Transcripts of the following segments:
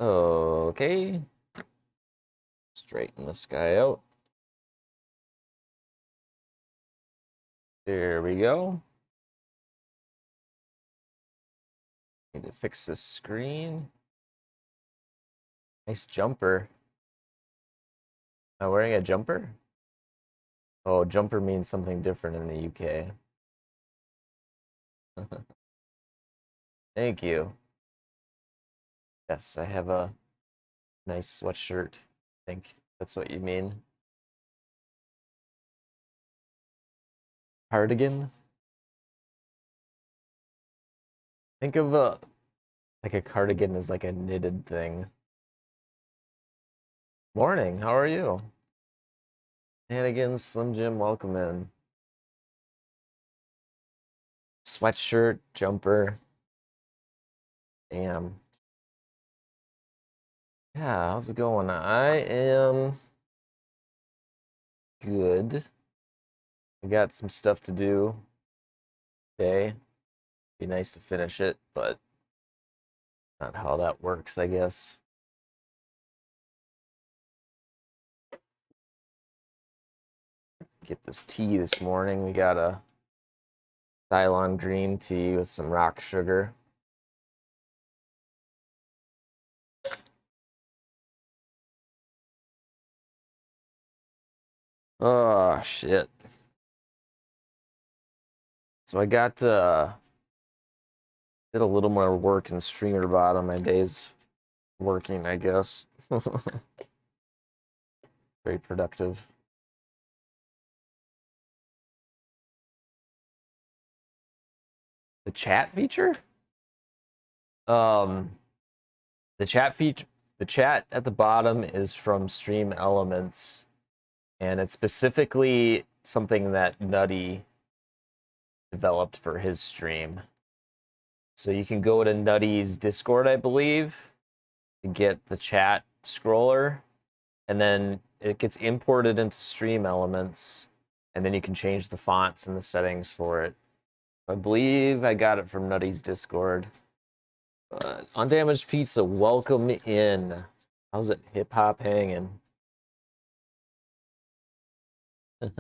Okay. Straighten this guy out. There we go. Need to fix this screen. Nice jumper. Am I wearing a jumper? Oh, jumper means something different in the UK. Thank you. Yes, I have a nice sweatshirt. I think that's what you mean. Cardigan? Think of like a cardigan as like a knitted thing. Morning, how are you? Hannigan, Slim Jim, welcome in. Sweatshirt, jumper. Damn. Yeah, how's it going? I am good. I got some stuff to do today. Be nice to finish it, but not how that works, I guess. Get this tea this morning. We got a Ceylon green tea with some rock sugar. Oh, shit. So I got did a little more work in Streamer Bot on my days working, I guess. Very productive. The chat feature? The chat feature, the chat at the bottom is from Stream Elements, and it's specifically something that Nutty developed for his stream. So you can go to Nutty's Discord, I believe, to get the chat scroller, and then it gets imported into Stream Elements, and then you can change the fonts and the settings for it. I believe I got it from Nutty's Discord. But Undamaged Pizza, welcome in. How's it hip hop hanging? What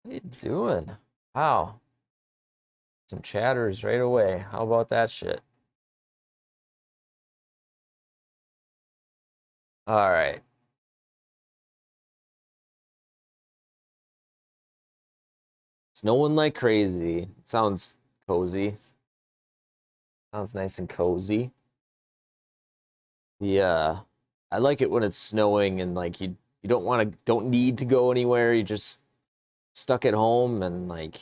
are you doing? Wow. Some chatters right away. How about that shit? All right. Snowing like crazy. It sounds cozy. Sounds nice and cozy. Yeah. I like it when it's snowing and like you don't need to go anywhere. You just stuck at home and like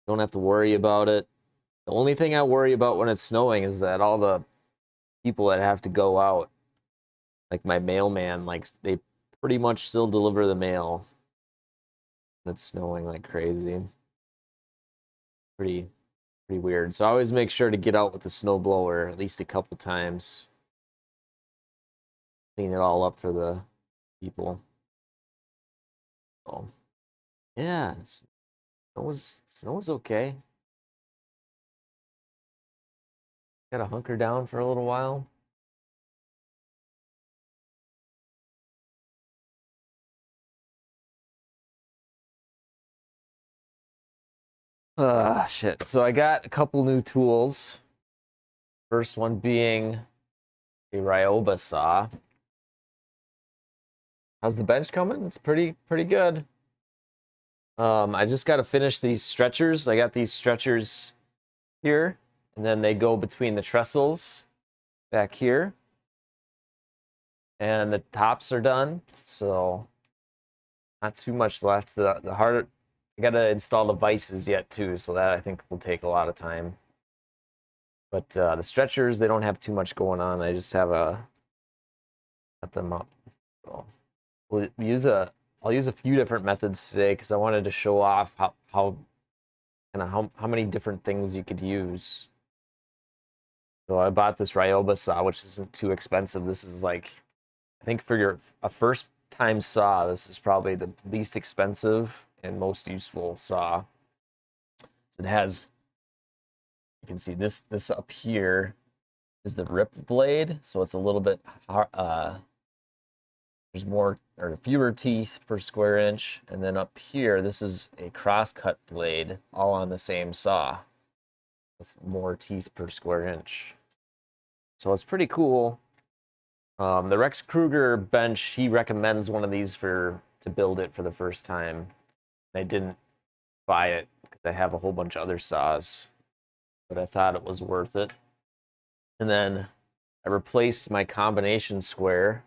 don't have to worry about it. The only thing I worry about when it's snowing is that all the people that have to go out, like my mailman, like they pretty much still deliver the mail. It's snowing like crazy. Pretty weird. So I always make sure to get out with the snowblower at least a couple times. Clean it all up for the people. So yeah, snow was okay. Gotta hunker down for a little while. Shit. So I got a couple new tools. First one being a Ryoba saw. How's the bench coming? It's pretty good. I just got to finish these stretchers. I got these stretchers here, and then they go between the trestles back here. And the tops are done, so not too much left. The harder, I got to install the vices yet too, so that I think will take a lot of time. But the stretchers, they don't have too much going on. I just have set them up. So I'll use a few different methods today because I wanted to show off how many different things you could use. So I bought this Ryoba saw, which isn't too expensive. This is like, I think for a first time saw, this is probably the least expensive and most useful saw. So it has, you can see this up here is the rip blade, so it's a little bit there's more or fewer teeth per square inch. And then up here, this is a crosscut blade, all on the same saw with more teeth per square inch. So it's pretty cool. The Rex Kruger bench, he recommends one of these to build it for the first time. I didn't buy it because I have a whole bunch of other saws, but I thought it was worth it. And then I replaced my combination square.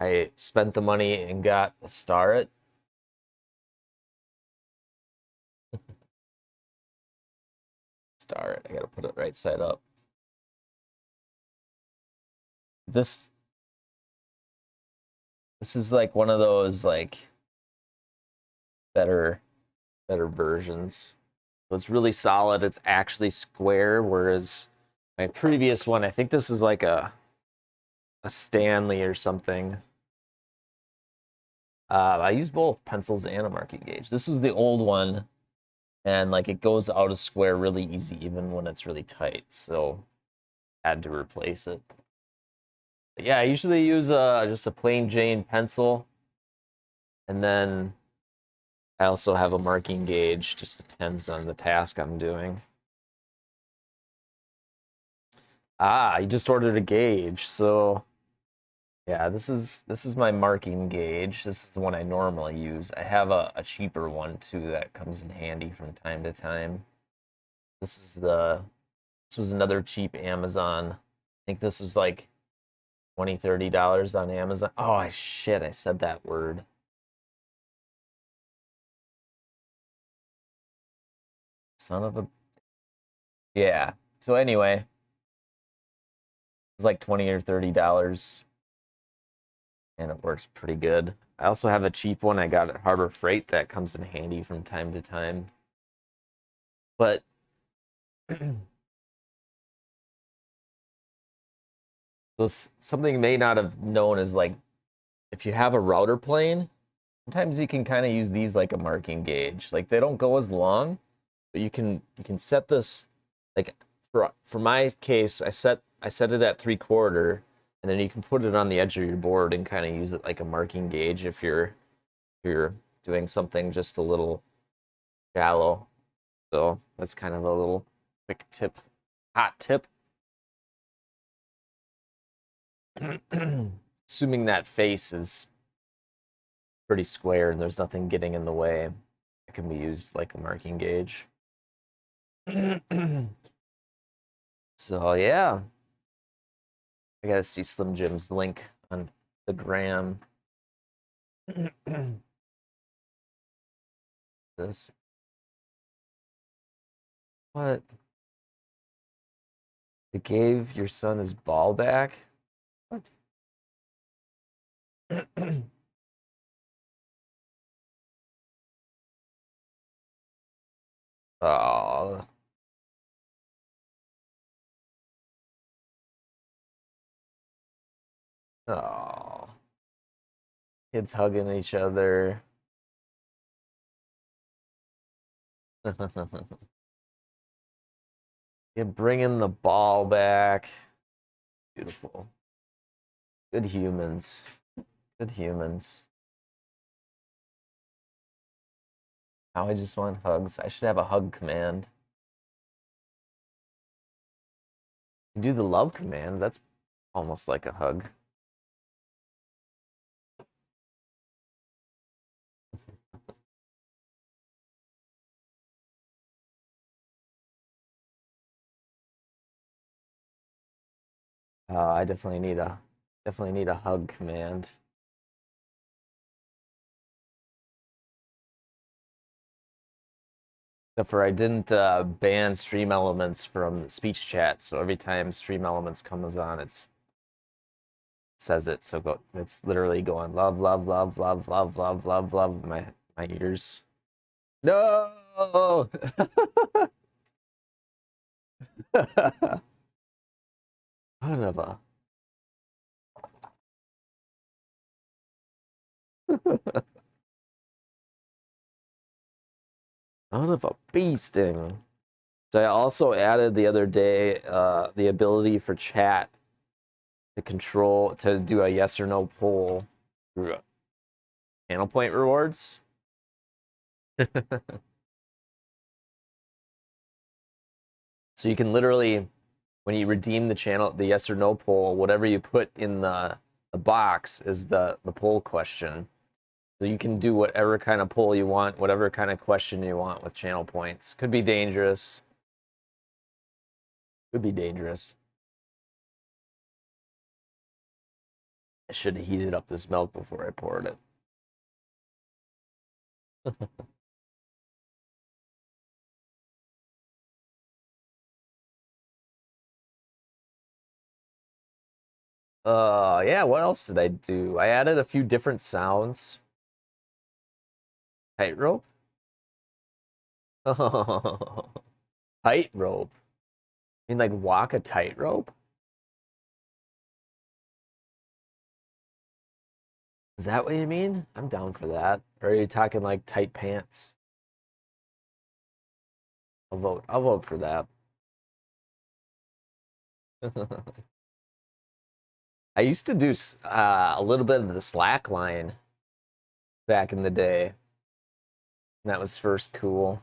I spent the money and got a Starrett. Starrett, I gotta put it right side up. This is like one of those like better versions. So it's really solid. It's actually square, whereas my previous one, I think this is like a Stanley or something. I use both pencils and a marking gauge. This was the old one, and like it goes out of square really easy, even when it's really tight. So I had to replace it. But yeah, I usually use just a plain Jane pencil, and then I also have a marking gauge. Just depends on the task I'm doing. Ah, you just ordered a gauge, so yeah, this is my marking gauge. This is the one I normally use. I have a cheaper one too that comes in handy from time to time. This was another cheap Amazon. I think this was like $20-$30 on Amazon. Oh shit, I said that word. Son of a. Yeah. So anyway, it's like $20 or $30, and it works pretty good. I also have a cheap one I got at Harbor Freight that comes in handy from time to time. But so something you may not have known is like if you have a router plane, sometimes you can kind of use these like a marking gauge. Like they don't go as long, but you can set this like for my case, I set it at 3/4, and then you can put it on the edge of your board and kind of use it like a marking gauge if you're doing something just a little shallow. So that's kind of a little quick tip, hot tip. Assuming that face is pretty square and there's nothing getting in the way, it can be used like a marking gauge. So yeah, I gotta see Slim Jim's link on the gram. This what? They gave your son his ball back? What? Oh. Oh. Kids hugging each other. You're bringing the ball back. Beautiful. Good humans. Good humans. Now I just want hugs. I should have a hug command. You do the love command. That's almost like a hug. I definitely need a hug command. Except for I didn't ban Stream Elements from speech chat, so every time Stream Elements comes on, it says it. So it's literally going love, love, love, love, love, love, love, love my ears. No. Son of a. Son of a bee sting. So I also added the other day the ability for chat to do a yes or no poll through channel point rewards. So you can literally, when you redeem the yes or no poll, whatever you put in the box is the poll question. So you can do whatever kind of poll you want, whatever kind of question you want with channel points. Could be dangerous. Could be dangerous. I should have heated up this milk before I poured it. Yeah, what else did I do? I added a few different sounds. Tightrope? Tightrope. I mean, like walk a tightrope? Is that what you mean? I'm down for that. Or are you talking like tight pants? I'll vote. I'll vote for that. I used to do a little bit of the slack line back in the day. And that was first cool.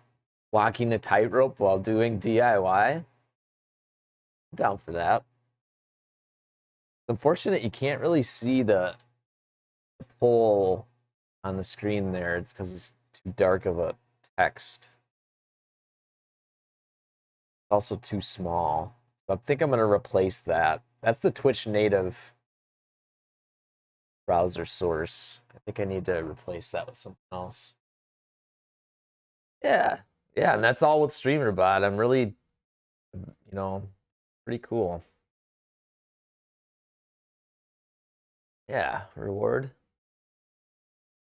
Walking a tightrope while doing DIY. I'm down for that. It's unfortunate you can't really see the poll on the screen there. It's because it's too dark of a text. Also too small. So I think I'm going to replace that. That's the Twitch native browser source. I think I need to replace that with something else. Yeah. Yeah, and that's all with StreamerBot. I'm really, pretty cool. Yeah, reward.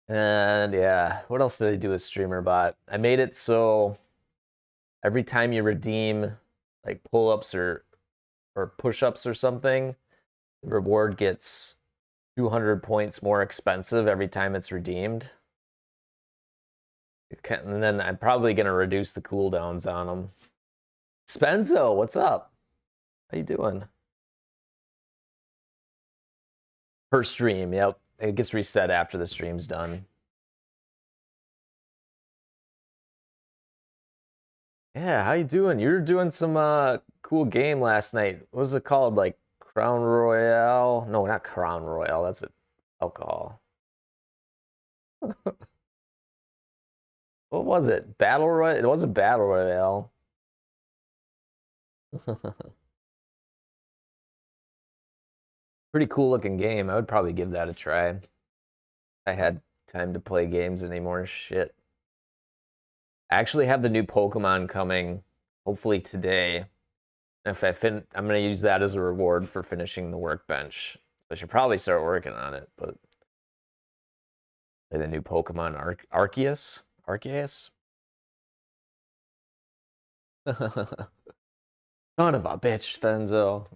And yeah, what else did I do with StreamerBot? I made it so every time you redeem like pull-ups or push-ups or something, the reward gets 200 points more expensive every time it's redeemed. And then I'm probably going to reduce the cooldowns on them. Spenzo, what's up? How you doing? Per stream, yep. It gets reset after the stream's done. Yeah, how you doing? You were doing some cool game last night. What was it called? Like Crown Royale? No, not Crown Royale. That's alcohol. What was it? Battle Royale? It wasn't Battle Royale. Pretty cool looking game. I would probably give that a try. I had time to play games anymore. Shit. I actually have the new Pokemon coming, hopefully today. If I'm gonna use that as a reward for finishing the workbench. I should probably start working on it, but the new Pokemon Arceus? Arceus? Son of a bitch, Spenzo.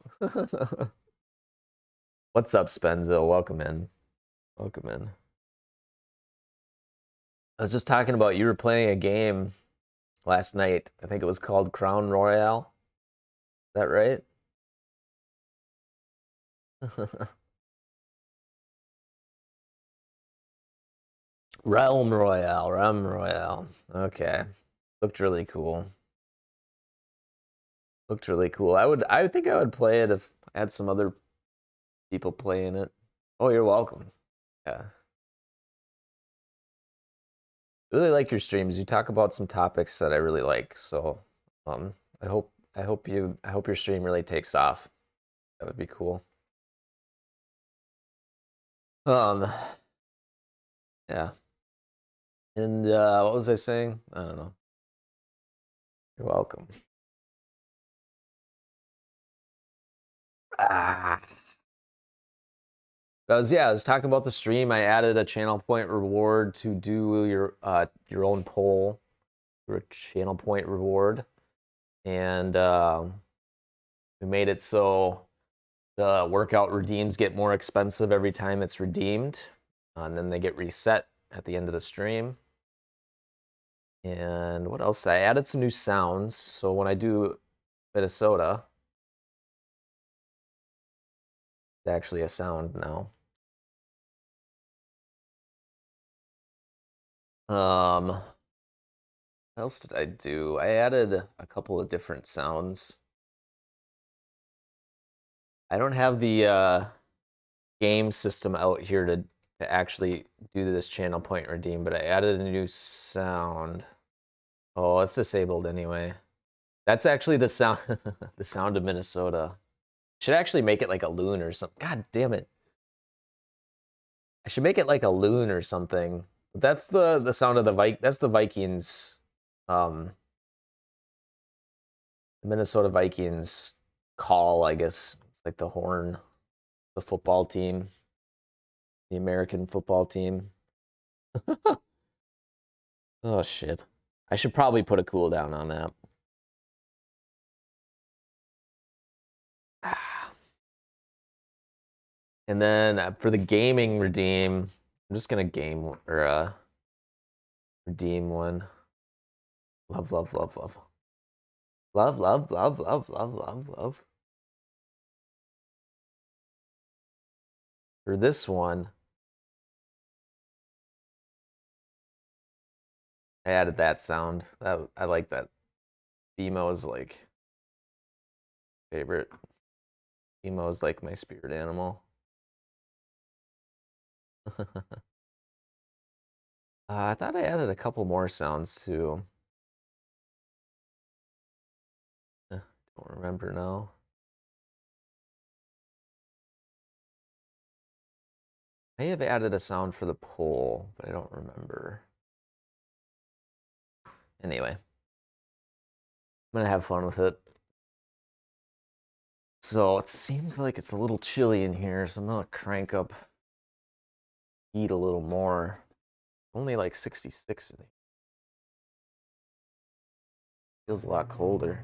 What's up, Spenzo? Welcome in. Welcome in. I was just talking about you were playing a game last night. I think it was called Crown Royale. Is that right? Realm Royale. Okay. Looked really cool. Looked really cool. I think I would play it if I had some other people playing it. Oh, you're welcome. Yeah. Really like your streams. You talk about some topics that I really like. So, I hope your stream really takes off. That would be cool. Yeah. And what was I saying? I don't know. You're welcome. I was talking about the stream. I added a channel point reward to do your own poll for a channel point reward, and we made it so the workout redeems get more expensive every time it's redeemed, and then they get reset at the end of the stream. And what else? I added some new sounds. So when I do Minnesota, it's actually a sound now. What else did I do? I added a couple of different sounds. I don't have the game system out here to actually do this channel point redeem, but I added a new sound. Oh, it's disabled anyway. That's actually the sound the sound of Minnesota. Should actually make it like a loon or something. God damn it. I should make it like a loon or something. But that's the sound of that's the Vikings the Minnesota Vikings call, I guess. It's like the horn, the football team, the American football team. Oh shit. I should probably put a cooldown on that. And then for the gaming redeem, I'm just gonna game or redeem one. Love, love, love, love. Love, love, love, love, love, love, love. For this one, I added that sound. I like that. Emo is like favorite. Emo is like my spirit animal. I thought I added a couple more sounds too. Don't remember now. I may have added a sound for the poll, but I don't remember. Anyway, I'm gonna have fun with it. So it seems like it's a little chilly in here, so I'm gonna crank up heat a little more. Only like 66 in it. Feels a lot colder.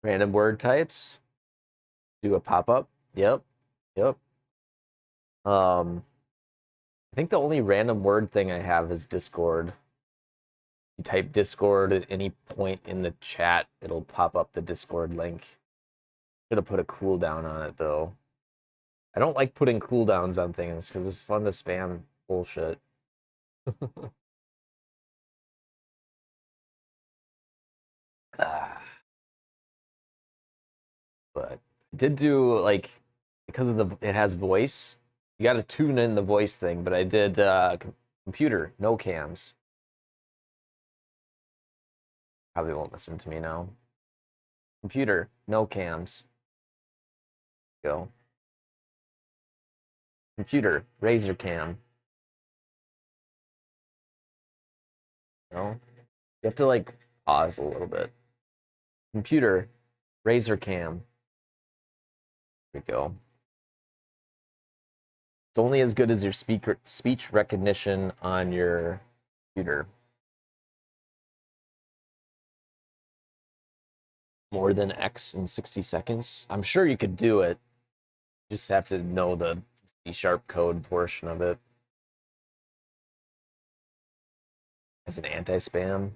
Random word types. Do a pop-up. Yep. Yep. I think the only random word thing I have is Discord. You type Discord at any point in the chat, it'll pop up the Discord link. Should have put a cooldown on it though. I don't like putting cooldowns on things because it's fun to spam bullshit. But I did do like because of the it has voice. You got to tune in the voice thing, but I did computer no cams. Probably won't listen to me now. Computer no cams. Go. Computer razor cam. No, you have to like pause a little bit. Computer razor cam. There we go. It's only as good as your speech recognition on your computer. More than X in 60 seconds. I'm sure you could do it. You just have to know the C# code portion of it. As an anti-spam.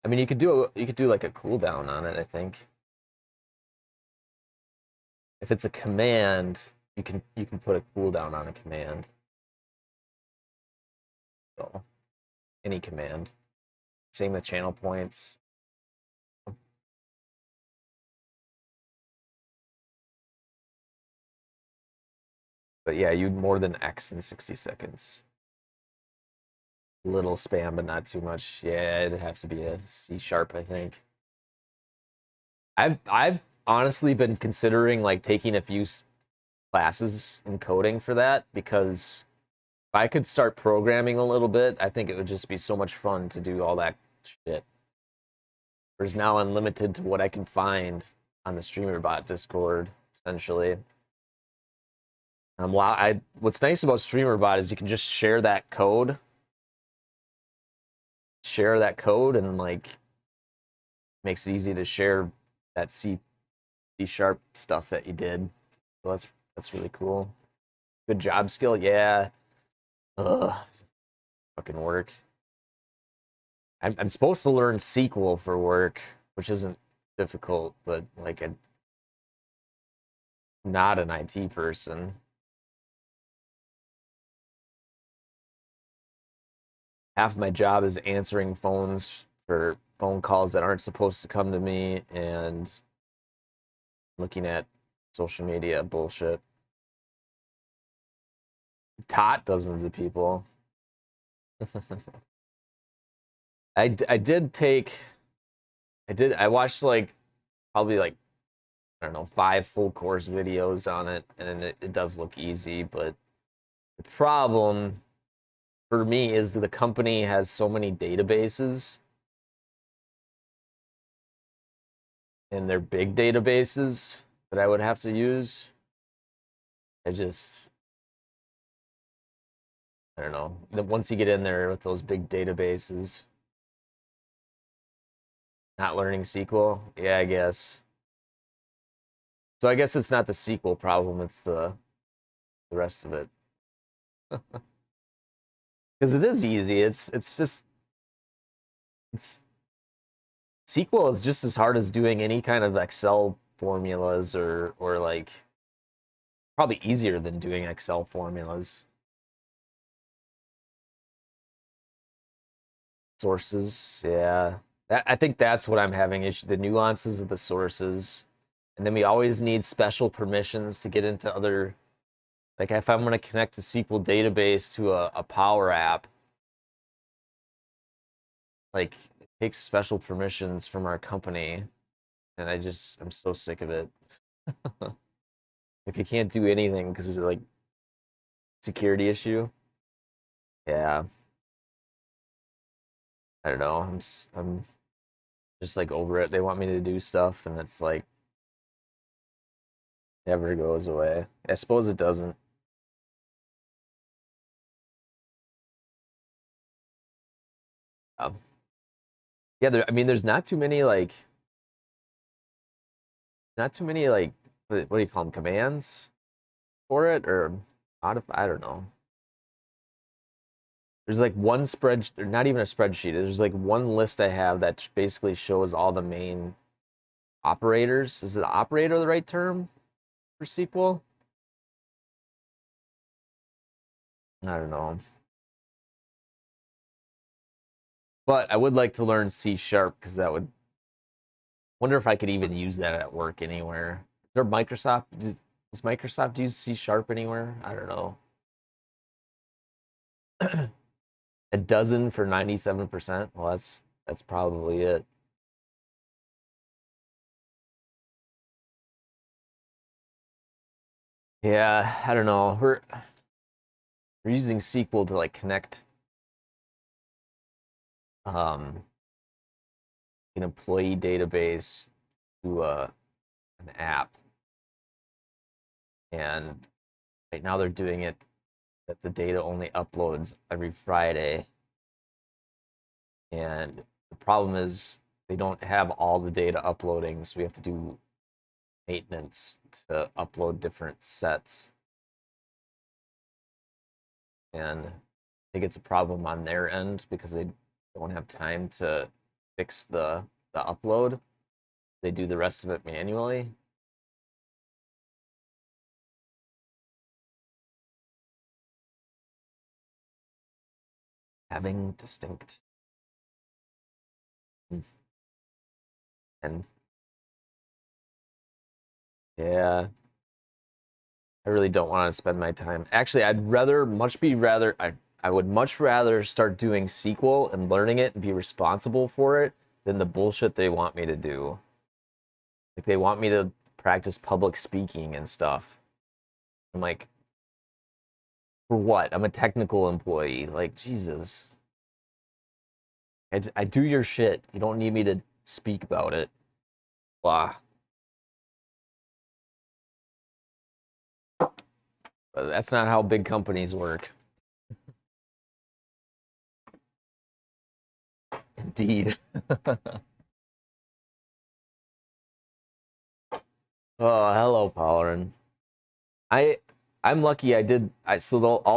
I mean, you could do like a cooldown on it, I think. If it's a command, you can put a cooldown on a command. So any command. Same with channel points. But yeah, you'd more than X in 60 seconds. Little spam, but not too much. Yeah, it'd have to be a C#, I think. I've honestly been considering like taking a few classes in coding for that because if I could start programming a little bit, I think it would just be so much fun to do all that shit. Whereas now I'm limited to what I can find on the StreamerBot Discord, essentially. What's nice about StreamerBot is you can just share that code, and like makes it easy to share that C sharp stuff that you did. So that's really cool. Good job skill, yeah. Ugh, fucking work. I'm supposed to learn SQL for work, which isn't difficult, but like I'm not an IT person. Half of my job is answering phones for phone calls that aren't supposed to come to me and looking at social media bullshit. Taught dozens of people. I watched like probably like I don't know 5 full course videos on it, and it does look easy, but the problem for me is that the company has so many databases, and they're big databases that I would have to use. I don't know. Once you get in there with those big databases, not learning SQL, yeah, I guess. So I guess it's not the SQL problem, it's the rest of it. Because it is easy. It's SQL is just as hard as doing any kind of Excel formulas or like probably easier than doing Excel formulas. Sources, yeah. I think that's what I'm having issue, the nuances of the sources. And then we always need special permissions to get into other, like if I'm going to connect the SQL database to a Power App, like it takes special permissions from our company, and I'm so sick of it. Like you can't do anything because it's like security issue. Yeah, I don't know. I'm just like over it. They want me to do stuff, and it's like never goes away. I suppose it doesn't. Yeah, I mean, there's not too many like, what do you call them, commands for it, or I don't know. There's like one spread, or not even a spreadsheet. There's like one list I have that basically shows all the main operators. Is it operator the right term for SQL? I don't know. But I would like to learn C sharp because that would wonder if I could even use that at work anywhere. Is there Microsoft? Does Microsoft use C sharp anywhere? I don't know. A dozen for 97%. Well, that's probably it. Yeah, I don't know. We're using SQL to like connect um an employee database to an app, and right now they're doing it that the data only uploads every Friday, and the problem is they don't have all the data uploading, so we have to do maintenance to upload different sets, and I think it's a problem on their end because they don't have time to fix the upload. They do the rest of it manually. Having distinct and yeah, I really don't want to spend my time. Actually, I would much rather start doing SQL and learning it and be responsible for it than the bullshit they want me to do. Like they want me to practice public speaking and stuff. I'm like, for what? I'm a technical employee. Like, Jesus. I do your shit. You don't need me to speak about it. Blah. But that's not how big companies work. Indeed. Oh, hello, Pollerin. I'm lucky. All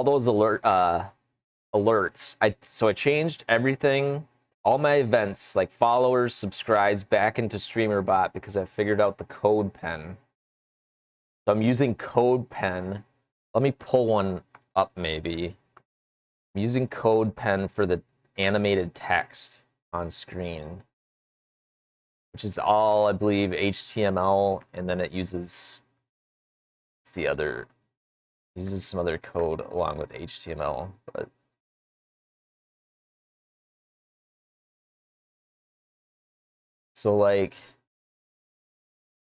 those alerts. I changed everything, all my events like followers, subscribes back into StreamerBot because I figured out the code pen. So I'm using code pen. Let me pull one up maybe. I'm using code pen for the animated text on screen, which is all I believe HTML, and then it uses uses some other code along with HTML, but so like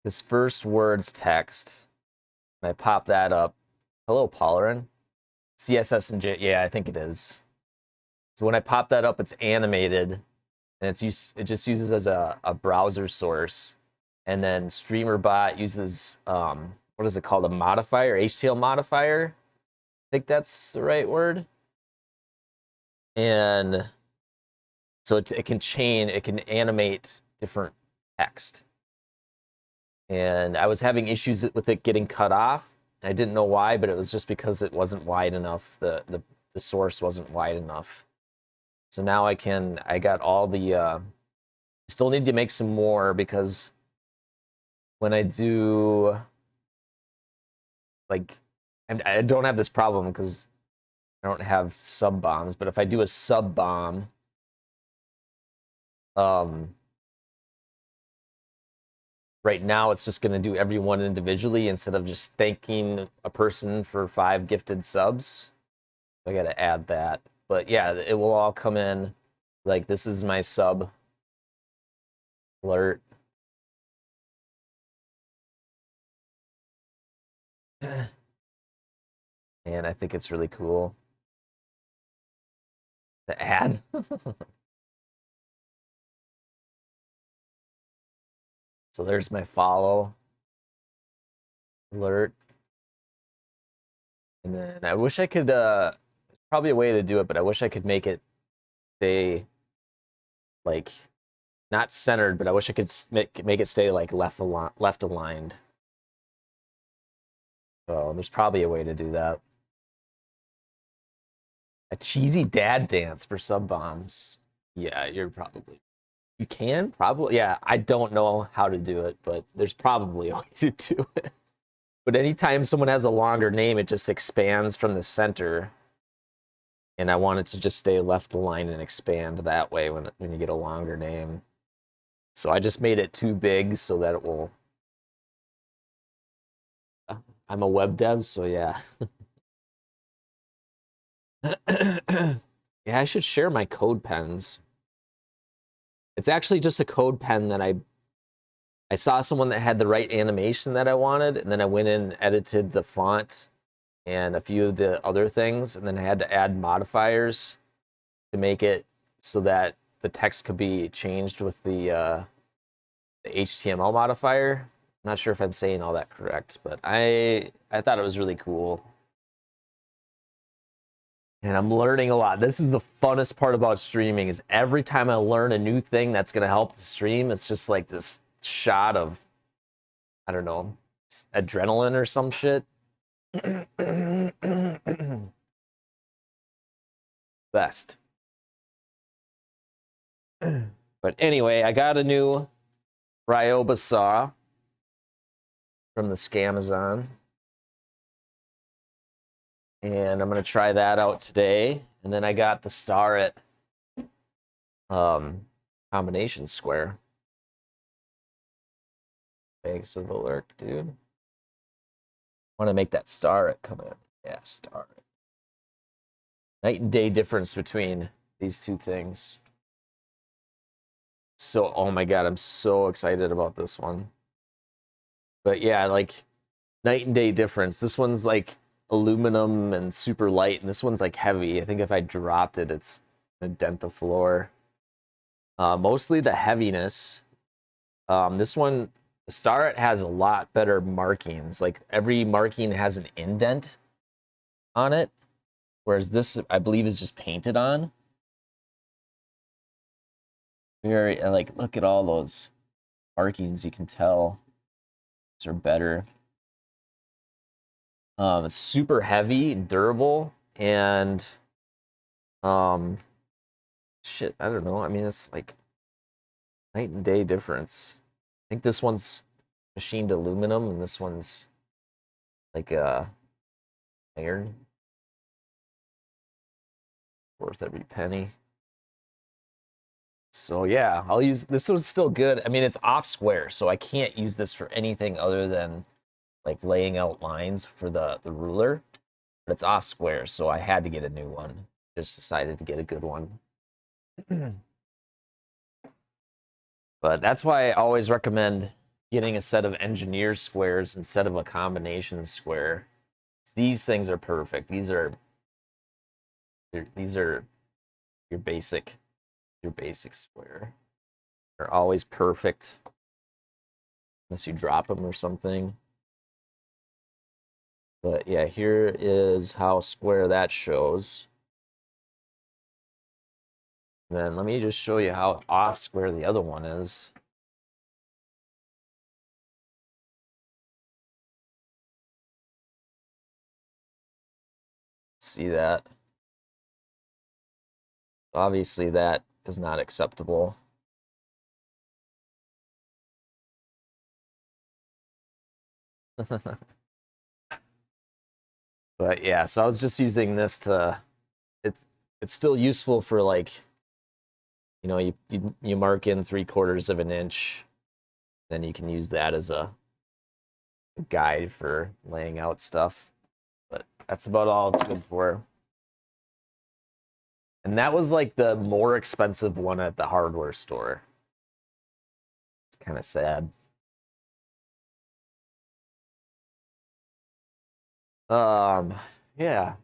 this first word's text, and I pop that up. Hello, Pollerin. CSS and J, yeah, I think it is. So when I pop that up, it's animated, and it just uses as a browser source, and then StreamerBot uses what is it called, a modifier, HTML modifier? I think that's the right word. And so it can animate different text. And I was having issues with it getting cut off. I didn't know why, but it was just because it wasn't wide enough. The source wasn't wide enough. So now I got all the, still need to make some more because when I do, like, I don't have this problem because I don't have sub bombs, but if I do a sub bomb, right now it's just going to do everyone individually instead of just thanking a person for 5 gifted subs. I got to add that. But yeah, it will all come in. Like, this is my sub alert. And I think it's really cool to add. So there's my follow alert. And then I wish I could, probably a way to do it, but I wish I could make it stay, like, not centered, but I wish I could make it stay, like, left aligned. So there's probably a way to do that. A cheesy dad dance for sub bombs. Yeah, you can probably. Yeah, I don't know how to do it, but there's probably a way to do it. But anytime someone has a longer name, it just expands from the center. And I want it to just stay left aligned and expand that way when you get a longer name. So I just made it too big so that it will. I'm a web dev, so yeah. Yeah, I should share my code pens. It's actually just a code pen that I saw someone that had the right animation that I wanted, and then I went in and edited the font and a few of the other things, and then I had to add modifiers to make it so that the text could be changed with the HTML modifier. I'm not sure if I'm saying all that correct, but I thought it was really cool. And I'm learning a lot. This is the funnest part about streaming, is every time I learn a new thing that's going to help the stream, it's just like this shot of, I don't know, adrenaline or some shit. Best. But anyway, I got a new Ryoba saw from the Scamazon. And I'm going to try that out today. And then I got the Starrett combination square. Thanks to the lurk, dude. I want to make that Starrett come in. Yeah, Starrett. Night and day difference between these two things. So, oh my God, I'm so excited about this one. But yeah, like, night and day difference. This one's like aluminum and super light, and this one's like heavy. I think if I dropped it, it's gonna dent the floor. Mostly the heaviness. This one, the Starrett has a lot better markings. Like, every marking has an indent on it, whereas this, I believe, is just painted on. Very, like, look at all those markings. You can tell are better. It's super heavy, durable, and shit, I don't know. I mean, it's like night and day difference. I think this one's machined aluminum, and this one's like iron. Worth every penny. So yeah, I'll use this. One's still good. I mean, it's off square, so I can't use this for anything other than like laying out lines for the ruler. But it's off square, so I had to get a new one. Just decided to get a good one. But that's why I always recommend getting a set of engineer squares instead of a combination square. These things are perfect. These are your basic square. They're always perfect unless you drop them or something. But yeah, here is how square that shows. And then let me just show you how off square the other one is. See that? Obviously that is not acceptable. But yeah, so I was just using this to, it's still useful for like, you know, you mark in 3/4 of an inch, then you can use that as a guide for laying out stuff. But that's about all it's good for. And that was like the more expensive one at the hardware store. It's kind of sad. Yeah.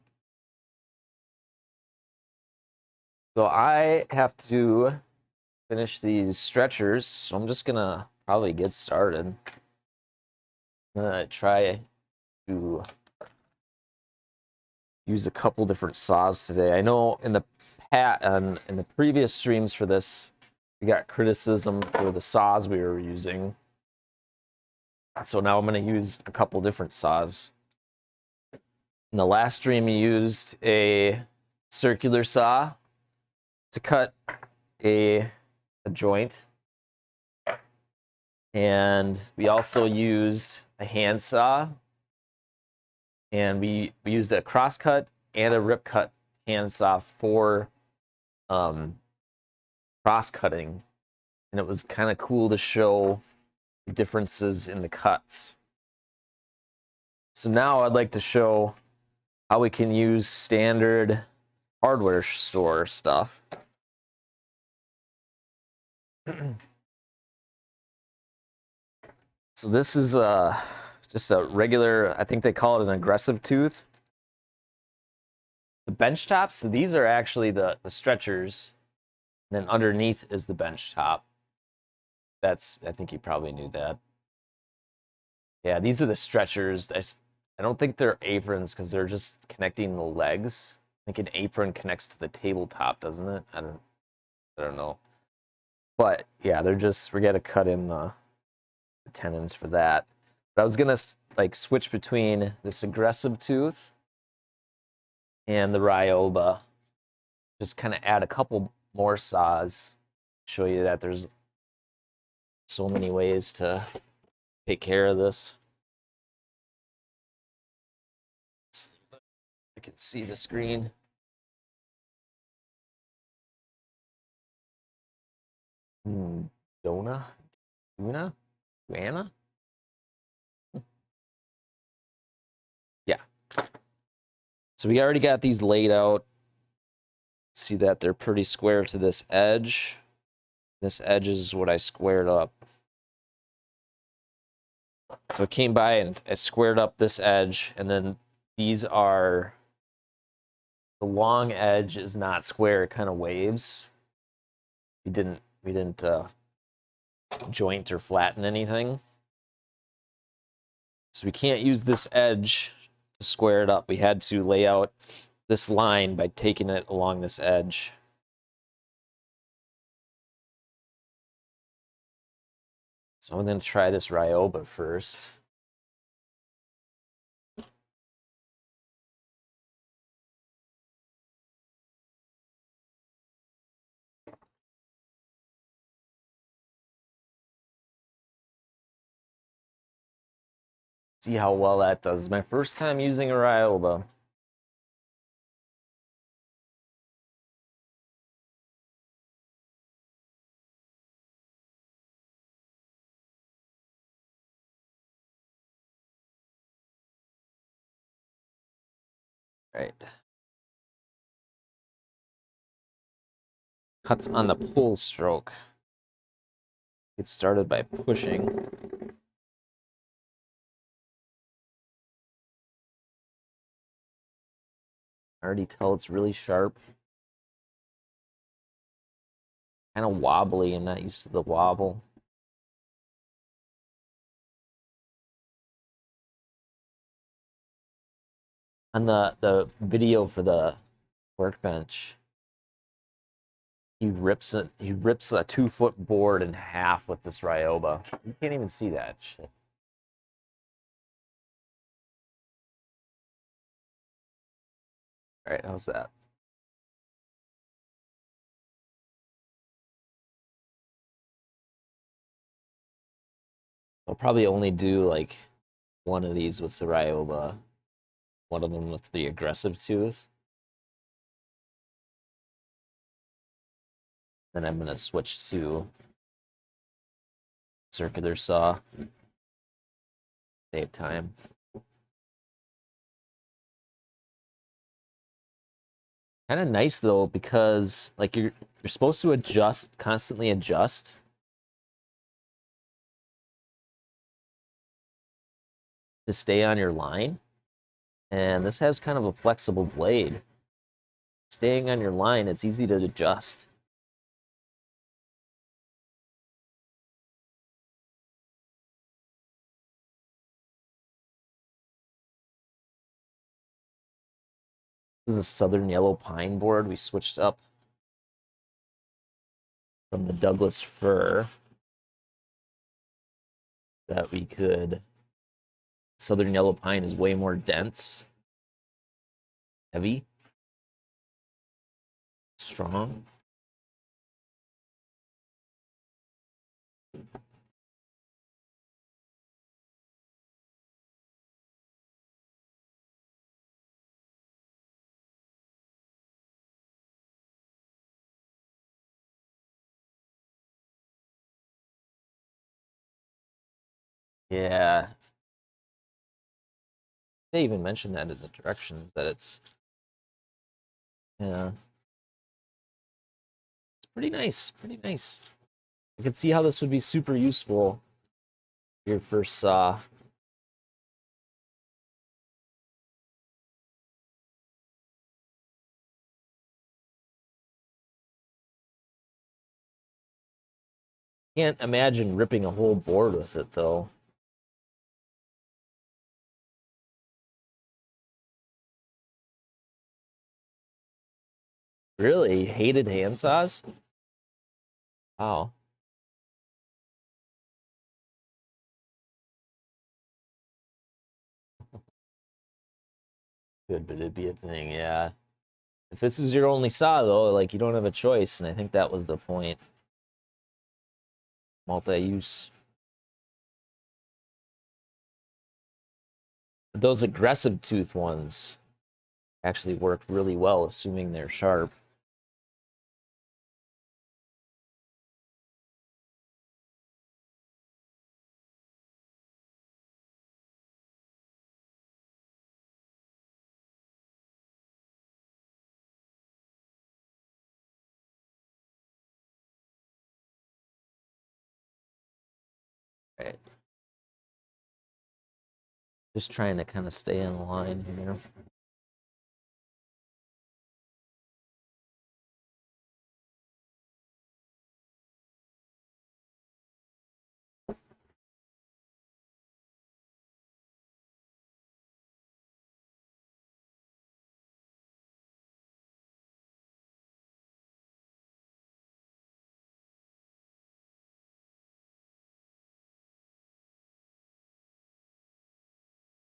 So I have to finish these stretchers, so I'm just gonna probably get started. I'm gonna try to use a couple different saws today. I know in the previous streams for this, we got criticism for the saws we were using. So now I'm gonna use a couple different saws. In the last stream, we used a circular saw to cut a joint. And we also used a handsaw. And we used a crosscut and a rip cut handsaw for cross-cutting. And it was kind of cool to show the differences in the cuts. So now I'd like to show how we can use standard hardware store stuff. So this is just a regular, I think they call it an aggressive tooth. The bench tops, so these are actually the stretchers. And then underneath is the bench top. I think you probably knew that. Yeah, these are the stretchers. I don't think they're aprons because they're just connecting the legs. I think an apron connects to the tabletop, doesn't it? I don't know. But yeah, we're gonna cut in the tendons for that. But I was gonna like switch between this aggressive tooth and the Ryoba. Just kind of add a couple more saws. Show you that there's so many ways to take care of this. I can see the screen. Dona? Joanna? Yeah. So we already got these laid out. See that they're pretty square to this edge. This edge is what I squared up. So I came by and I squared up this edge, and then these are, the long edge is not square, it kind of waves. We didn't joint or flatten anything. So we can't use this edge to square it up. We had to lay out this line by taking it along this edge. So I'm going to try this Ryoba first. See how well that does. My first time using a Ryoba. Right. Cuts on the pull stroke. Get started by pushing. I already tell it's really sharp. Kind of wobbly. I'm not used to the wobble. On the video for the Workbench, he rips a 2-foot board in half with this Ryoba. You can't even see that shit. All right, how's that? I'll probably only do like one of these with the Ryoba, one of them with the aggressive tooth. Then I'm gonna switch to circular saw. Save time. Kind of nice though, because like you're supposed to constantly adjust. To stay on your line. And this has kind of a flexible blade. Staying on your line, it's easy to adjust. This is a southern yellow pine board. We switched up from the Douglas fir that we could. Southern yellow pine is way more dense, heavy, strong. Yeah. They even mentioned that in the directions that it's, yeah. It's pretty nice, pretty nice. I can see how this would be super useful for your first saw. Can't imagine ripping a whole board with it though. Really? Hated handsaws? Wow. Good, but it'd be a thing, yeah. If this is your only saw, though, like, you don't have a choice, and I think that was the point. Multi-use. Those aggressive tooth ones actually work really well, assuming they're sharp. Right. Just trying to kind of stay in line here.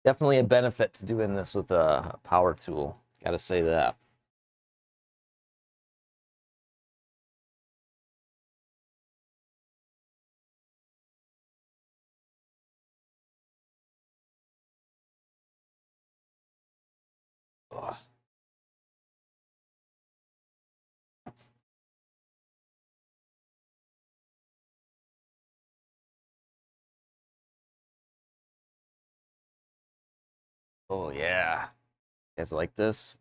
Definitely a benefit to doing this with a power tool. Gotta say that. Ugh. Oh yeah. You guys like this?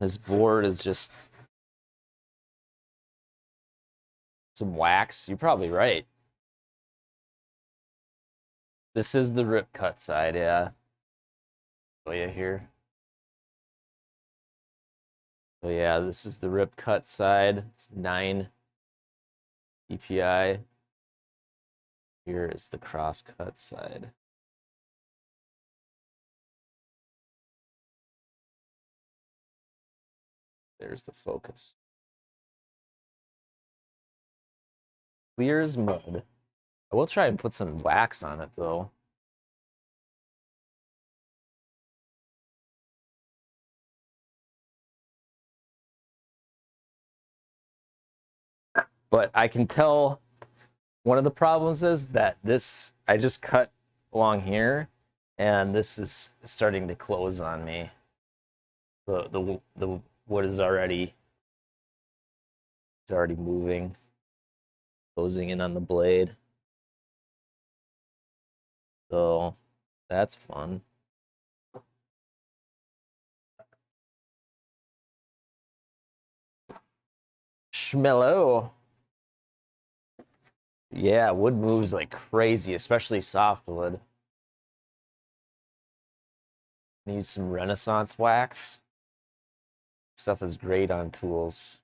This board is just some wax. You're probably right. This is the rip cut side, yeah. Oh yeah, here. Oh yeah, this is the rip cut side. It's 9 DPI. Here is the cross cut side. There's the focus. Clear as mud. I will try and put some wax on it though. But I can tell one of the problems is that this, I just cut along here and this is starting to close on me. The wood is already, it's already moving, closing in on the blade. So that's fun. Schmello. Yeah, wood moves like crazy, especially softwood. Use some Renaissance wax. Stuff is great on tools.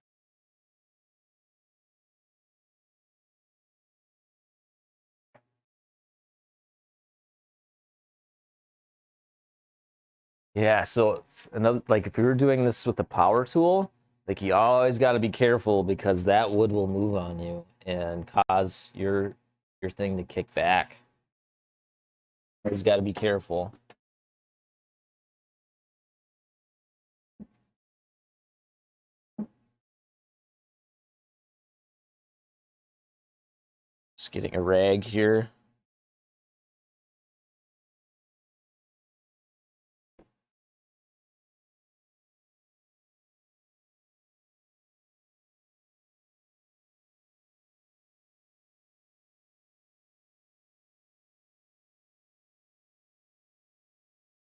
Yeah, so it's another, like if you were doing this with a power tool, like you always got to be careful because that wood will move on you and cause your thing to kick back. Always got to be careful. Just getting a rag here.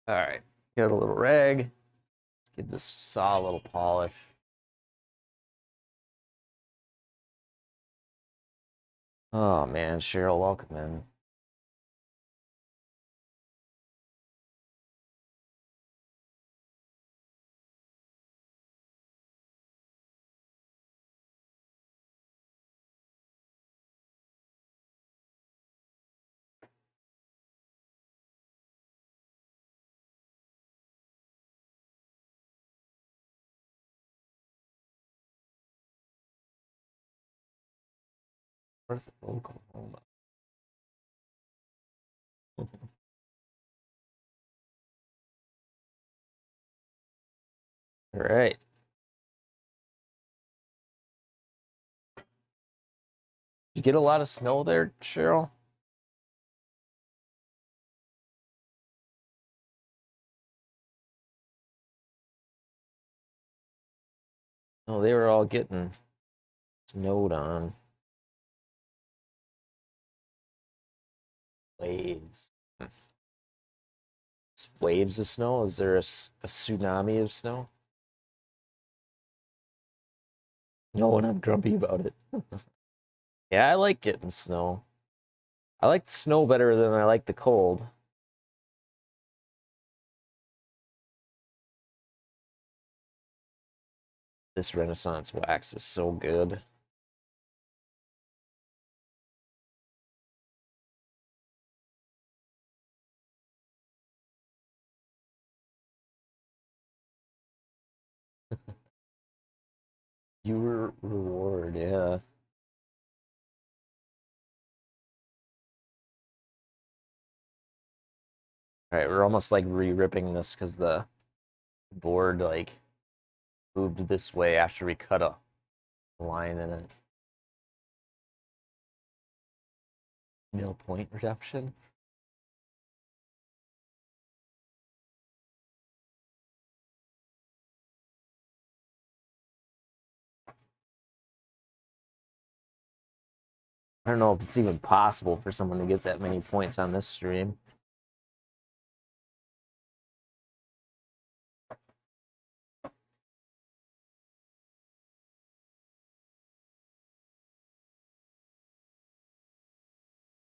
All right, got a little rag. Let's give this saw a little polish. Oh man, Cheryl, welcome in. Where's Oklahoma? All right. You get a lot of snow there, Cheryl? No, they were all getting snowed on. Waves. It's waves of snow? Is there a tsunami of snow? No, and I'm grumpy about it. Yeah, I like getting snow. I like the snow better than I like the cold. This Renaissance wax is so good. Your reward, yeah. All right, we're almost like re-ripping this because the board like moved this way after we cut a line in it. Mill point reduction. I don't know if it's even possible for someone to get that many points on this stream.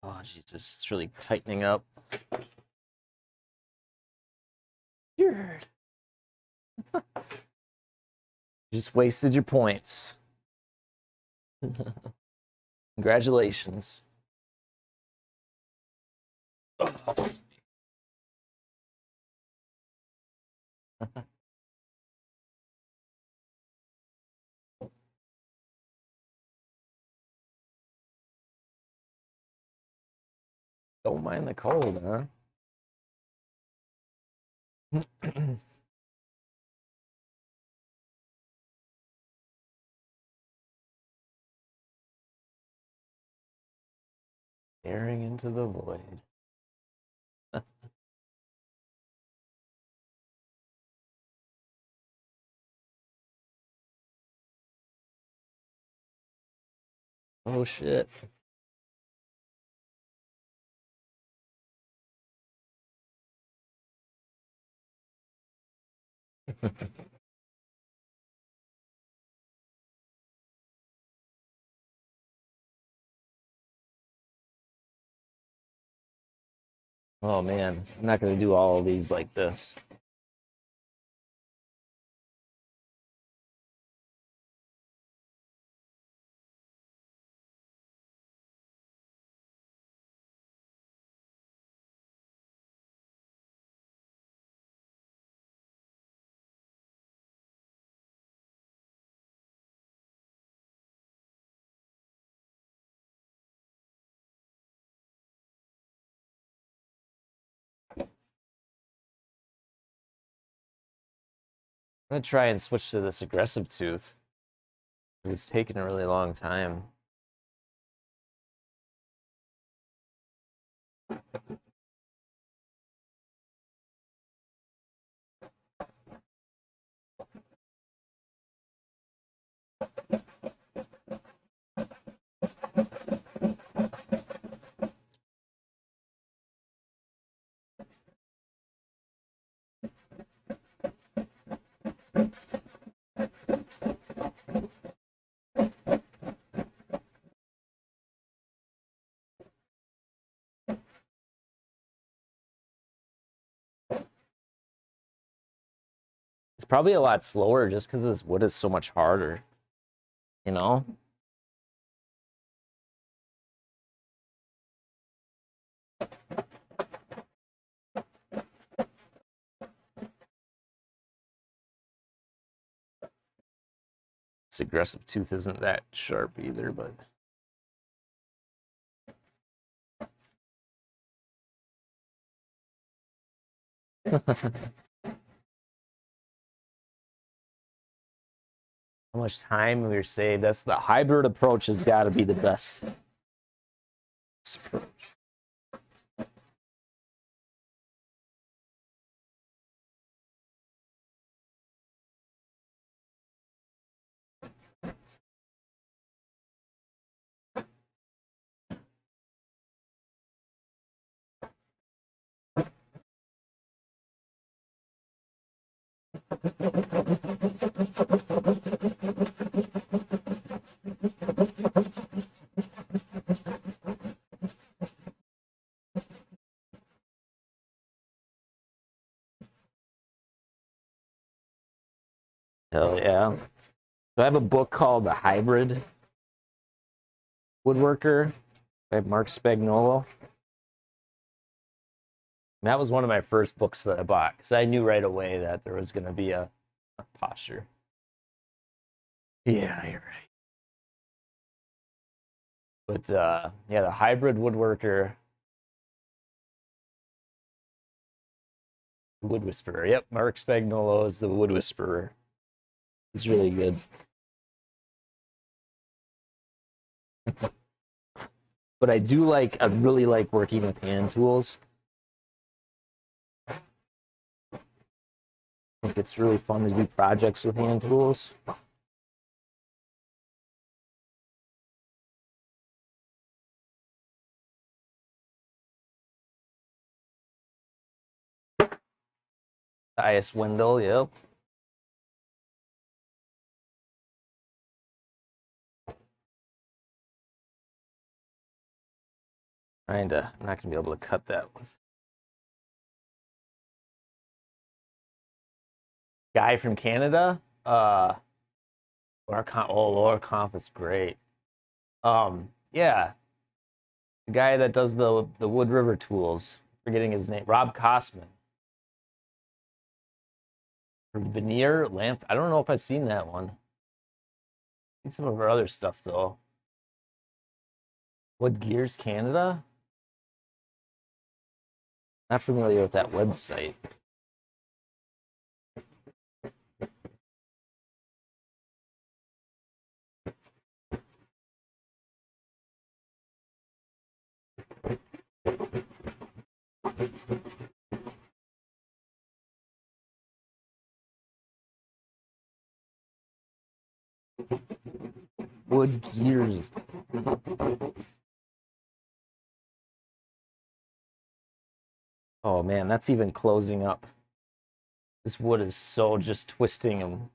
Oh, Jesus, it's really tightening up. Weird. Just wasted your points. Congratulations. Don't mind the cold, huh? Staring into the void. Oh, shit. Oh, man. I'm not going to do all of these like this. I'm going to try and switch to this aggressive tooth. It's taken a really long time. It's probably a lot slower just because this wood is so much harder, you know? This aggressive tooth isn't that sharp either, but... How much time we were saved. That's the hybrid approach has got to be the best approach. Hell yeah. So I have a book called The Hybrid Woodworker by Mark Spagnolo. And that was one of my first books that I bought because I knew right away that there was going to be a posture. Yeah, you're right. But yeah, The Hybrid Woodworker. Wood Whisperer. Yep, Mark Spagnolo is the Wood Whisperer. He's really good. But I really like working with hand tools. I think it's really fun to do projects with hand tools. Ice Wendell, yep. I'm not gonna be able to cut that one. Guy from Canada, Laura Conf is great. Yeah, the guy that does the Wood River tools. Forgetting his name, Rob Kosman. Veneer lamp. I don't know if I've seen that one. Seen some of our other stuff though. Wood Gears Canada. Not familiar with that website. Wood Gears. Oh man, that's even closing up. This wood is so just twisting and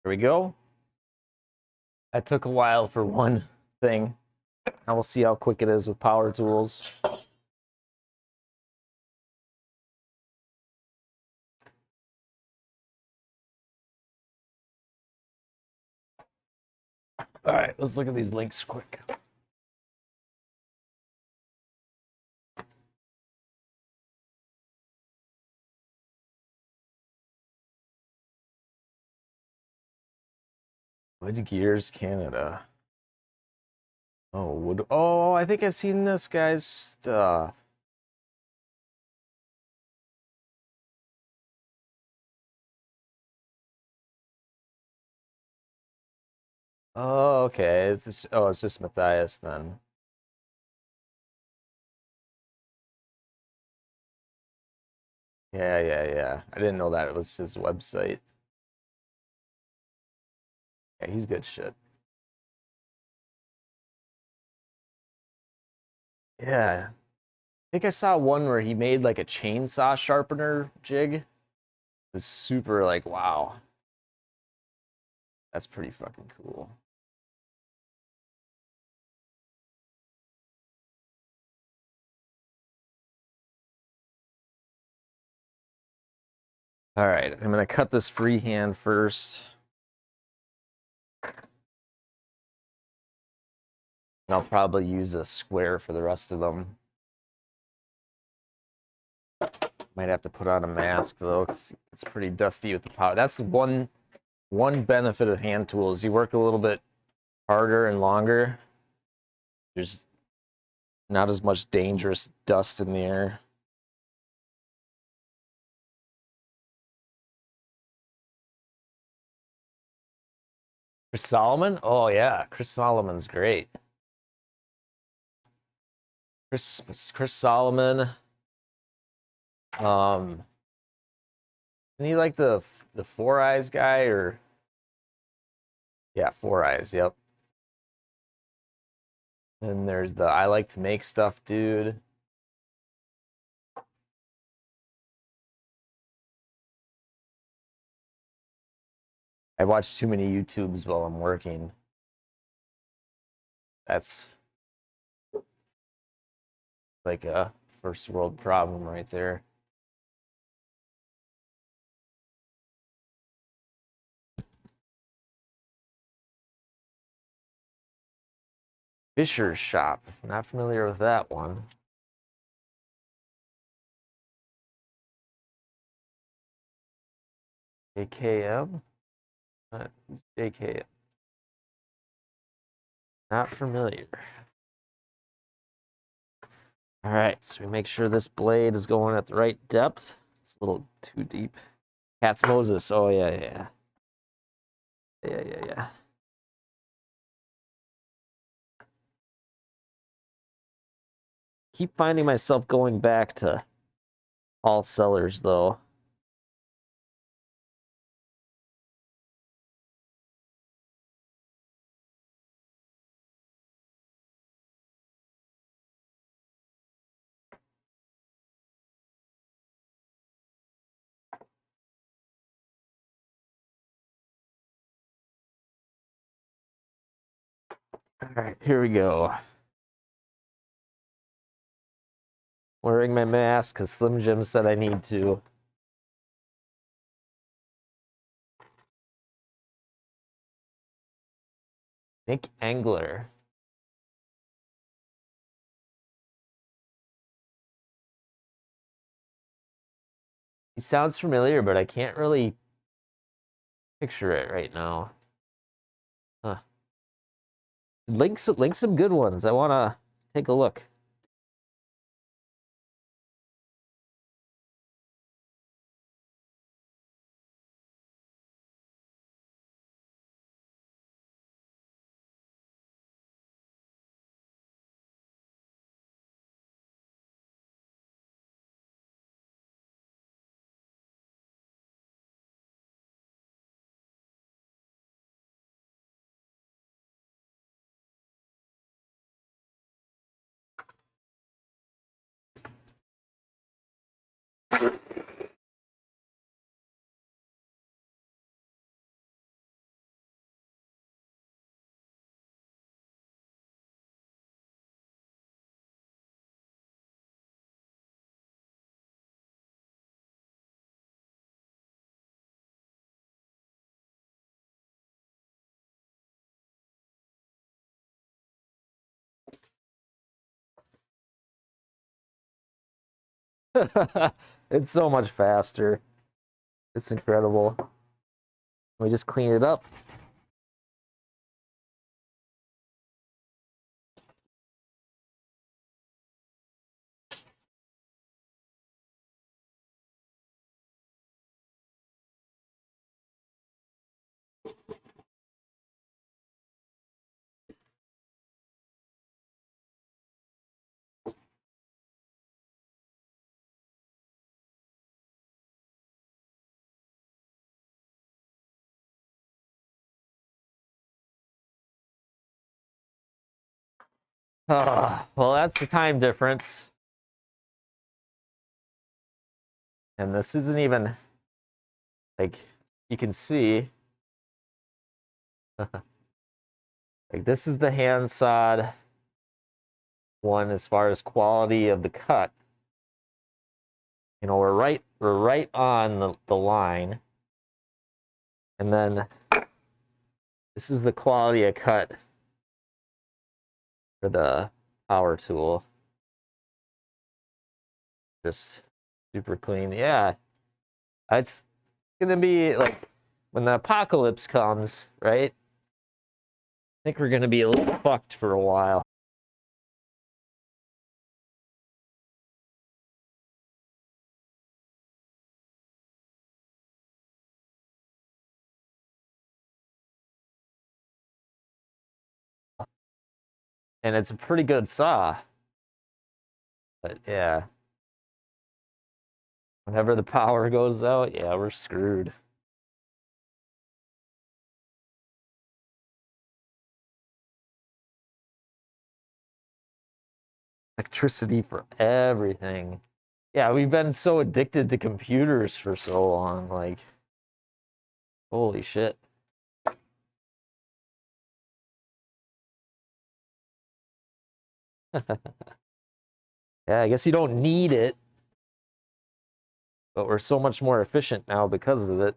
there we go. That took a while for one thing. Now we'll see how quick it is with power tools. All right, let's look at these links quick. Wood Gears Canada. Oh, I think I've seen this guy's stuff. Oh, okay. It's just Matthias then. Yeah. I didn't know that it was his website. Yeah, he's good shit. Yeah. I think I saw one where he made like a chainsaw sharpener jig. It was super like, wow. That's pretty fucking cool. All right, I'm gonna cut this freehand first. And I'll probably use a square for the rest of them. Might have to put on a mask though, because it's pretty dusty with the powder. That's one benefit of hand tools. You work a little bit harder and longer. There's not as much dangerous dust in the air. Chris Solomon? Oh yeah, Chris Solomon's great. Chris Solomon. Isn't he like the Four Eyes guy or? Yeah, Four Eyes. Yep. And there's the I like to make stuff, dude. I watch too many YouTubes while I'm working. That's like a first world problem right there. Fisher's Shop. Not familiar with that one. AKM? Not AKM. Not familiar. All right, so we make sure this blade is going at the right depth. It's a little too deep. Cat's Moses. Oh, yeah. Yeah. Keep finding myself going back to all sellers, though. All right, here we go. Wearing my mask because Slim Jim said I need to. Nick Engler. He sounds familiar, but I can't really picture it right now. Huh. Link some good ones. I want to take a look. It's so much faster. It's incredible. Let me just clean it up. Well, that's the time difference. And this isn't even, like, you can see. Like, this is the hand sawed one as far as quality of the cut. You know, we're right on the line. And then this is the quality of cut for the power tool. Just super clean. Yeah. It's gonna be like when the apocalypse comes, right? I think we're gonna be a little fucked for a while. And it's a pretty good saw. But yeah. Whenever the power goes out, yeah, we're screwed. Electricity for everything. Yeah, we've been so addicted to computers for so long, like, holy shit. Yeah, I guess you don't need it, but we're so much more efficient now because of it.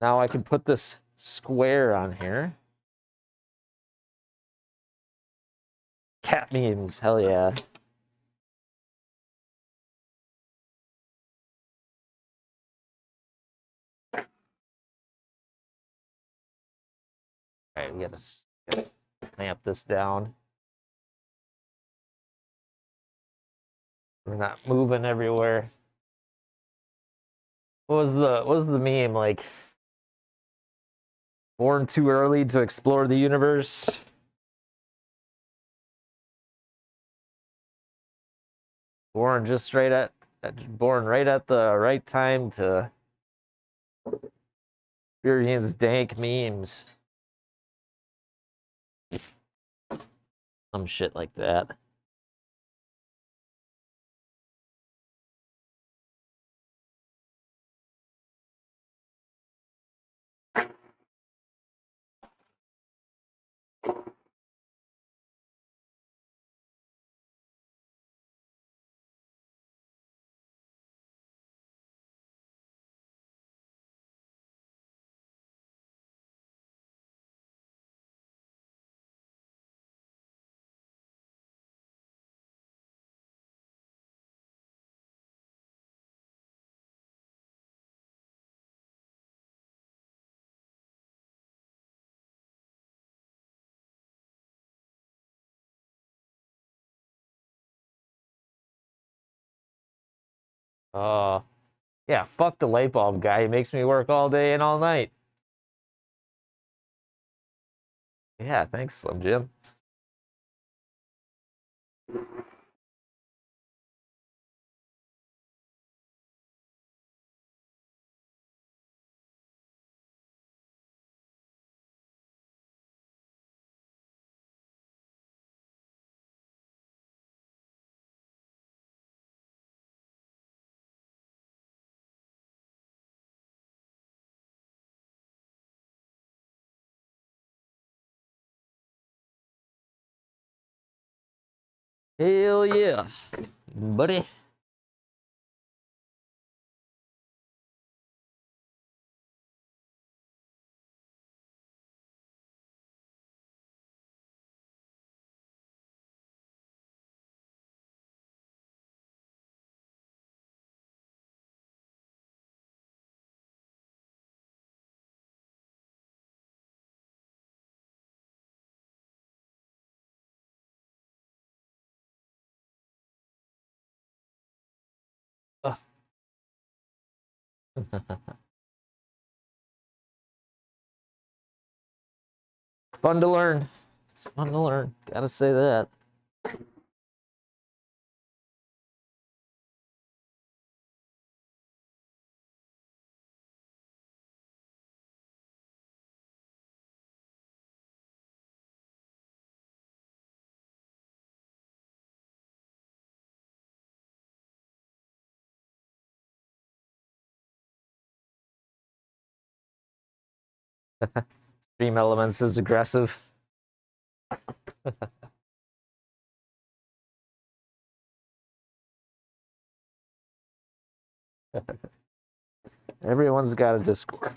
Now I can put this square on here. Cat memes, hell yeah. All right, we gotta clamp this down. We're not moving everywhere. What was the meme like? Born too early to explore the universe. Born just right born right at the right time to experience dank memes. Some shit like that. Uh, yeah, fuck the light bulb guy. He makes me work all day and all night. Yeah, thanks, Slim Jim. Hell yeah, buddy. Fun to learn. It's fun to learn. Gotta say that. Stream Elements is aggressive. Everyone's got a Discord.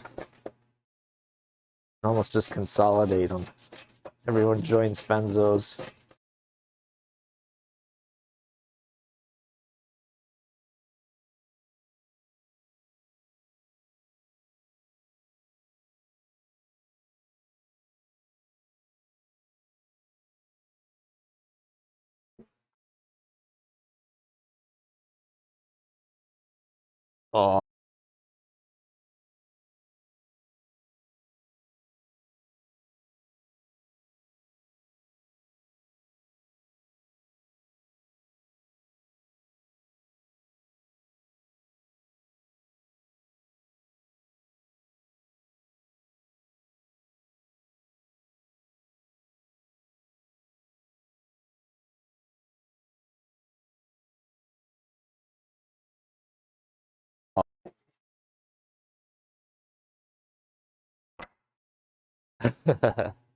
Almost just consolidate them. Everyone joins Spenzo's. Oh,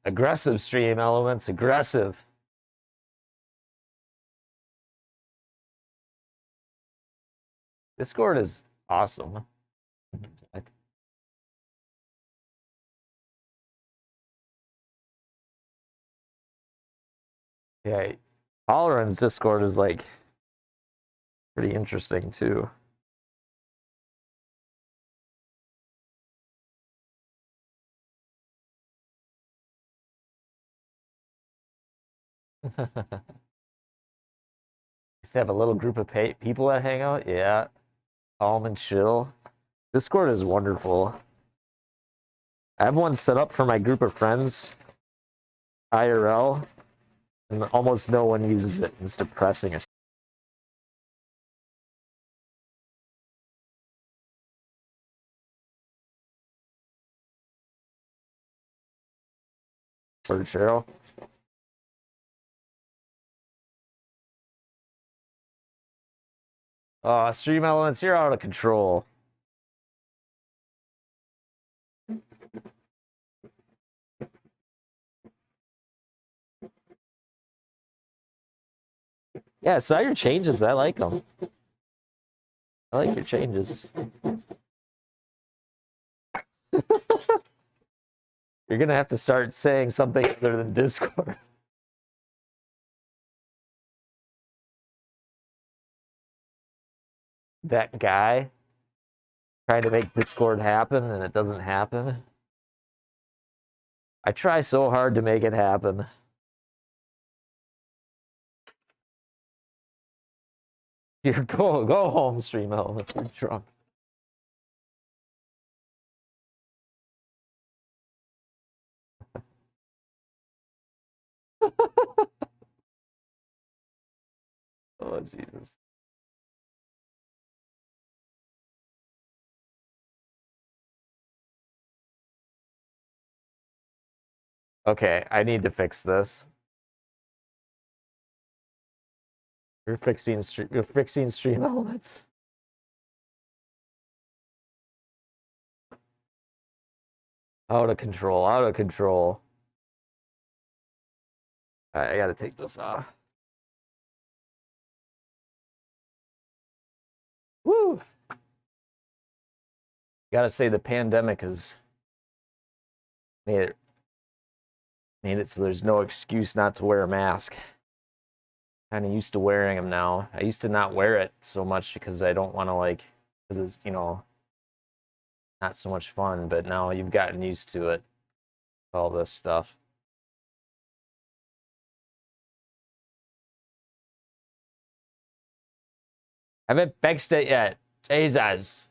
aggressive Stream Elements, aggressive. Discord is awesome. Yeah, Holleran's Discord is like pretty interesting too. Just have a little group of people that hang out. Yeah, calm and chill. Discord is wonderful. I have one set up for my group of friends, IRL, and almost no one uses it. It's depressing. Sorry, Cheryl. Stream Elements, you're out of control. Yeah, I saw your changes. I like them. I like your changes. You're gonna have to start saying something other than Discord. That guy trying to make Discord happen and it doesn't happen. I try so hard to make it happen. You're go home, Stream Element. You're drunk. Oh Jesus. Okay, I need to fix this. You're fixing Stream Elements. Out of control, out of control. All right, I gotta take this off. Woo! Gotta say the pandemic has made it so there's no excuse not to wear a mask. Kind of used to wearing them now. I used to not wear it so much because I don't want to because it's, not so much fun, but now you've gotten used to it. All this stuff. I haven't fixed it yet. Jesus.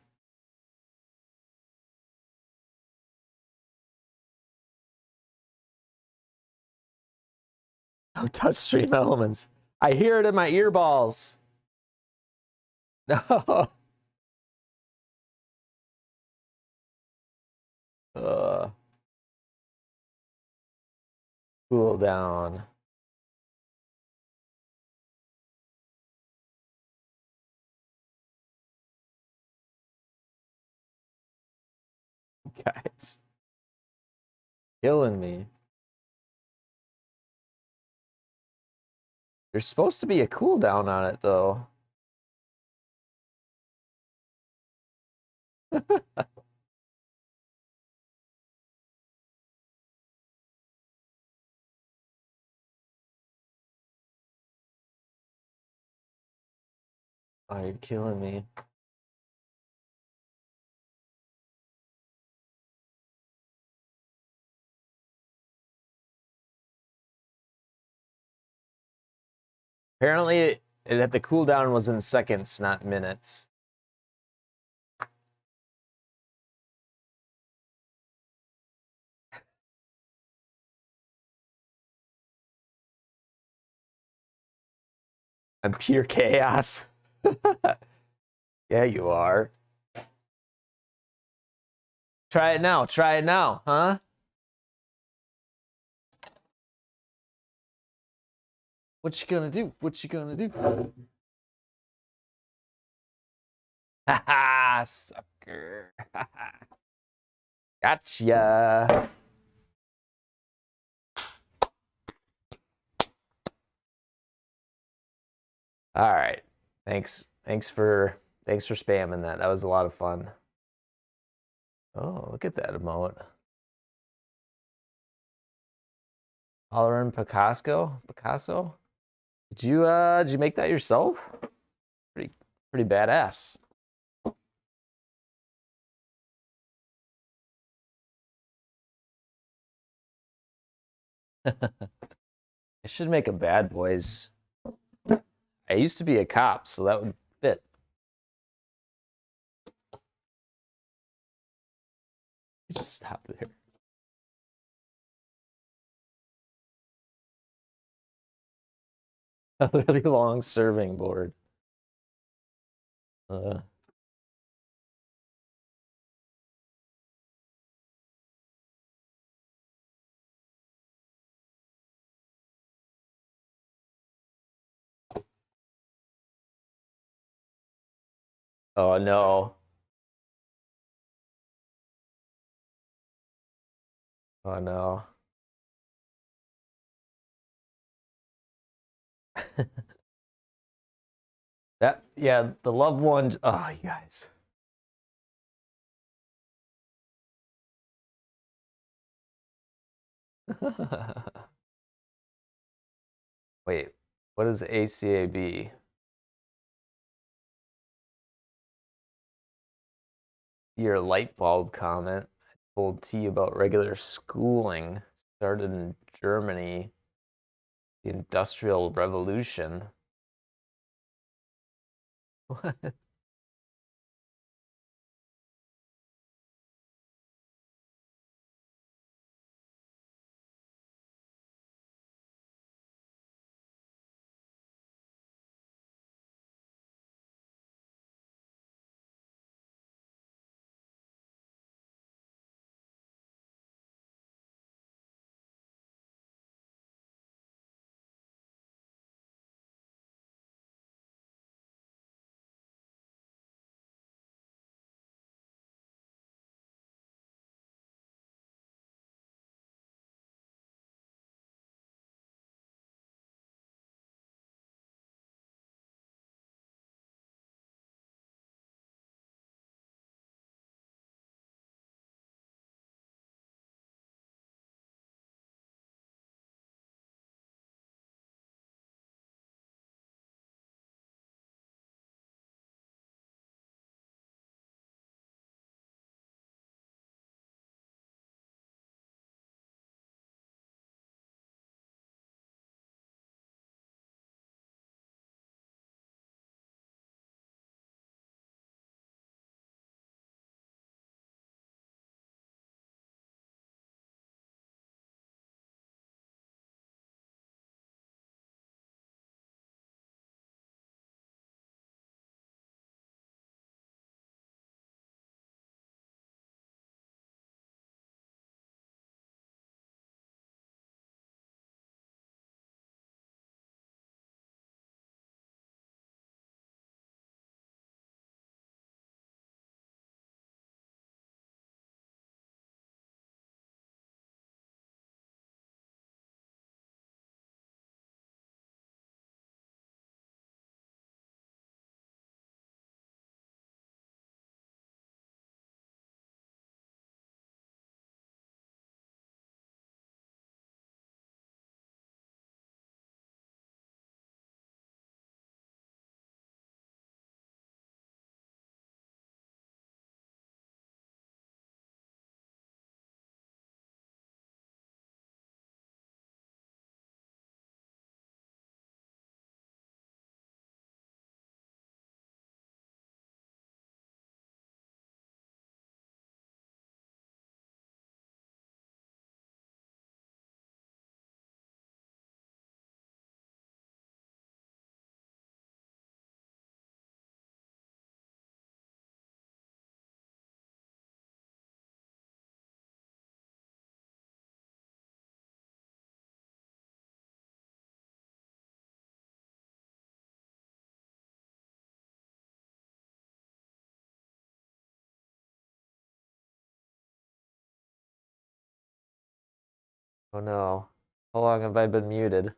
No touch Stream Elements. I hear it in my earballs. No. Cool down. Guys. Killing me. There's supposed to be a cooldown on it, though. Oh, you're killing me. Apparently, the cooldown was in seconds, not minutes. I'm pure chaos. Yeah, you are. Try it now, huh? What you gonna do? What you gonna do? Haha, sucker. Gotcha. All right. Thanks for spamming that. That was a lot of fun. Oh, look at that emote. Hollering Picasso? Did you make that yourself? Pretty badass. I should make a Bad Boys. I used to be a cop, so that would fit. Just stop there. A really long serving board. Oh no. Oh no. That, yeah, the loved one. Oh, you guys. Wait, what is ACAB? Your light bulb comment. I told T about regular schooling. Started in Germany. The Industrial Revolution. What? Oh no. How long have I been muted?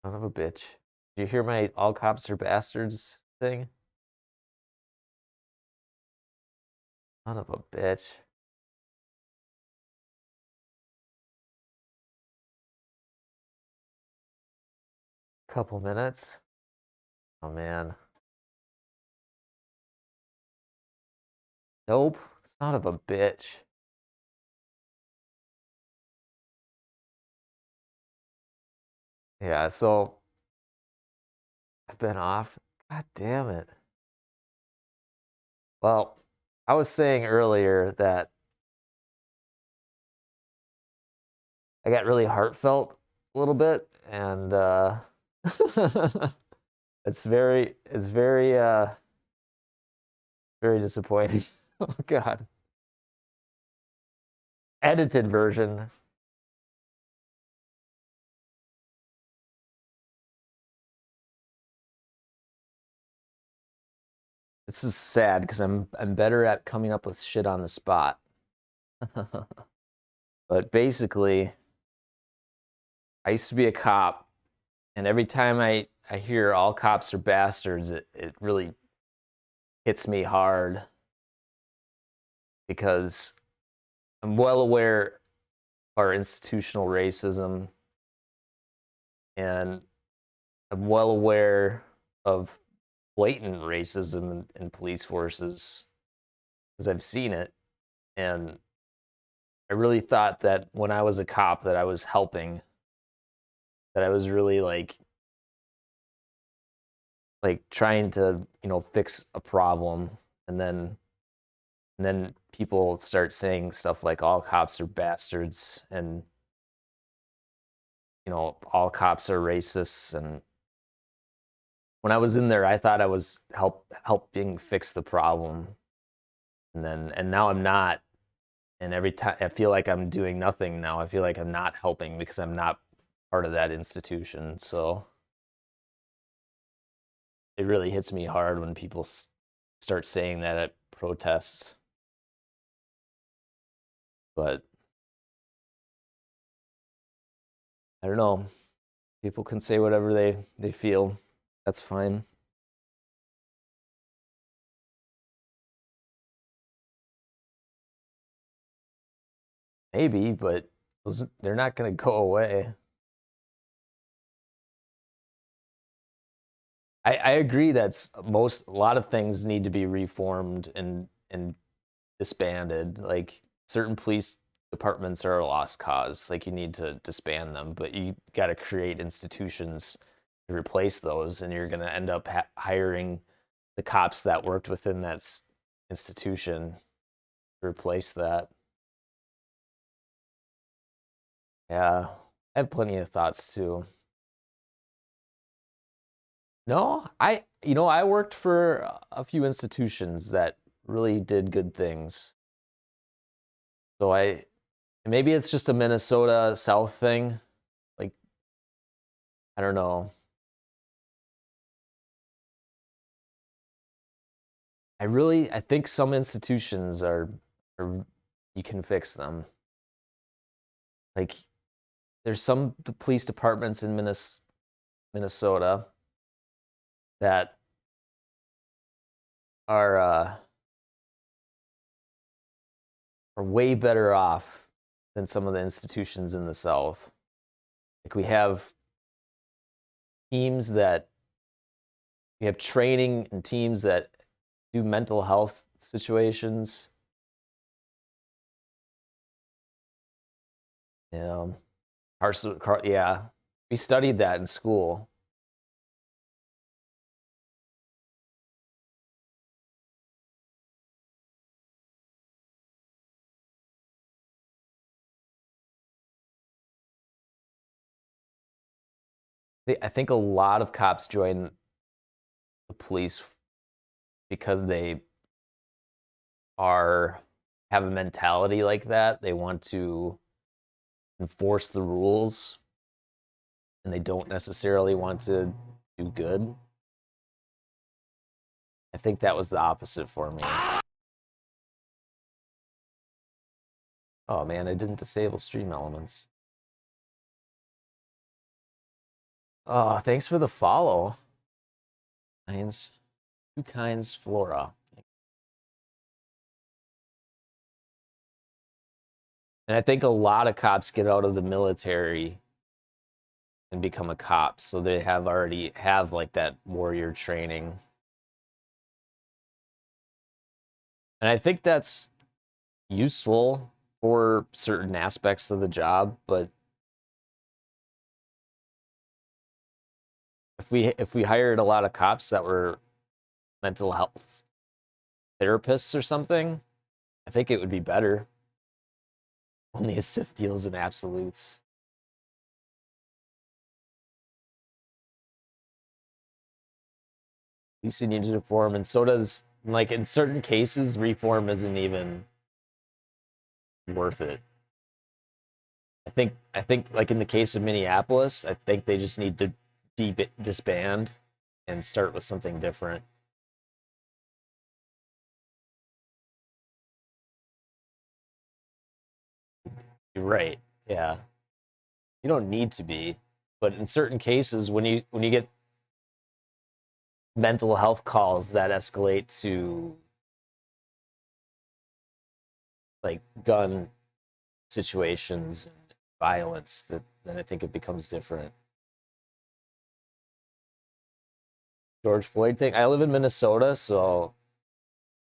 Son of a bitch. Did you hear my all cops are bastards thing? Son of a bitch. Couple minutes. Oh man. Nope. Son of a bitch. Yeah, so I've been off. God damn it. Well, I was saying earlier that I got really heartfelt a little bit, and it's very disappointing. Oh God. Edited version. This is sad because I'm better at coming up with shit on the spot. But basically, I used to be a cop, and every time I hear all cops are bastards, it really hits me hard because I'm well aware of our institutional racism, and I'm well aware of blatant racism in police forces because I've seen it. And I really thought that when I was a cop that I was helping, that I was really like trying to, fix a problem. And then people start saying stuff like all cops are bastards, and all cops are racists. And when I was in there, I thought I was helping fix the problem, and now I'm not. And every time I feel like I'm doing nothing now, I feel like I'm not helping because I'm not part of that institution. So it really hits me hard when people start saying that at protests. But I don't know. People can say whatever they feel. That's fine. Maybe, but they're not going to go away. I agree that's a lot of things need to be reformed and disbanded. Like certain police departments are a lost cause. Like you need to disband them, but you got to create institutions to replace those, and you're going to end up hiring the cops that worked within that institution to replace that. Yeah, I have plenty of thoughts too. No, I worked for a few institutions that really did good things. So maybe it's just a Minnesota South thing. Like, I don't know. I think some institutions are you can fix them. Like, there's some police departments in Minnesota that are are way better off than some of the institutions in the South. Like teams that we have training and teams that do mental health situations. Yeah, yeah, we studied that in school. I think a lot of cops join the police because they are have a mentality like that. They want to enforce the rules, and they don't necessarily want to do good. I think that was the opposite for me. Oh man, I didn't disable stream elements. Oh, thanks for the follow. Two kinds flora. And I think a lot of cops get out of the military and become a cop, so they already have like that warrior training. And I think that's useful for certain aspects of the job, but if we hired a lot of cops that were mental health therapists or something, I think it would be better. Only a Sith deals in absolutes. Policing needs reform, and so does, like, in certain cases, reform isn't even worth it. I think like in the case of Minneapolis, I think they just need to disband and start with something different. You're right. Yeah. You don't need to be, but in certain cases when you get mental health calls that escalate to like gun situations and violence, then I think it becomes different. George Floyd thing. I live in Minnesota, so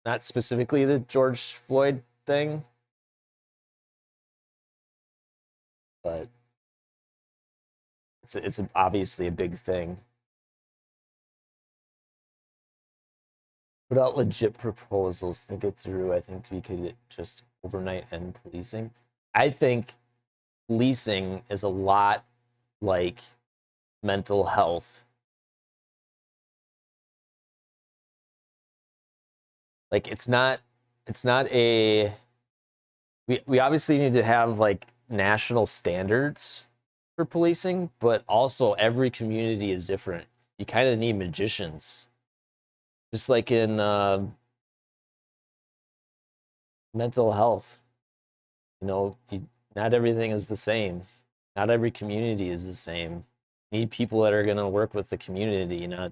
not specifically the George Floyd thing, but it's obviously a big thing. Without legit proposals, think it through. I think we could just overnight end policing. I think policing is a lot like mental health. Like it's not a we obviously need to have like national standards for policing, but also every community is different. You kind of need magicians. Just like in mental health, not everything is the same. Not every community is the same. You need people that are going to work with the community, not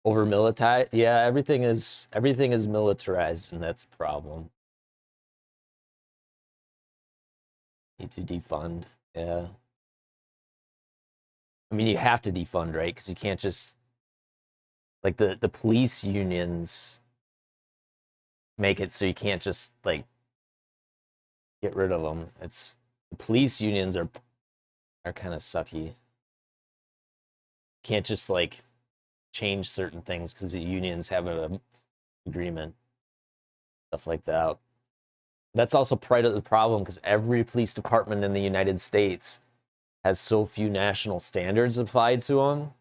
over militarized. Yeah, everything is militarized, and that's a problem. Need to defund. Yeah, I mean you have to defund, right? Because you can't just like the police unions make it so you can't just like get rid of them. It's the police unions are kind of sucky. Can't just like change certain things because the unions have an agreement, stuff like that. That's also part of the problem because every police department in the United States has so few national standards applied to them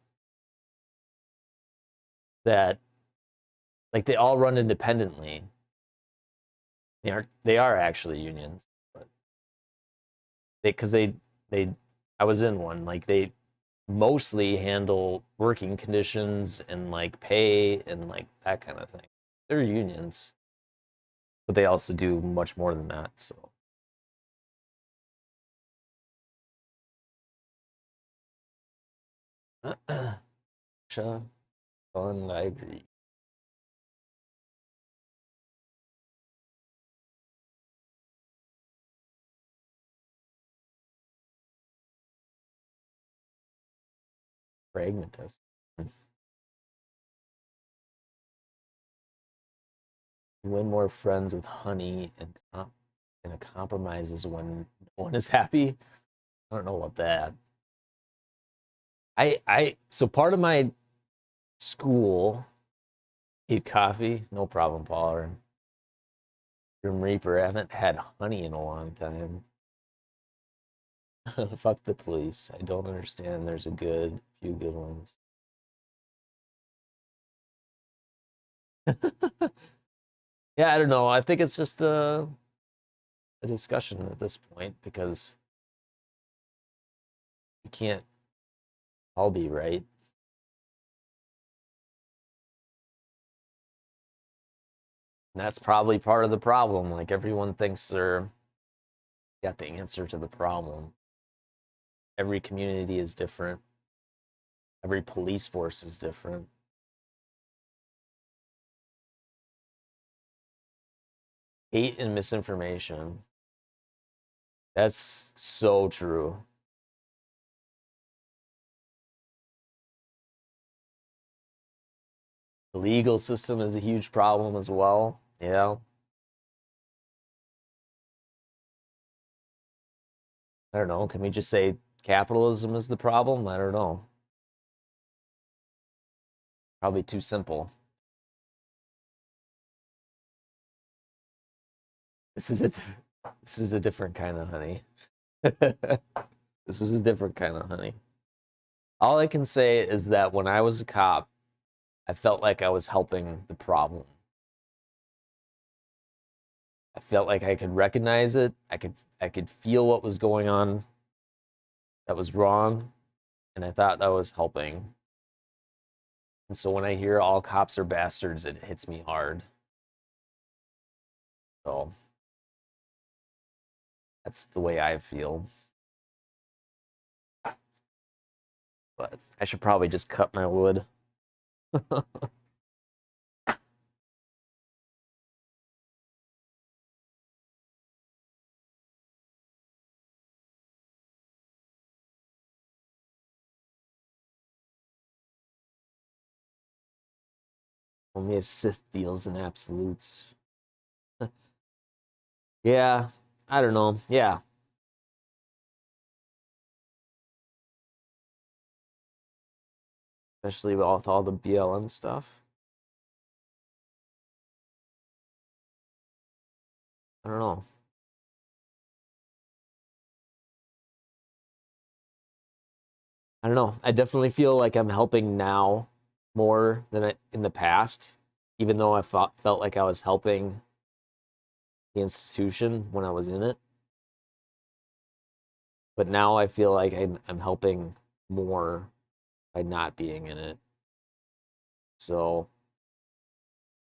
that like they all run independently. They are actually unions, but because they I was in one, like they mostly handle working conditions and like pay and like that kind of thing. They're unions, but they also do much more than that. So Sean, fun, I agree. Pragmatist. Win more friends with honey and a compromise is when no one is happy. I don't know about that. So part of my school eat coffee, no problem, Paul. Or Grim Reaper. I haven't had honey in a long time. Fuck the police. I don't understand. There's a few good ones. Yeah, I don't know. I think it's just a discussion at this point because you can't all be right. And that's probably part of the problem. Like everyone thinks they're got the answer to the problem. Every community is different. Every police force is different. Hate and misinformation. That's so true. The legal system is a huge problem as well. Yeah. I don't know. Can we just say capitalism is the problem? I don't know. Probably too simple. This is a different kind of honey. This is a different kind of honey. All I can say is that when I was a cop, I felt like I was helping the problem. I felt like I could recognize it. I could feel what was going on that was wrong, and I thought that was helping. And so when I hear all cops are bastards, it hits me hard. So that's the way I feel. But I should probably just cut my wood. Only a Sith deals in absolutes. Yeah, I don't know. Yeah. Especially with all the BLM stuff. I don't know. I don't know. I definitely feel like I'm helping now more than in the past, even though I felt like I was helping the institution when I was in it. But now I feel like I'm helping more by not being in it. So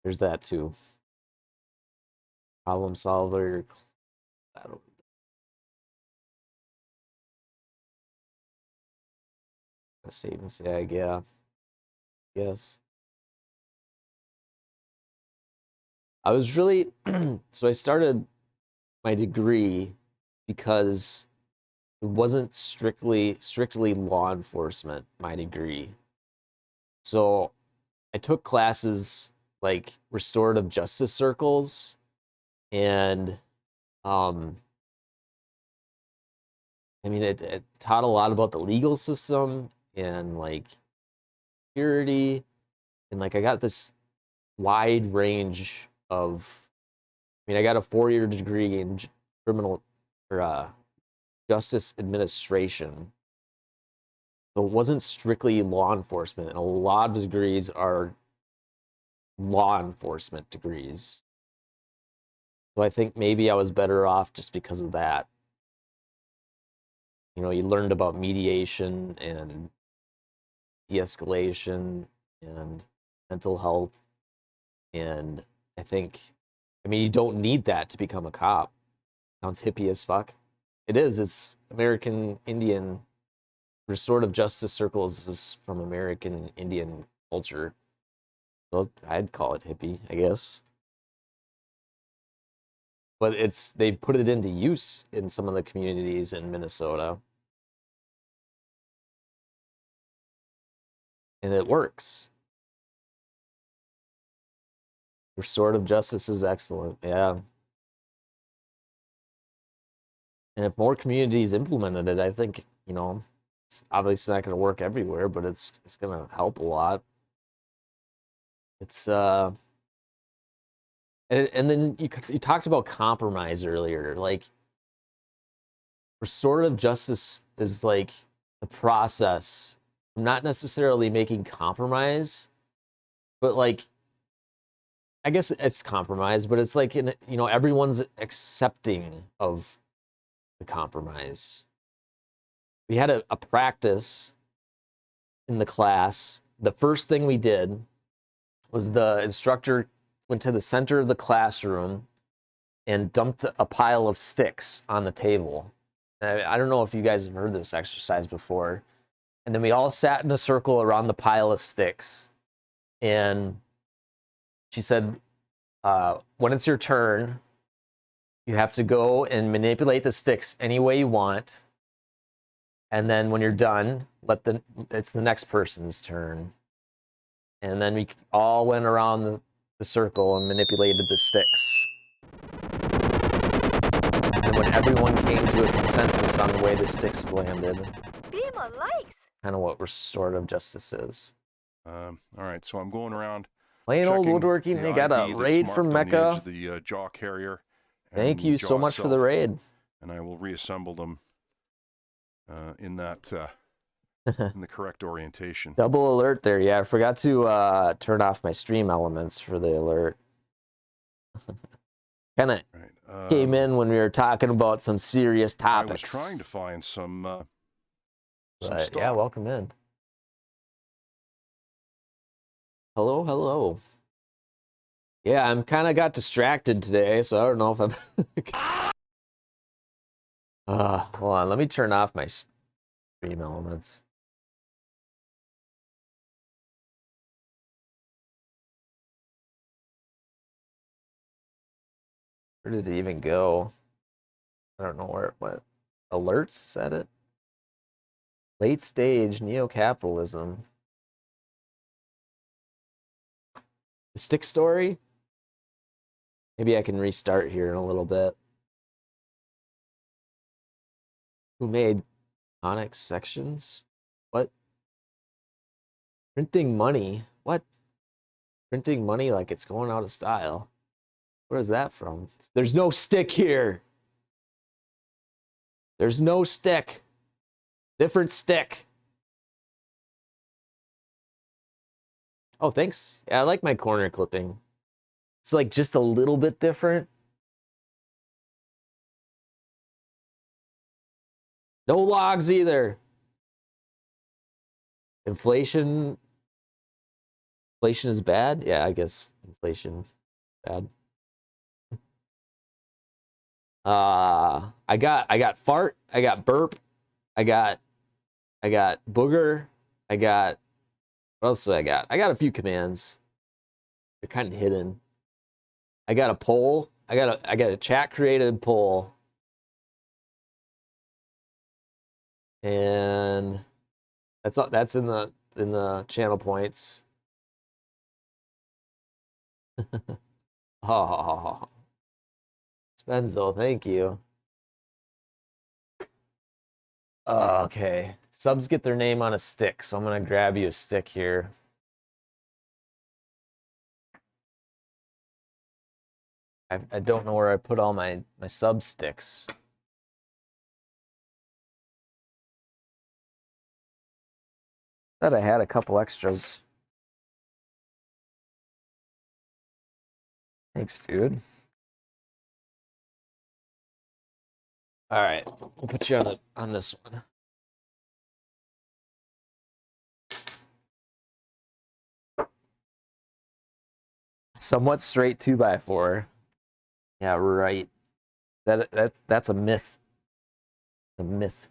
there's that too. Problem solver. I don't. Save and sag, yeah. Yes. I was really so I started my degree because it wasn't strictly law enforcement, my degree. So I took classes like restorative justice circles and I mean it taught a lot about the legal system and like security, and like I got this wide range of, I mean, I got a 4-year degree in criminal or justice administration. So it wasn't strictly law enforcement, and a lot of degrees are law enforcement degrees. So I think maybe I was better off just because of that. You know, you learned about mediation and de-escalation and mental health, and I think, I mean, you don't need that to become a cop. Sounds hippie as fuck. It is. It's American Indian. Restorative justice circles is from American Indian culture. So I'd call it hippie, I guess. But they put it into use in some of the communities in Minnesota. And it works. Restorative justice is excellent. Yeah. And if more communities implemented it, I think, you know, it's obviously not going to work everywhere, but it's going to help a lot. It's and then you talked about compromise earlier. Like restorative justice is like the process, not necessarily making compromise, but like I guess it's compromise, but it's like you know, everyone's accepting of the compromise. We had a practice in the class. The first thing we did was the instructor went to the center of the classroom and dumped a pile of sticks on the table. And I don't know if you guys have heard this exercise before. And then we all sat in a circle around the pile of sticks. And she said, when it's your turn, you have to go and manipulate the sticks any way you want. And then when you're done, it's the next person's turn. And then we all went around the circle and manipulated the sticks. And when everyone came to a consensus on the way the sticks landed. Bima likes. Kind of what restorative justice is. All right, so I'm going around. Plain old woodworking. They got a raid from Mecca. On the edge of the jaw carrier. Thank you so much for the raid. And I will reassemble them in that in the correct orientation. Double alert there. Yeah, I forgot to turn off my stream elements for the alert. Kind of came in when we were talking about some serious topics. I was trying to find some stock. Yeah, welcome in. Hello, hello. Yeah, I'm kind of got distracted today, so I don't know if I'm... hold on, let me turn off my stream elements. Where did it even go? I don't know where it went. Alerts, is that it? Late stage neo-capitalism. The stick story? Maybe I can restart here in a little bit. Who made conic sections? What? Printing money? What? Printing money like it's going out of style. Where is that from? There's no stick here. There's no stick. Different stick. Oh, thanks. Yeah, I like my corner clipping. It's like just a little bit different. No logs either. Inflation. Inflation is bad? Yeah, I guess inflation bad. I got fart, I got burp, I got booger, I got, what else do I got? I got a few commands. They're kind of hidden. I got a poll. I got a chat created poll. And that's in the channel points. Oh, Spenzo, thank you. Okay, subs get their name on a stick, so I'm gonna grab you a stick here. I don't know where I put all my sub sticks. Thought I had a couple extras. Thanks, dude. All right, we'll put you on this one. Somewhat straight 2x4. Yeah, right. That's a myth. A myth.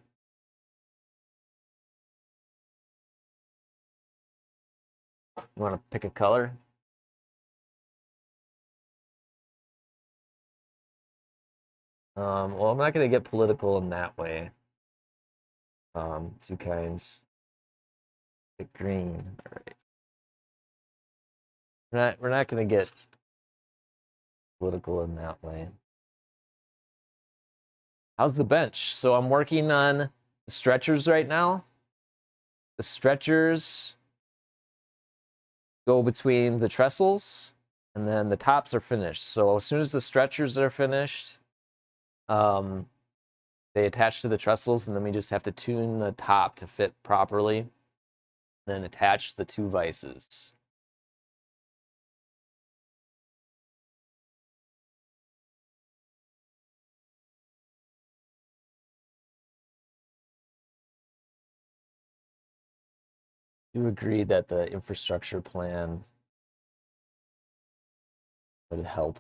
You want to pick a color? Well, I'm not going to get political in that way. Two kinds. Pick green. All right. We're not going to get political in that way. How's the bench? So I'm working on the stretchers right now. The stretchers go between the trestles, and then the tops are finished. So as soon as the stretchers are finished, they attach to the trestles, and then we just have to tune the top to fit properly, then attach the two vices. You agree that the infrastructure plan would help?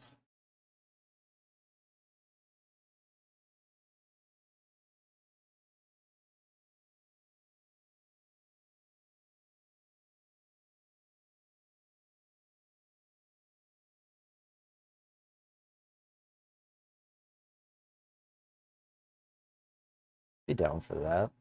Be down for that.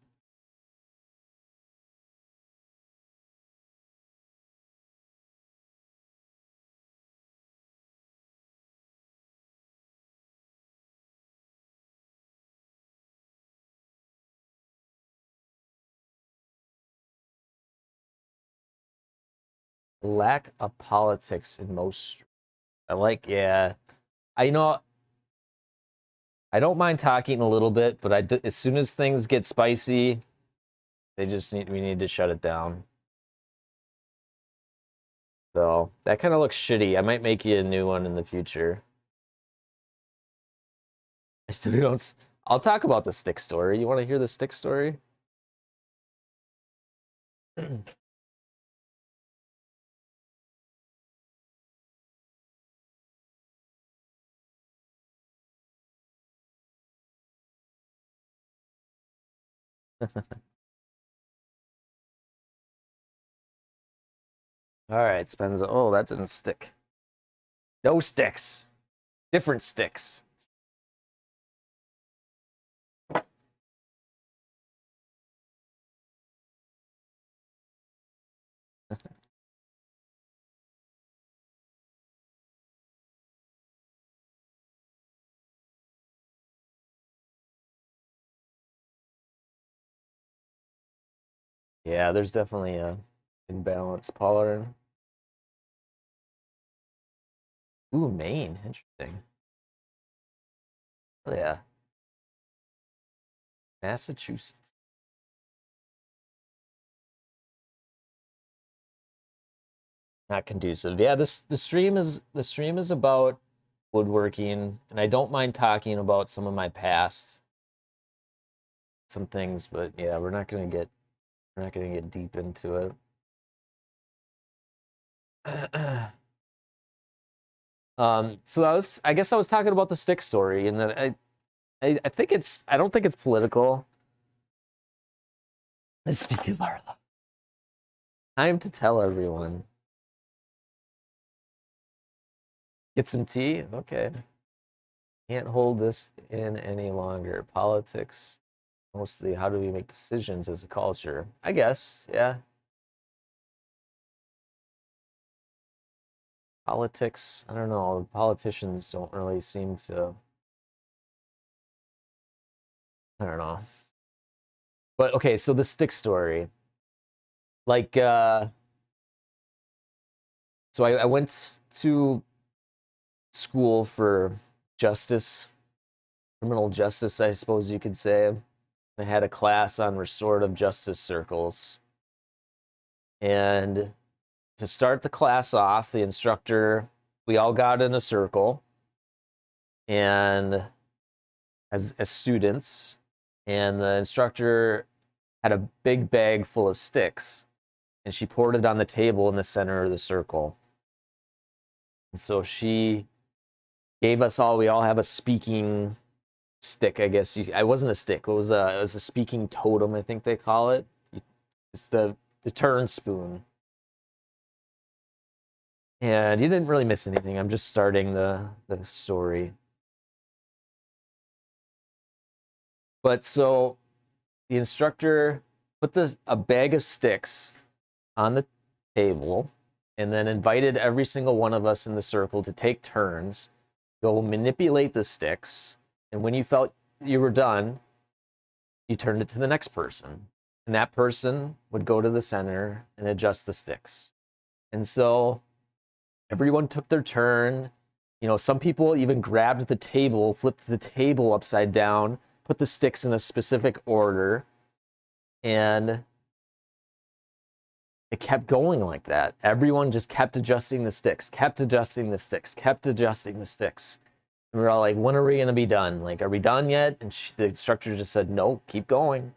Lack of politics in most. I like, yeah. I know. I don't mind talking a little bit, but as soon as things get spicy, we need to shut it down. So that kind of looks shitty. I might make you a new one in the future. I still don't. I'll talk about the stick story. You want to hear the stick story? All right, Spenza. Oh, that didn't stick. No sticks. Different sticks. Yeah, there's definitely a imbalance, Pollard. Ooh, Maine. Interesting. Oh, yeah. Massachusetts. Not conducive. Yeah, the stream is about woodworking, and I don't mind talking about some of my past, some things, but yeah, we're not gonna get deep into it. So I guess I was talking about the stick story, and then I think I don't think it's political. Speak of our love. Time to tell everyone. Get some tea? Okay. Can't hold this in any longer. Politics, mostly how do we make decisions as a culture? I guess, yeah. Politics, I don't know. Politicians don't really seem to, I don't know. But okay, so the stick story. Like, so I went to school for justice, criminal justice, I suppose you could say. I had a class on restorative justice circles. And to start the class off, the instructor, we all got in a circle and as students, and the instructor had a big bag full of sticks and she poured it on the table in the center of the circle. And so she gave us all, we all have a speaking stick, I guess. I wasn't a stick. It was a speaking totem, I think they call it. It's the turn spoon. And you didn't really miss anything. I'm just starting the story. But so the instructor put a bag of sticks on the table and then invited every single one of us in the circle to take turns, go manipulate the sticks, and when you felt you were done, you turned it to the next person. And that person would go to the center and adjust the sticks. And so everyone took their turn. You know, some people even grabbed the table, flipped the table upside down, put the sticks in a specific order, and it kept going like that. Everyone just kept adjusting the sticks, kept adjusting the sticks, kept adjusting the sticks. And we were all like, when are we going to be done? Like, are we done yet? And the instructor just said, no, keep going.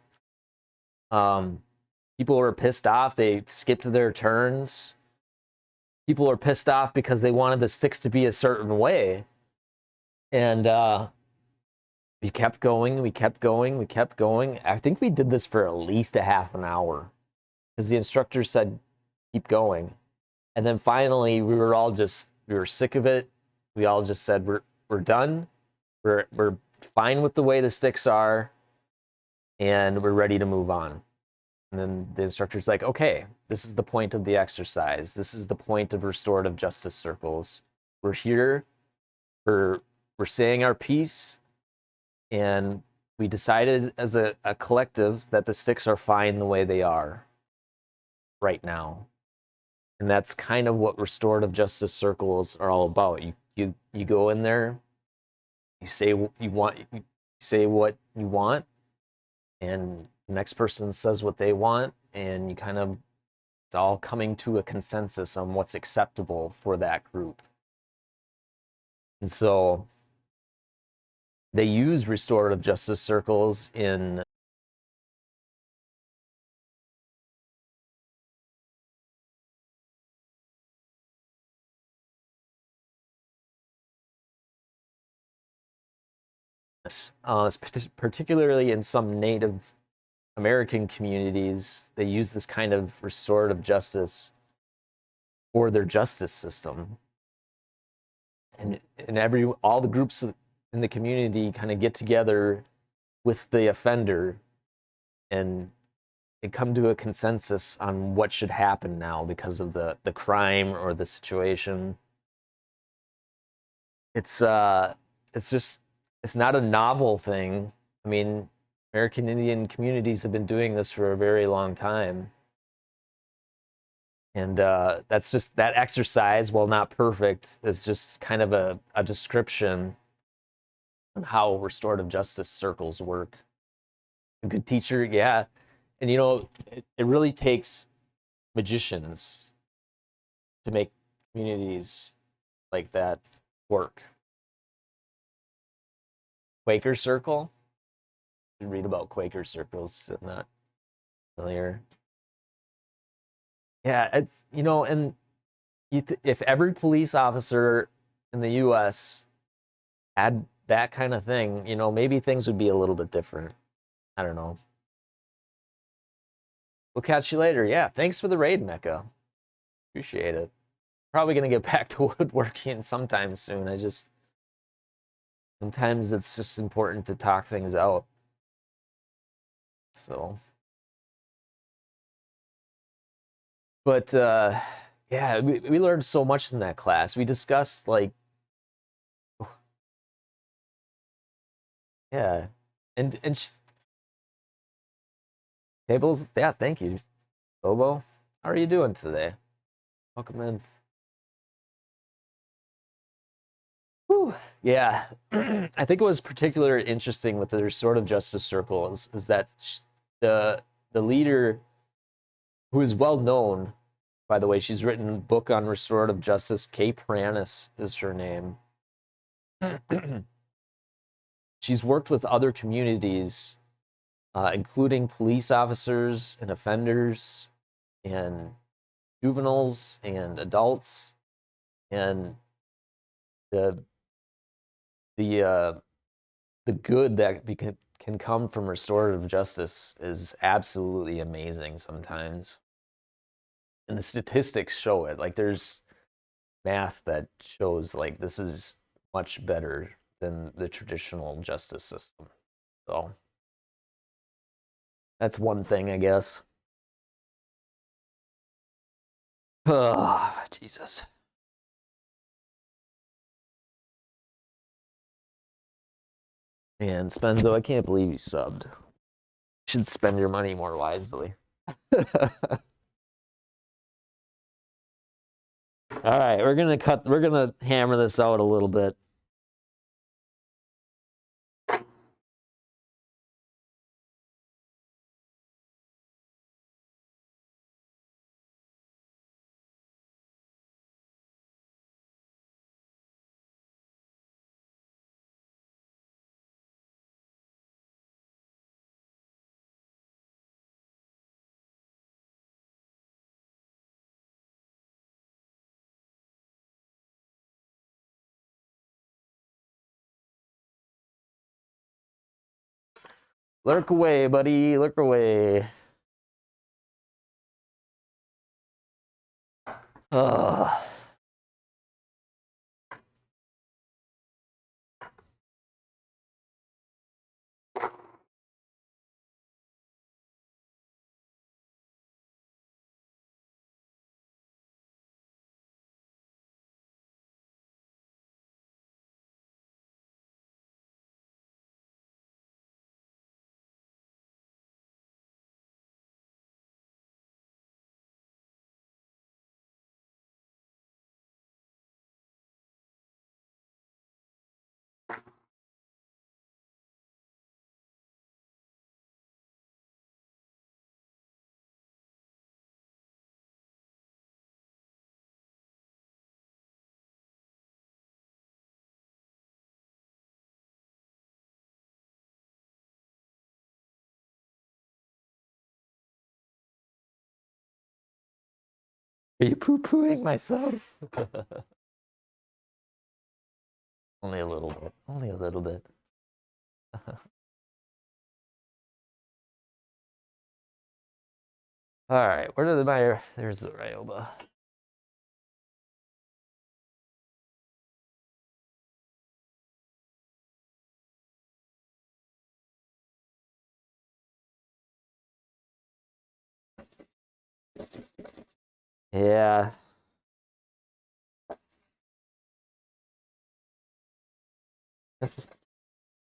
People were pissed off. They skipped their turns. People were pissed off because they wanted the sticks to be a certain way. And we kept going, we kept going, we kept going. I think we did this for at least a half an hour because the instructor said, keep going. And then finally, we were sick of it. We all just said, we're done. We're fine with the way the sticks are, and we're ready to move on. And then the instructor's like, okay, this is the point of the exercise. This is the point of restorative justice circles. We're here, we're saying our piece, and we decided as a collective that the sticks are fine the way they are right now. And that's kind of what restorative justice circles are all about. You go in there, you say what you want, you say what you want, and the next person says what they want, and you kind of, it's all coming to a consensus on what's acceptable for that group. And so they use restorative justice circles in particularly in some Native American communities. They use this kind of restorative justice for their justice system. And all the groups in the community kind of get together with the offender and they come to a consensus on what should happen now because of the crime or the situation. It's just, it's not a novel thing. I mean, American Indian communities have been doing this for a very long time. And that's just, that exercise, while not perfect, is just kind of a description on how restorative justice circles work. A good teacher, yeah. And you know, it really takes magicians to make communities like that work. Quaker Circle? You read about Quaker circles, if not familiar. Yeah, it's, you know, and if every police officer in the US had that kind of thing, you know, maybe things would be a little bit different. I don't know. We'll catch you later. Yeah, thanks for the raid, Mecca. Appreciate it. Probably gonna get back to woodworking sometime soon. Sometimes it's just important to talk things out. So, but yeah, we learned so much in that class. We discussed like, yeah, and tables. Yeah, thank you, Bobo. How are you doing today? Welcome in. Whew. Yeah, I think it was particularly interesting with the restorative justice circle is that the leader, who is well known, by the way, she's written a book on restorative justice. Kay Pranis is her name. She's worked with other communities, including police officers and offenders and juveniles and adults, and the the good that can come from restorative justice is absolutely amazing sometimes. And the statistics show it. Like there's math that shows like this is much better than the traditional justice system. So that's one thing, I guess. Oh, Jesus. And Spenzo, I can't believe you subbed. You should spend your money more wisely. All right, we're gonna hammer this out a little bit. Lurk away, buddy. Lurk away. Ugh. Are you poo-pooing myself? Only a little bit. Only a little bit. All right, where did my... There's the Ryoba. Yeah.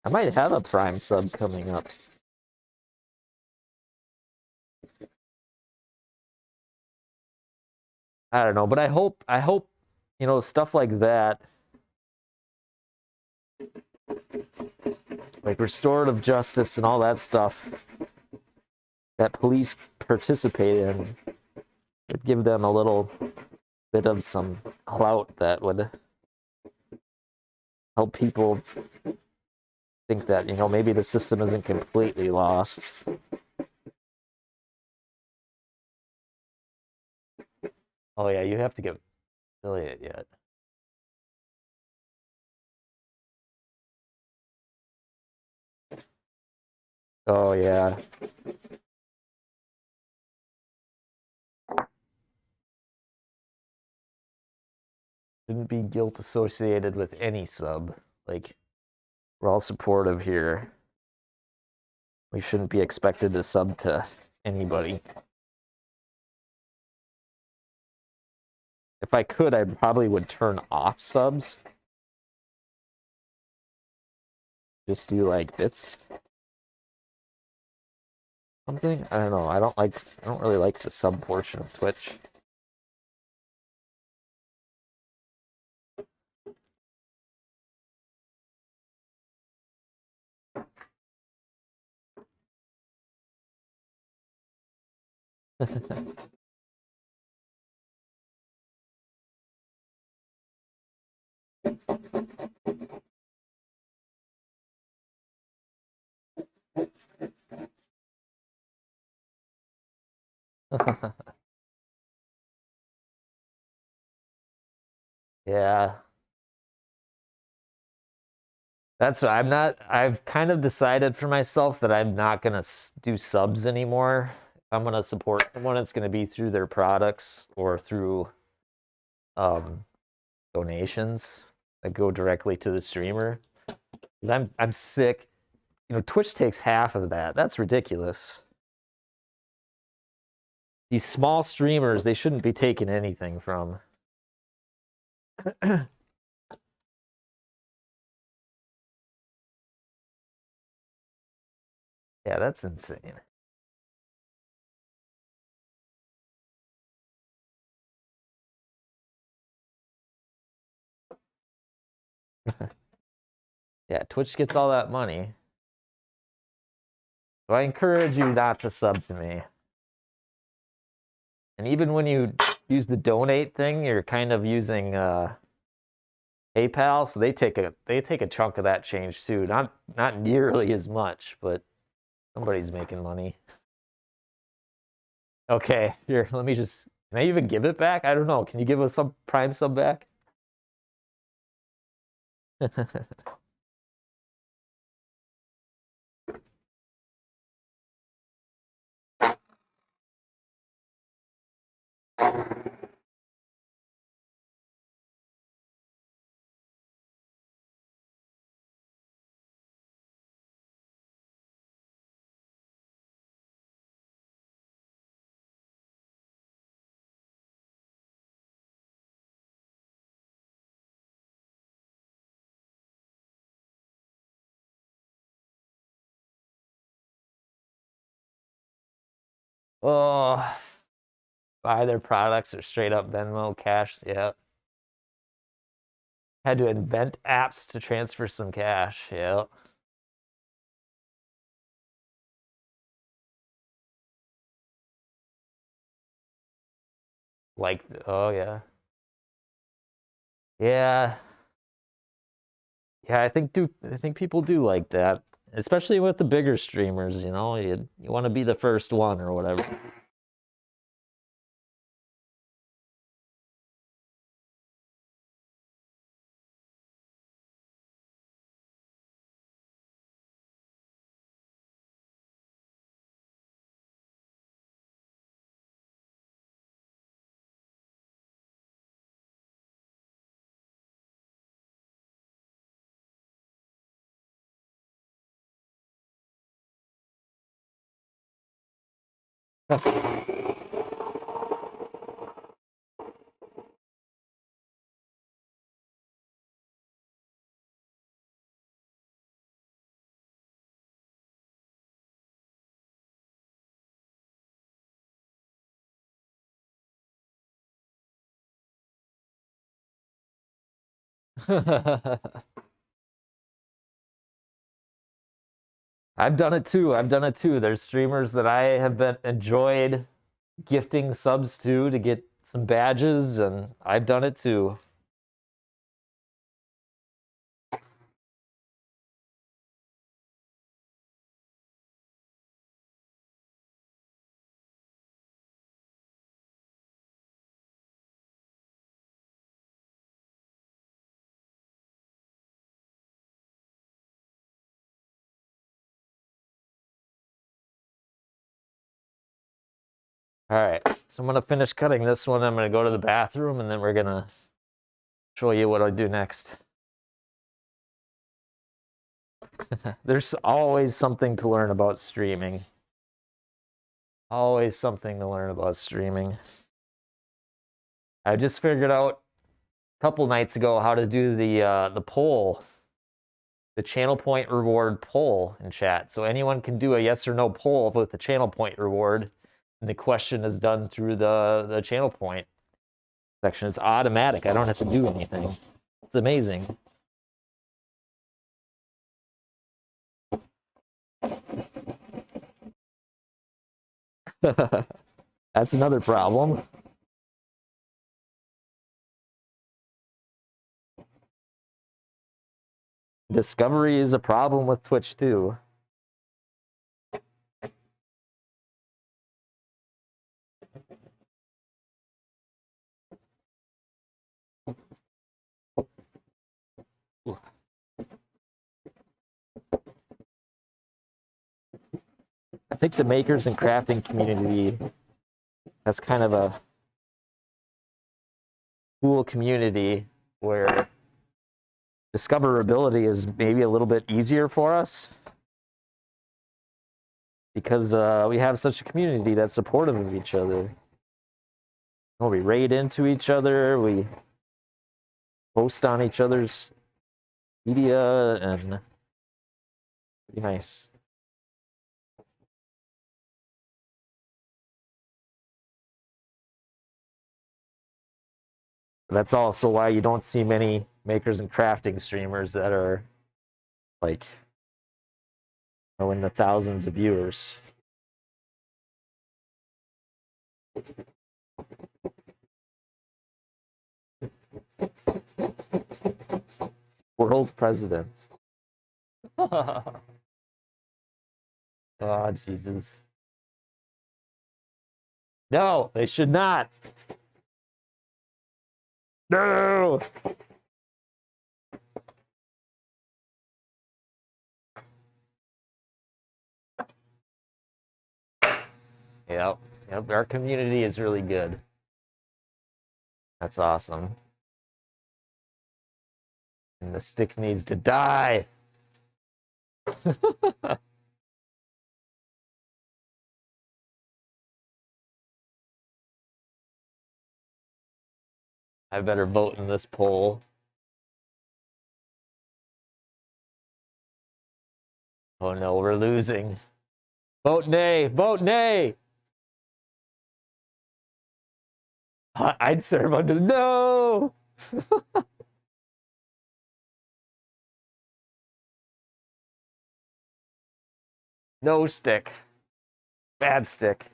I might have a Prime sub coming up. I don't know, but I hope, you know, stuff like that, like restorative justice and all that stuff that police participate in, would give them a little bit of some clout that would help people think that, you know, maybe the system isn't completely lost. Oh yeah, you have to get affiliate yet. Oh yeah. Shouldn't be guilt associated with any sub. Like, we're all supportive here. We shouldn't be expected to sub to anybody. If I could, I probably would turn off subs. Just do like bits. Something? I don't know. I don't really like the sub portion of Twitch. Yeah. That's what I'm not. I've kind of decided for myself that I'm not going to do subs anymore. If I'm going to support someone, it's going to be through their products or through donations that go directly to the streamer. I'm sick. You know, Twitch takes half of that. That's ridiculous. These small streamers, they shouldn't be taking anything from. Yeah, that's insane. Yeah, Twitch gets all that money. So I encourage you not to sub to me. And even when you use the donate thing, you're kind of using PayPal, so they take a chunk of that change too. Not nearly as much, but somebody's making money. Okay, here, let me just... Can I even give it back? I don't know. Can you give us some Prime sub back? Oh, buy their products or straight up Venmo, cash. Yeah. Had to invent apps to transfer some cash. Yeah. Like, oh yeah. Yeah. Yeah, I think people do like that, especially with the bigger streamers, you know. You want to be the first one or whatever. I've done it too. I've done it too. There's streamers that I have been enjoyed gifting subs to get some badges, and I've done it too. All right, so I'm gonna finish cutting this one. I'm gonna go to the bathroom, and then we're gonna show you what I do next. There's always something to learn about streaming. Always something to learn about streaming. I just figured out a couple nights ago how to do the poll, the channel point reward poll in chat. So anyone can do a yes or no poll with the channel point reward, and the question is done through the channel point section. It's automatic. I don't have to do anything. It's amazing. That's another problem. Discovery is a problem with Twitch too. I think the makers and crafting community has kind of a cool community where discoverability is maybe a little bit easier for us because we have such a community that's supportive of each other. Oh, we raid into each other, we post on each other's media, and pretty nice. That's also why you don't see many makers and crafting streamers that are like, you know, in the thousands of viewers. World president. Oh, Jesus. No, they should not. No. Yep. Yep. Our community is really good. That's awesome. And the stick needs to die. I better vote in this poll. Oh no, we're losing. Vote nay! Vote nay! I'd serve under the... No! No stick. Bad stick.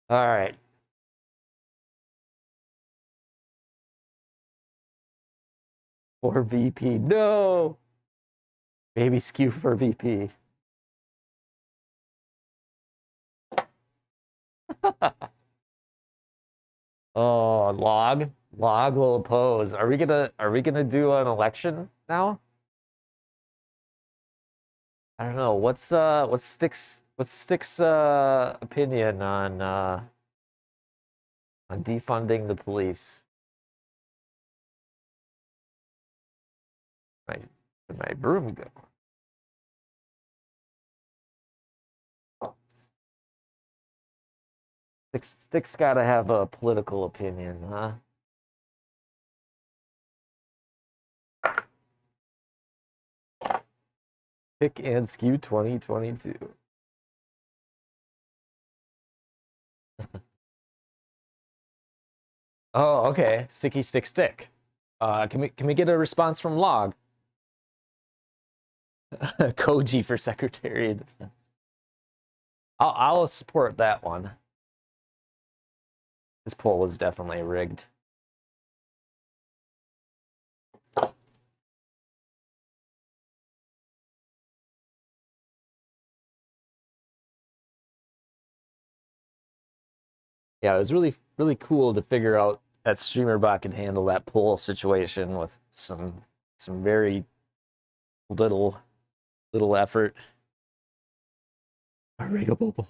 All right. For VP. No! Baby skew for VP. Oh, log. Log will oppose. Are we gonna do an election now? I don't know. What's Stick's opinion on defunding the police? Where'd my broom go? Stick's gotta have a political opinion, huh? Thick and Skew 2022. Oh, okay. Sticky stick stick. Can we get a response from Log? Koji for Secretary of Defense. I'll support that one. This poll is definitely rigged. Yeah, it was really cool to figure out that StreamerBot could handle that poll situation with some very little effort. A riggable poll.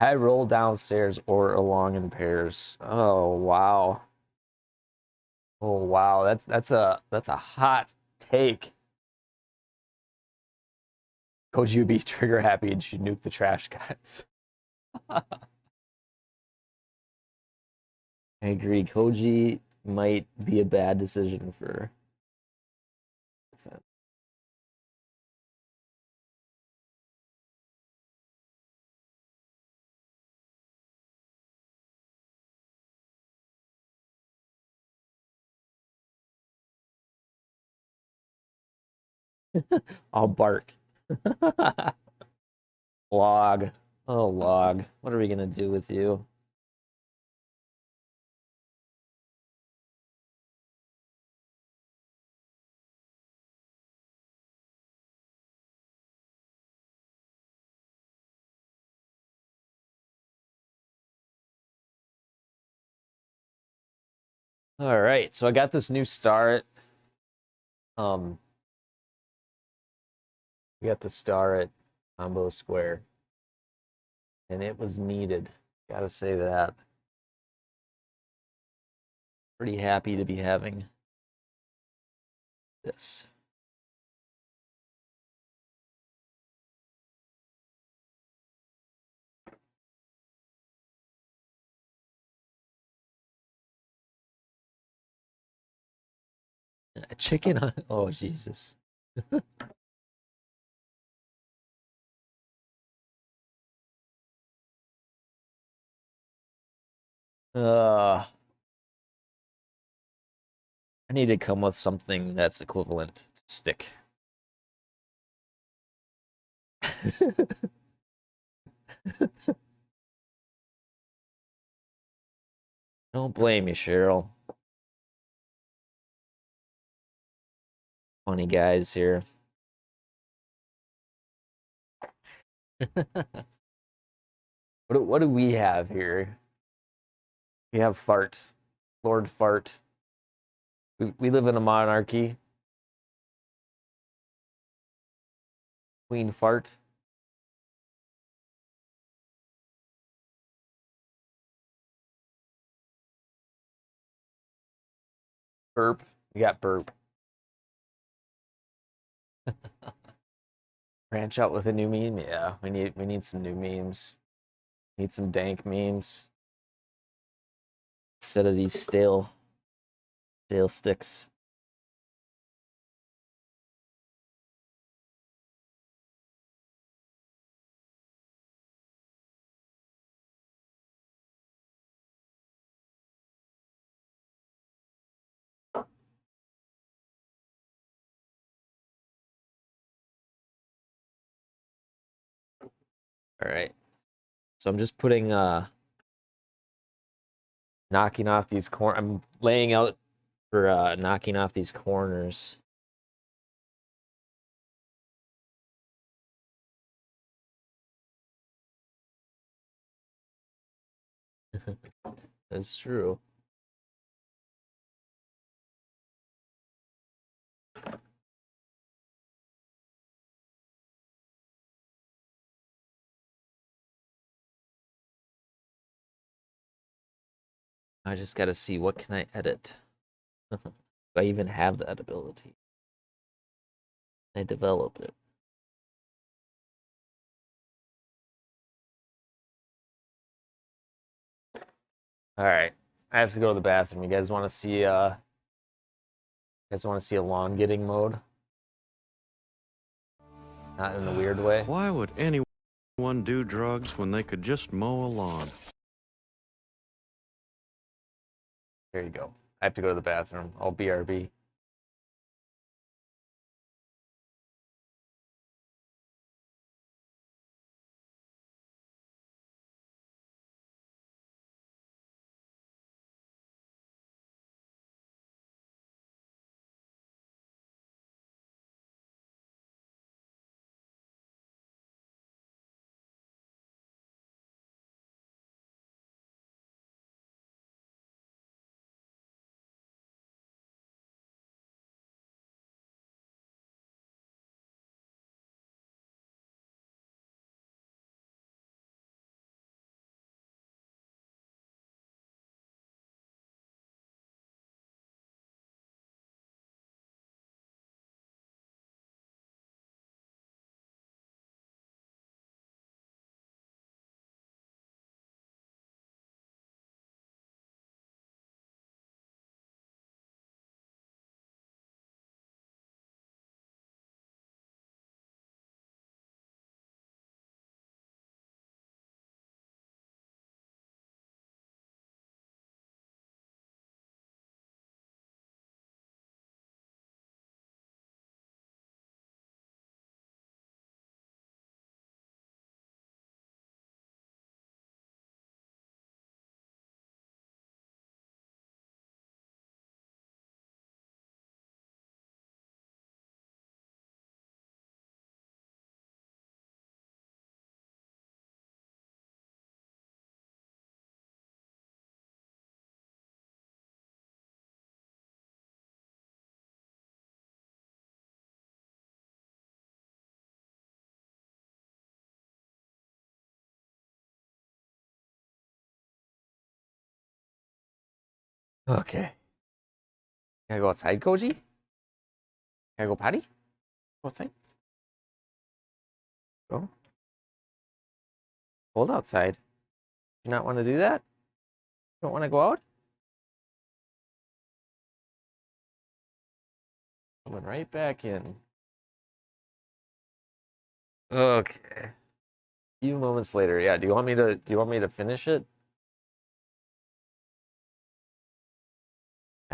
I roll downstairs or along in pairs. Oh wow. Oh wow, that's a hot take. Koji would be trigger happy and she'd nuke the trash guys. I agree. Koji might be a bad decision for defense. I'll bark. Log. Oh, Log. What are we gonna do with you? All right, so I got this new star at we got the star at Combo Square, and it was needed. Gotta say that. Pretty happy to be having this. A chicken on. Oh Jesus. I need to come with something that's equivalent to stick. Don't blame me, Cheryl. Funny guys here. What do we have here? We have Fart. Lord Fart. We live in a monarchy. Queen Fart. Burp. We got Burp. Branch out with a new meme? Yeah, we need some new memes. Need some dank memes. Instead of these stale sticks. All right. So I'm just putting knocking off these I'm laying out for knocking off these corners. That's true. I just gotta see what can I edit. Do I even have that ability? I develop it. All right, I have to go to the bathroom. You guys want to see? You guys want to see a lawn getting mowed? Not in a weird way. Why would anyone do drugs when they could just mow a lawn? There you go. I have to go to the bathroom. I'll BRB. Okay. Can I go outside, Koji? Can I go potty? Go outside. Go. Cold outside. You not want to do that? You don't want to go out? Coming right back in. Okay. A few moments later. Yeah, do you want me to finish it?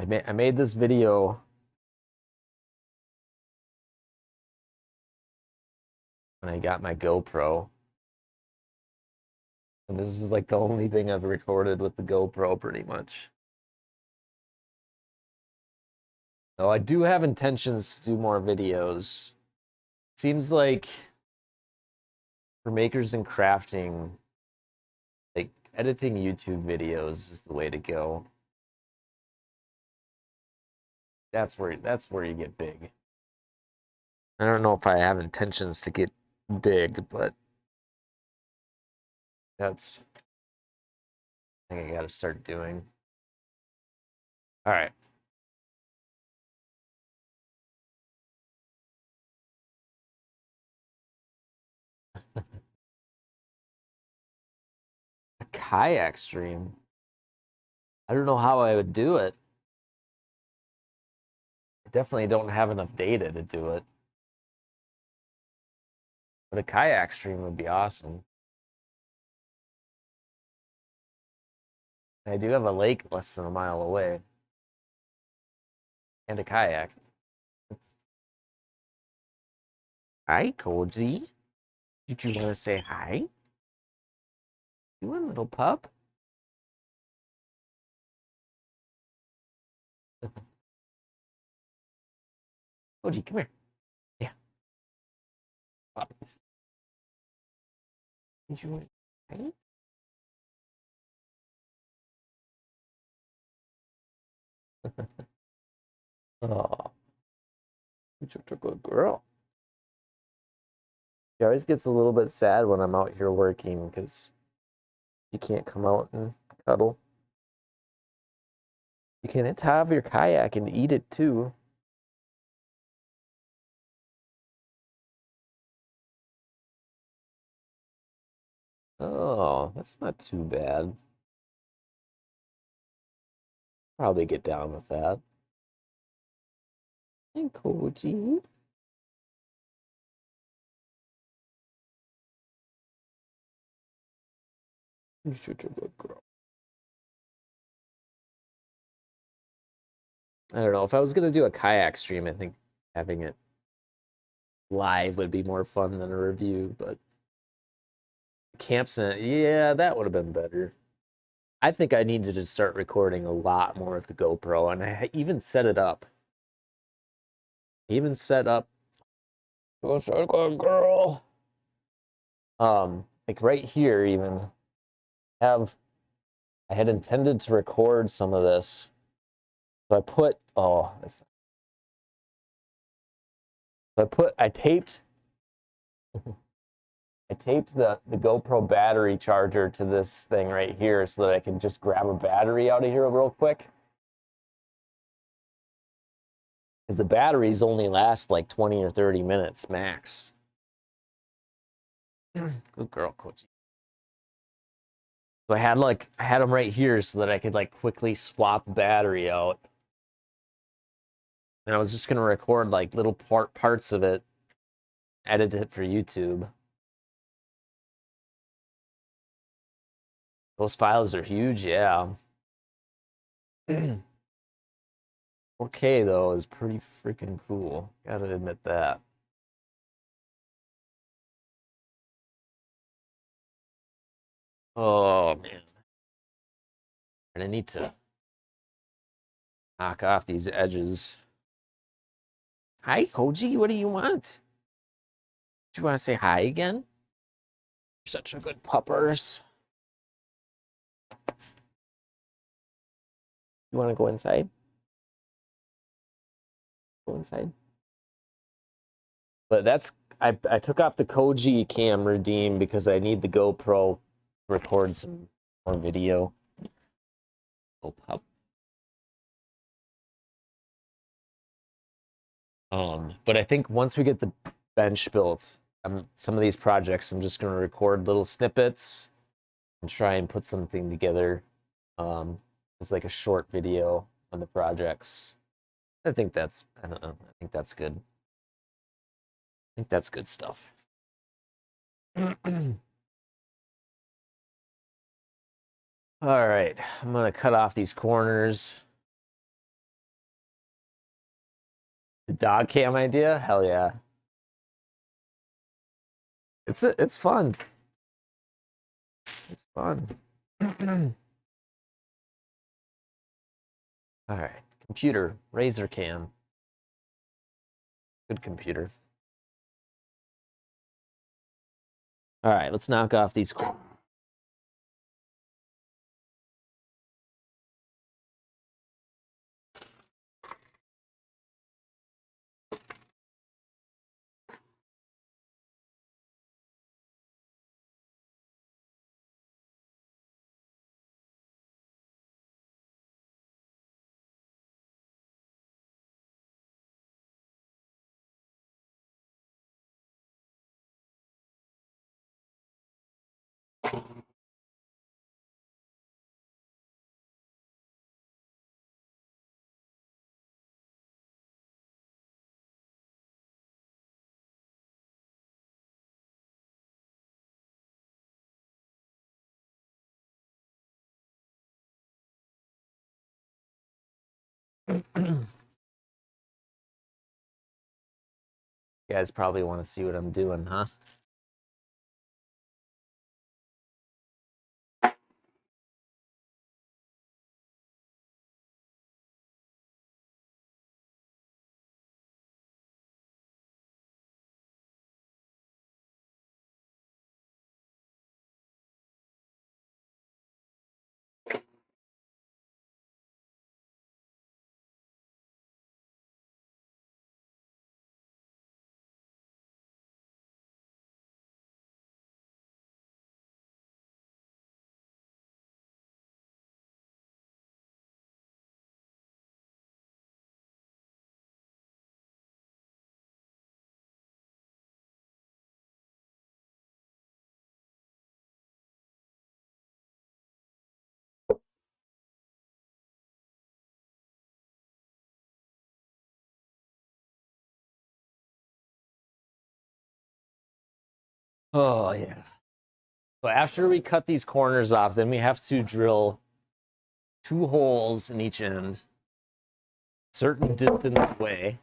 I made this video when I got my GoPro. And this is like the only thing I've recorded with the GoPro pretty much. So I do have intentions to do more videos. Seems like for makers and crafting, like editing YouTube videos is the way to go. That's where you get big. I don't know if I have intentions to get big, but that's I think I gotta start doing. All right. A kayak stream. I don't know how I would do it. I definitely don't have enough data to do it. But a kayak stream would be awesome. I do have a lake less than a mile away. And a kayak. Hi, Koji. Did you want to say hi? You a little pup? Koji, come here. Yeah. Pup. Did you want hi? Oh, you're such a good girl. She always gets a little bit sad when I'm out here working because you can't come out and cuddle. You can have your kayak and eat it too. Oh, that's not too bad. Probably get down with that. And Koji. You're such a good girl. I don't know. If I was gonna do a kayak stream, I think having it live would be more fun than a review, but campsite, yeah, that would have been better. I think I needed to start recording a lot more with the GoPro, and I even set it up. Even set up. You're such a good girl. Like right here, even I had intended to record some of this. So I put, I taped the GoPro battery charger to this thing right here so that I can just grab a battery out of here real quick. Because the batteries only last like 20 or 30 minutes max. Good girl, Coach. So I had them right here so that I could like quickly swap battery out. And I was just gonna record like little parts of it, edit it for YouTube. Those files are huge, yeah. 4K though is pretty freaking cool. Gotta admit that. Oh man. And I need to knock off these edges. Hi, Koji, what do you want? Do you want to say hi again? You're such a good puppers. You want to go inside? Go inside. But I took off the Koji cam redeem because I need the GoPro to record some more video. Oh, pup. But I think once we get the bench built, some of these projects, I'm just going to record little snippets and try and put something together as like a short video on the projects. I don't know. I think that's good. I think that's good stuff. All right, I'm gonna cut off these corners. The dog cam idea? Hell yeah. It's fun. It's fun. All right, computer, Razer cam. Good computer. All right, let's knock off these corners. You guys probably want to see what I'm doing, huh? Oh, yeah. So after we cut these corners off, then we have to drill 2 holes in each end, certain distance away.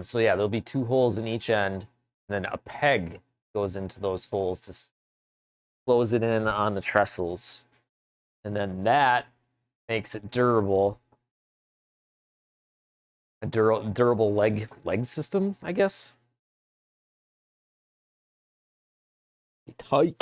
So yeah, there'll be 2 holes in each end, and then a peg goes into those holes to close it in on the trestles. And then that makes it durable. A durable leg system, I guess. Be tight.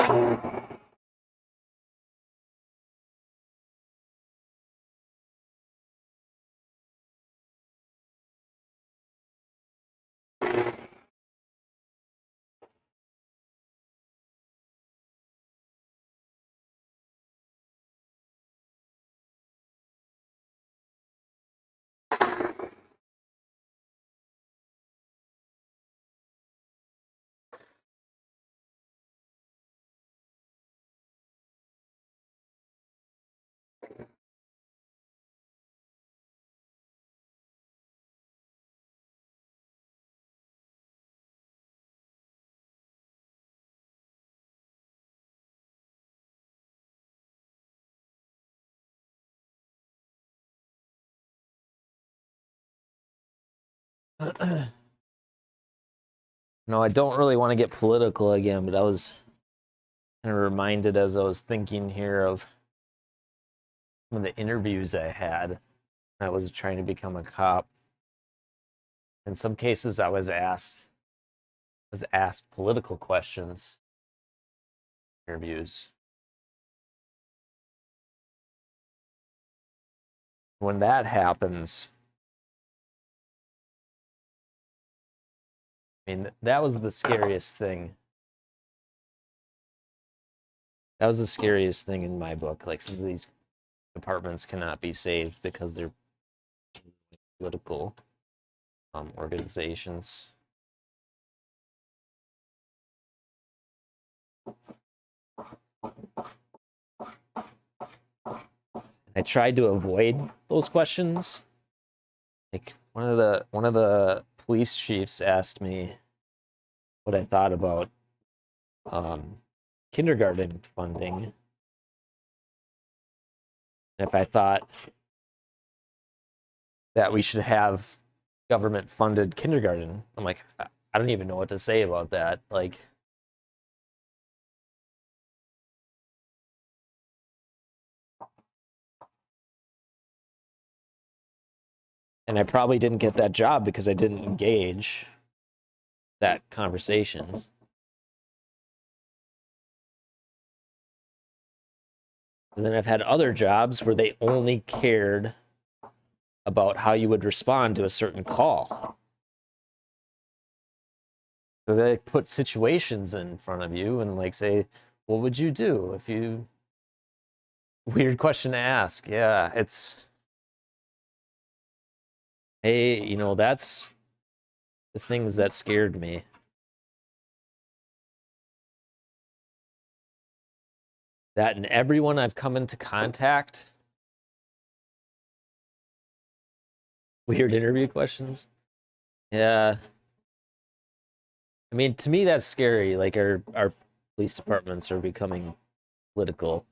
No, I don't really want to get political again, but I was kind of reminded as I was thinking here of some of the interviews I had. I was trying to become a cop. In some cases, I was asked political questions. Interviews. When that happens, I mean, that was the scariest thing. That was the scariest thing in my book. Like, some of these departments cannot be saved because they're political organizations. I tried to avoid those questions. Like, one of the police chiefs asked me what I thought about kindergarten funding, and if I thought that we should have government funded kindergarten. I'm like, I don't even know what to say about that. Like, and I probably didn't get that job because I didn't engage that conversation. And then I've had other jobs where they only cared about how you would respond to a certain call. So they put situations in front of you and like say, what would you do if you... Weird question to ask. Yeah, it's... Hey, you know, that's the things that scared me. That and everyone I've come into contact... Weird interview questions. Yeah. I mean, to me, that's scary. Like, our police departments are becoming political.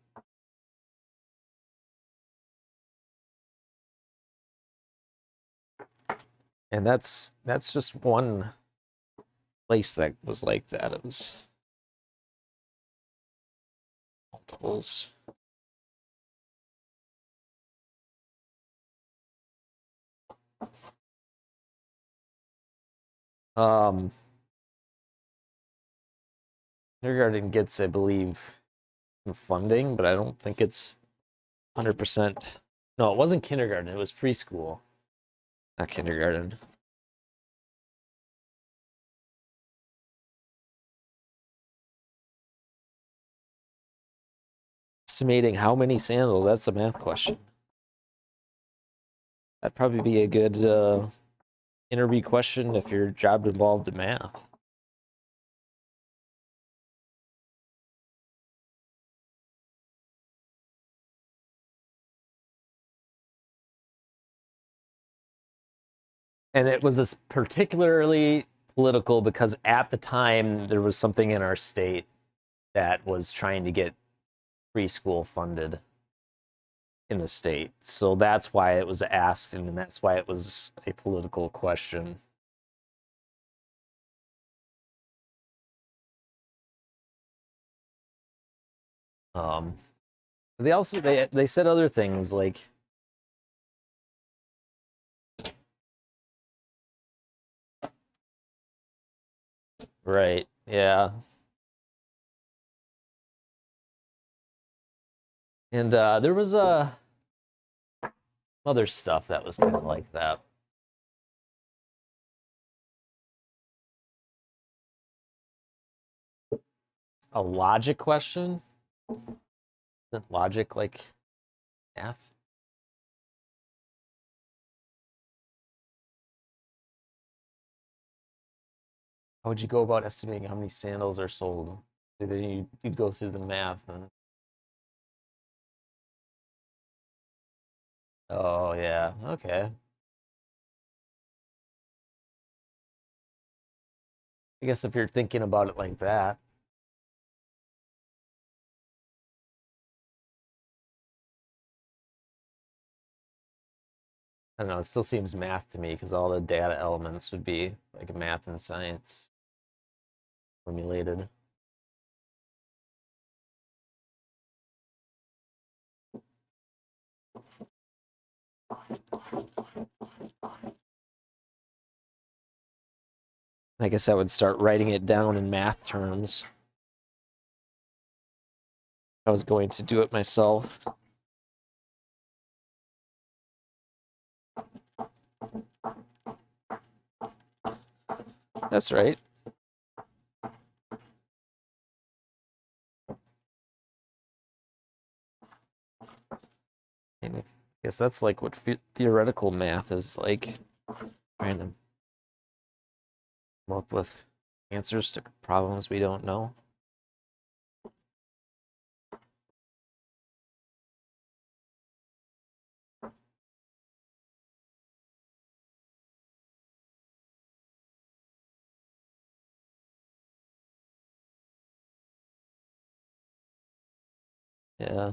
And that's just one place that was like that. It was multiples. Kindergarten gets, I believe, some funding, but I don't think it's 100%. No, it wasn't kindergarten. It was preschool, not kindergarten. Estimating how many sandals, that's a math question. That'd probably be a good interview question if your job involved in math. And it was this particularly political because at the time there was something in our state that was trying to get preschool funded in the state. So that's why it was asked, and that's why it was a political question. They also they said other things like right, yeah. And there was other stuff that was kind of like that. A logic question? Isn't logic like math? How would you go about estimating how many sandals are sold? Then you'd go through the math and oh yeah, okay. I guess if you're thinking about it like that. I don't know, it still seems math to me because all the data elements would be like math and science formulated. I guess I would start writing it down in math terms. I was going to do it myself. That's right. I guess that's like what theoretical math is like. Trying to come up with answers to problems we don't know. Yeah.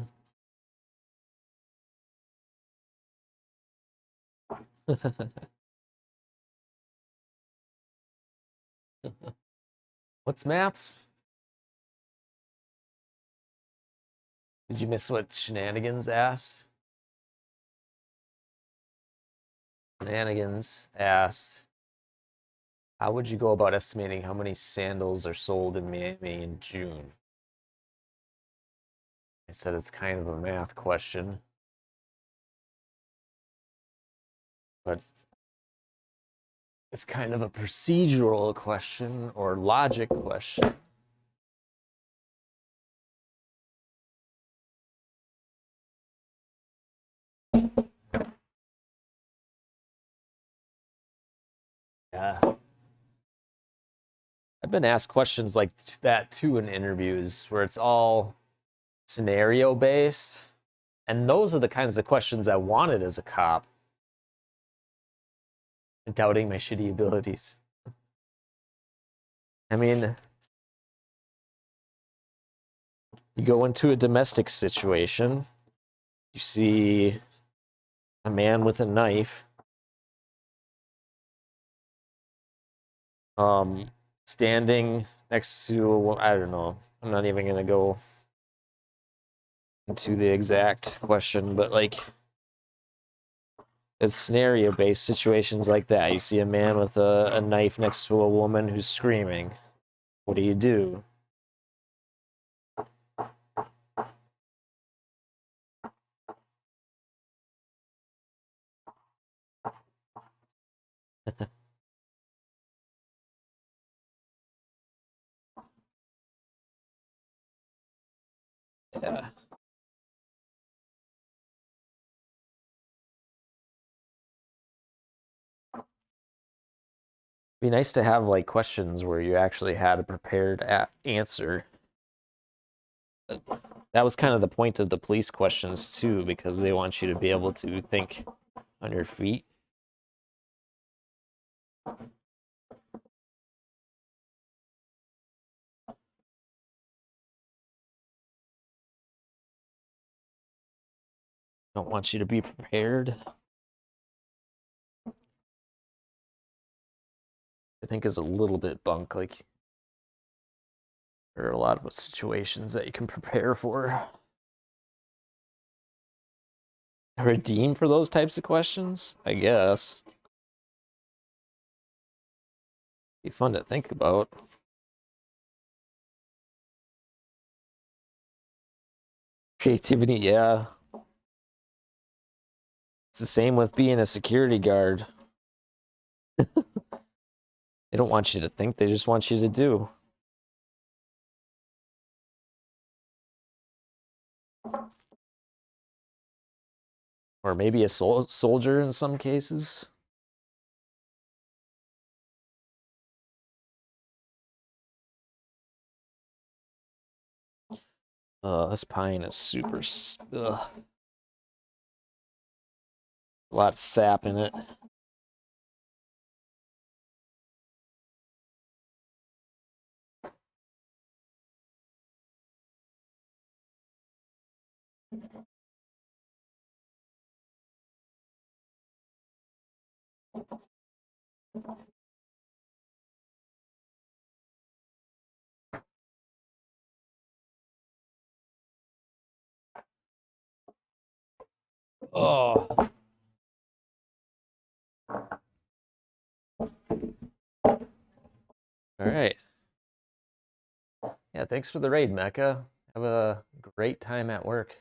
What's maths? Did you miss what Shenanigans asked? Shenanigans asked, how would you go about estimating how many sandals are sold in Miami in June? I said it's kind of a math question. But it's kind of a procedural question or logic question. Yeah. I've been asked questions like that too in interviews where it's all scenario based. And those are the kinds of questions I wanted as a cop. Doubting my shitty abilities. I mean, you go into a domestic situation, you see a man with a knife, standing next to, I don't know, I'm not even gonna go into the exact question, but like it's scenario-based situations like that. You see a man with a knife next to a woman who's screaming. What do you do? Yeah. Be nice to have like questions where you actually had a prepared answer. That was kind of the point of the police questions too, because they want you to be able to think on your feet. Don't want you to be prepared. I think is a little bit bunk. Like there are a lot of situations that you can prepare for. Redeem for those types of questions, I guess. Be fun to think about. Creativity, yeah. It's the same with being a security guard. They don't want you to think, they just want you to do. Or maybe a soldier in some cases. This pine is super... Ugh. A lot of sap in it. Oh. All right. Yeah, thanks for the raid, Mecca. Have a great time at work.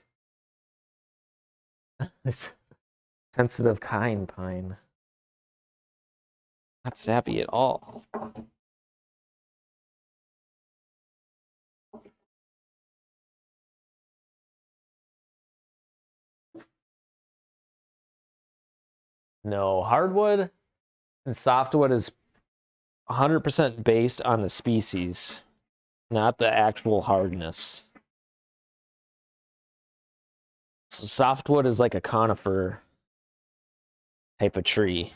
This sensitive kind pine. Not sappy at all. No, hardwood and softwood is 100% based on the species, not the actual hardness. So softwood is like a conifer type of tree.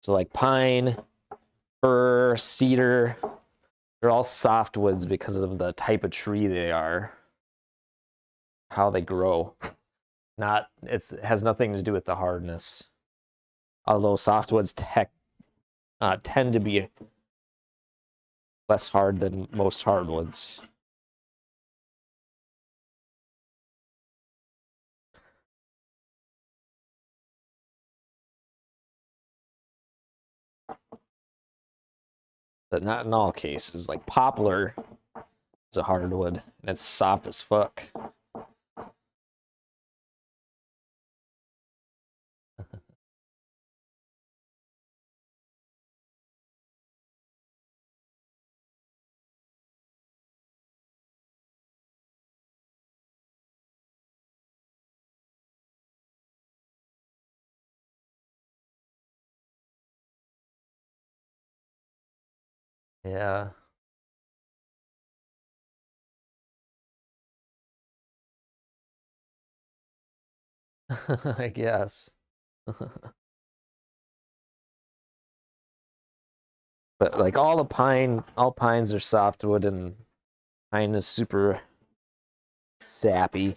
So like pine, fir, cedar, they're all softwoods because of the type of tree they are, how they grow. It has nothing to do with the hardness. Although softwoods tend to be less hard than most hardwoods. But not in all cases. Like poplar is a hardwood, and it's soft as fuck. Yeah. I guess. But like all pines are softwood, and pine is super sappy.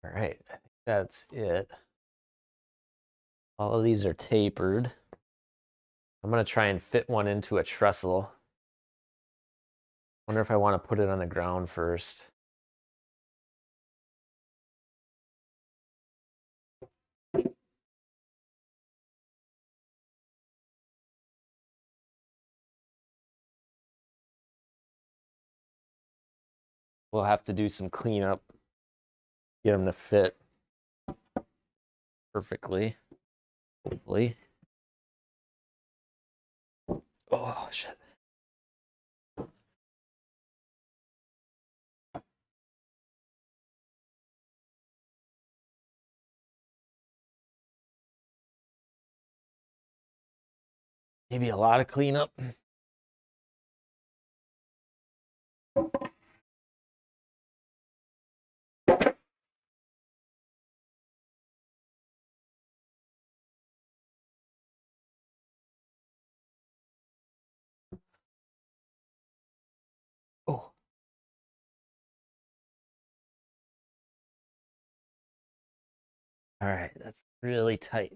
All right, I think that's it. All of these are tapered. I'm gonna try and fit one into a trestle. Wonder if I want to put it on the ground first. We'll have to do some cleanup, get them to fit perfectly, hopefully. Oh, shit. Maybe a lot of cleanup. All right, that's really tight.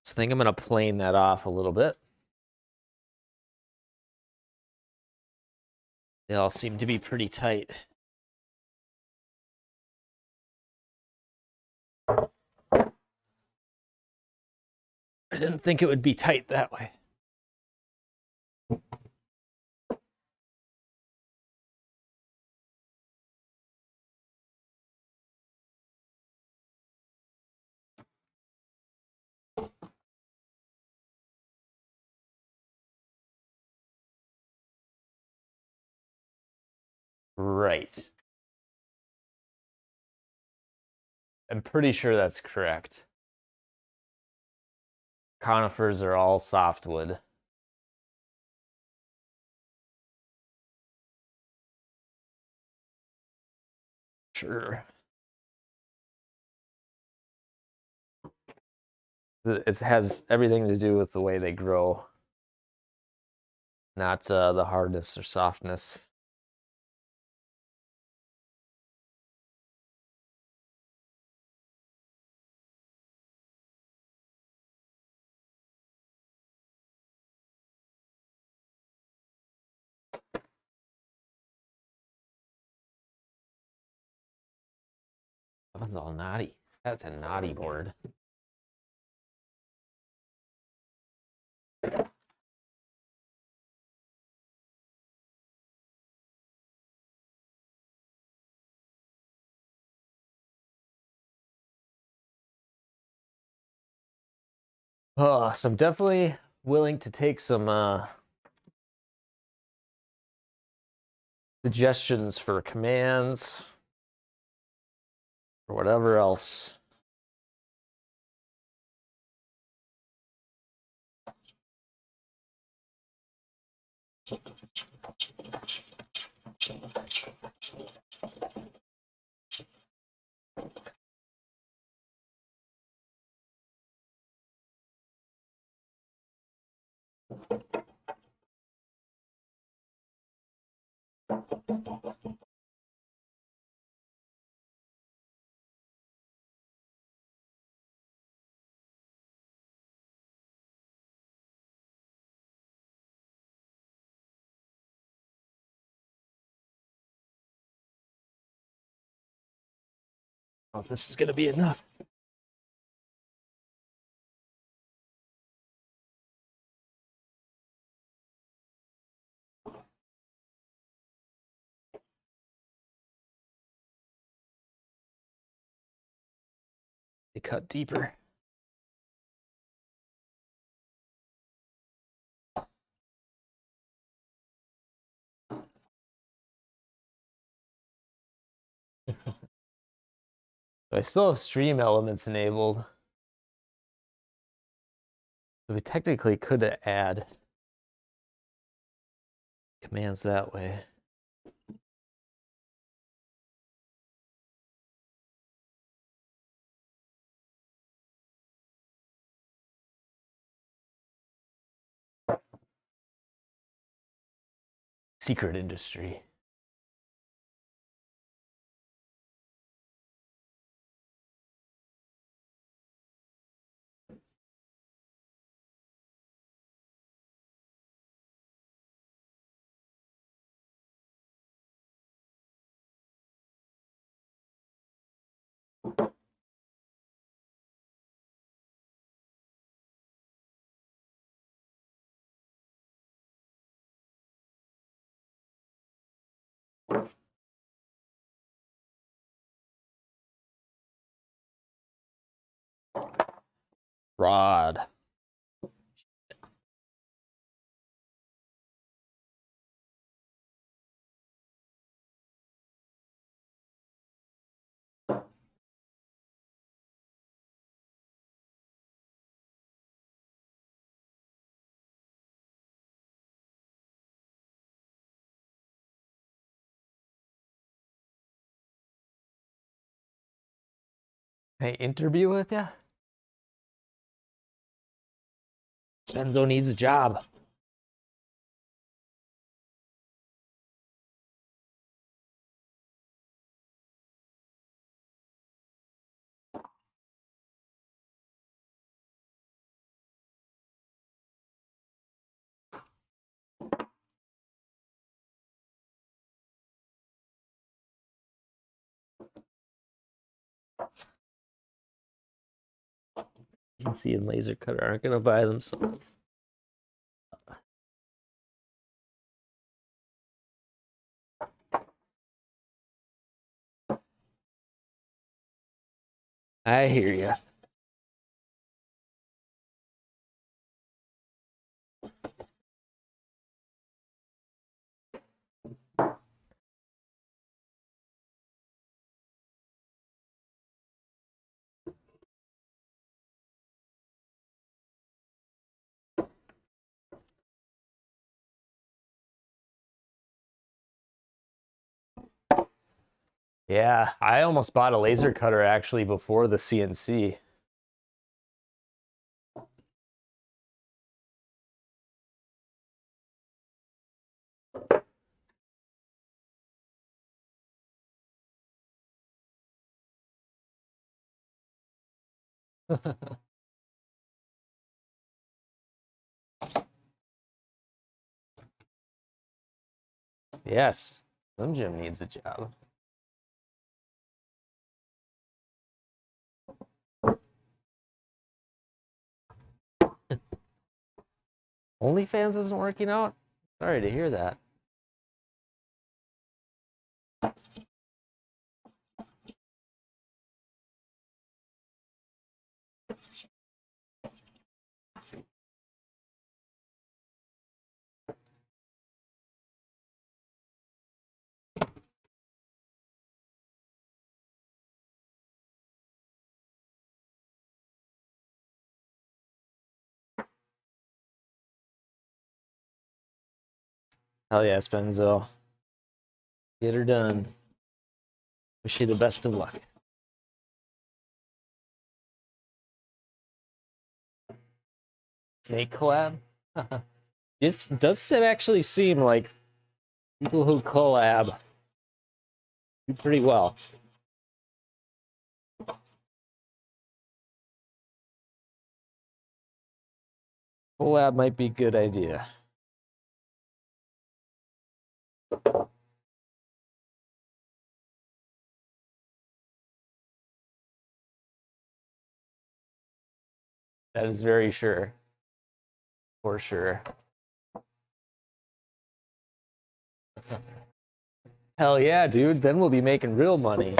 So I think I'm going to plane that off a little bit. They all seem to be pretty tight. I didn't think it would be tight that way. Right. I'm pretty sure that's correct. Conifers are all softwood. Sure. It has everything to do with the way they grow, not the hardness or softness. That one's all knotty. That's a knotty board. Oh, so I'm definitely willing to take some suggestions for commands or whatever else. Oh, if this is going to be enough. They cut deeper. I still have stream elements enabled. So we technically could add commands that way. Secret industry. Rod. Hey, interview with ya? Spenzo needs a job. CNC and laser cutter aren't gonna buy them, so I hear you. Yeah, I almost bought a laser cutter actually before the CNC. Yes, Slim Jim needs a job. OnlyFans isn't working out? Sorry to hear that. Hell yeah, Spenzo. Get her done. Wish you the best of luck. Snake collab? Does it actually seem like people who collab do pretty well? Collab might be a good idea. That is very sure. For sure. Hell yeah, dude. Then we'll be making real money.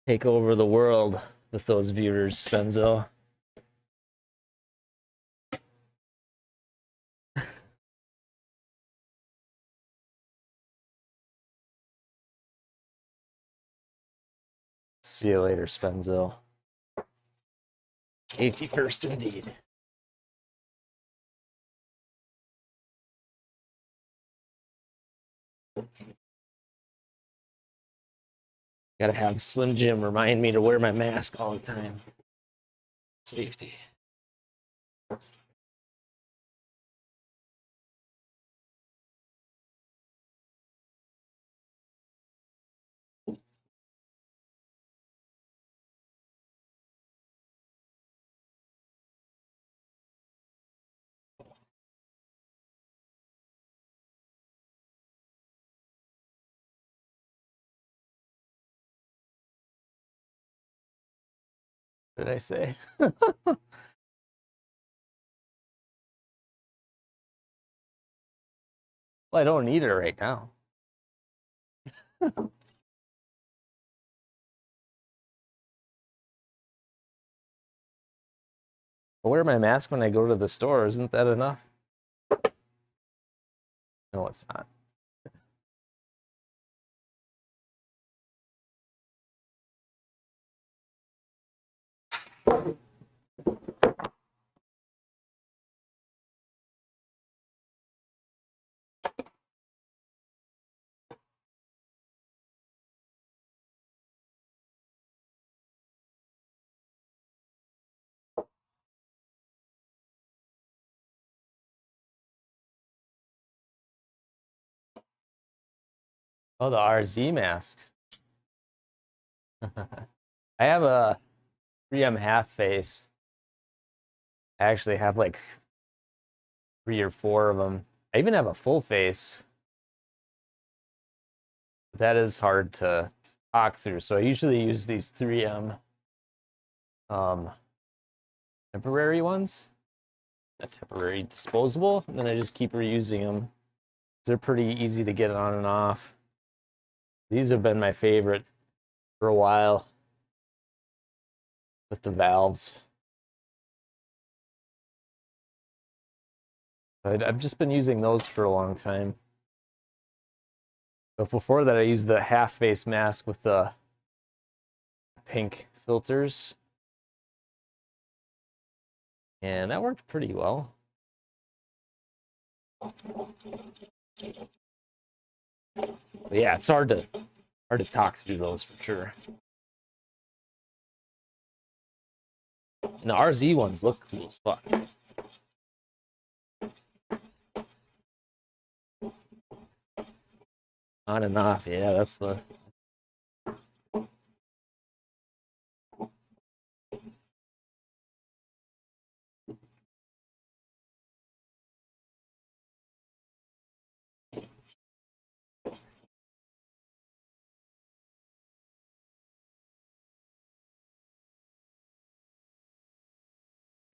Take over the world with those viewers, Spenzo. See you later, Spenzo. Safety first, indeed. Gotta have Slim Jim remind me to wear my mask all the time. Safety. What did I say? Well, I don't need it right now. I'll wear my mask when I go to the store. Isn't that enough? No, it's not. Oh, the RZ masks. I have a 3M half face. I actually have like 3 or 4 of them. I even have a full face. That is hard to talk through. So I usually use these 3M temporary ones. A temporary disposable, and then I just keep reusing them. They're pretty easy to get on and off. These have been my favorite for a while with the valves. I've just been using those for a long time. But before that, I used the half face mask with the pink filters. And that worked pretty well. But yeah, it's hard to talk through those for sure. And the RZ ones look cool as fuck. On and off, yeah, that's the...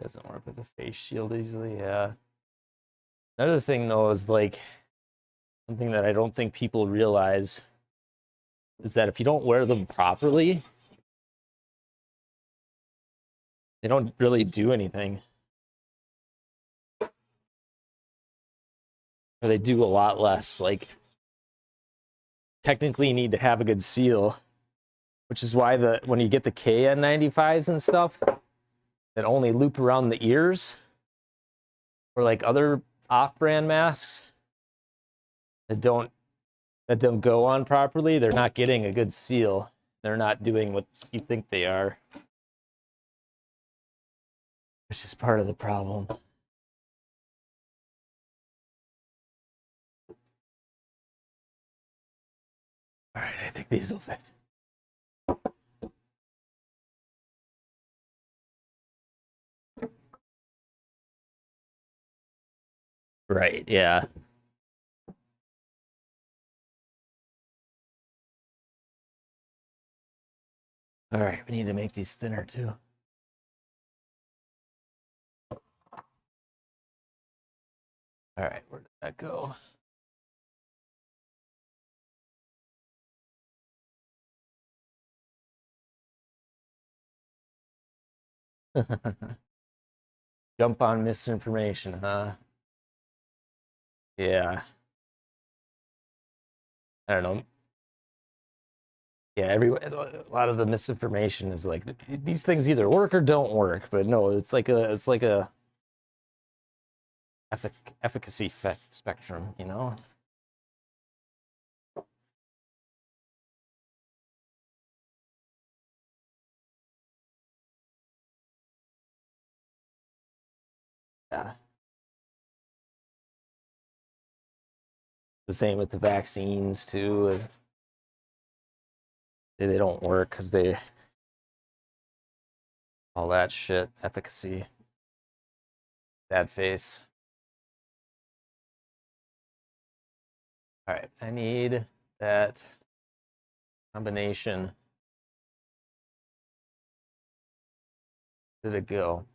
Doesn't work with a face shield easily, yeah. Another thing though is like, something that I don't think people realize is that if you don't wear them properly, they don't really do anything. Or they do a lot less. Like, technically you need to have a good seal, which is why when you get the KN95s and stuff that only loop around the ears, or like other off-brand masks that don't go on properly, they're not getting a good seal. They're not doing what you think they are, which is part of the problem. All right, I think these will fit. Right, yeah. All right, we need to make these thinner too. All right, where did that go? Jump on misinformation, huh? Yeah. I don't know. Yeah, a lot of the misinformation is like these things either work or don't work, but no, it's like a efficacy spectrum, you know? Yeah. The same with the vaccines too. They don't work because they all that shit, efficacy, sad face. All right, I need that combination. Where did it go?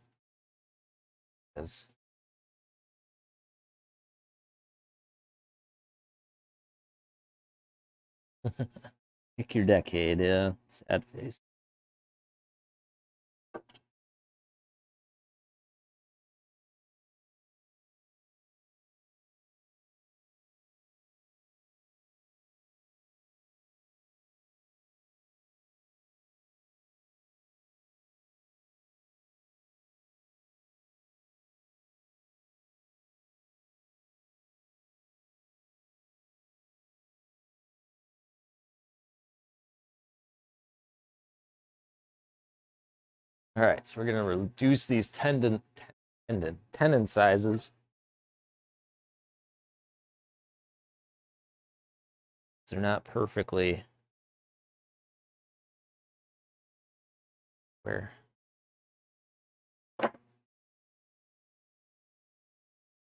Because pick your decade, yeah. Sad face. All right, so we're gonna reduce these tenon sizes. They're not perfectly where. Or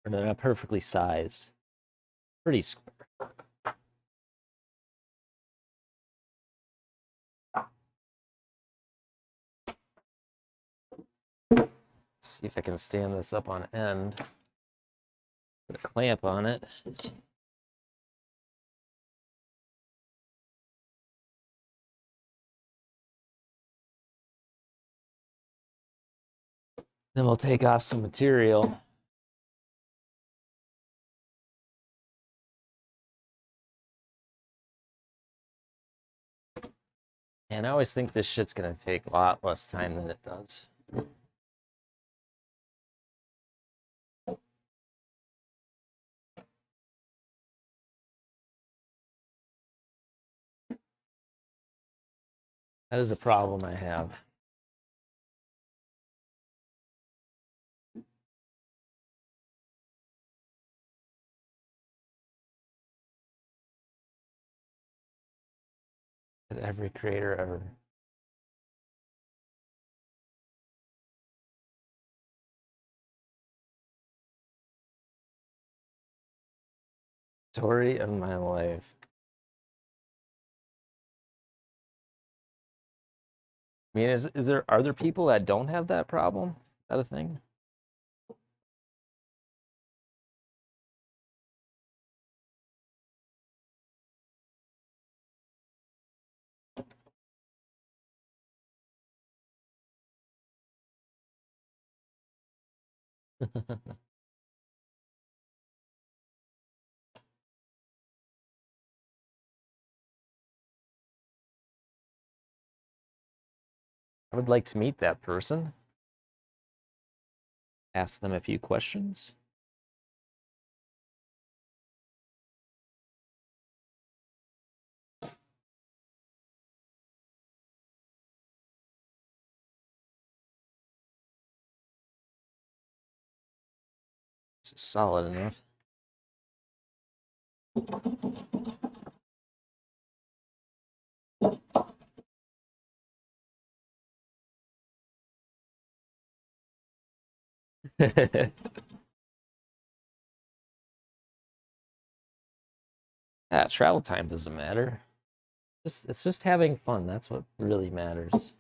they're not perfectly sized. Pretty square. See if I can stand this up on end. Put a clamp on it. Then we'll take off some material. And I always think this shit's gonna take a lot less time than it does. That is a problem I have. That every creator ever. Story of my life. I mean, are there people that don't have that problem? Is that a thing? I would like to meet that person. Ask them a few questions. This is solid enough. Travel time doesn't matter. It's just having fun. That's what really matters.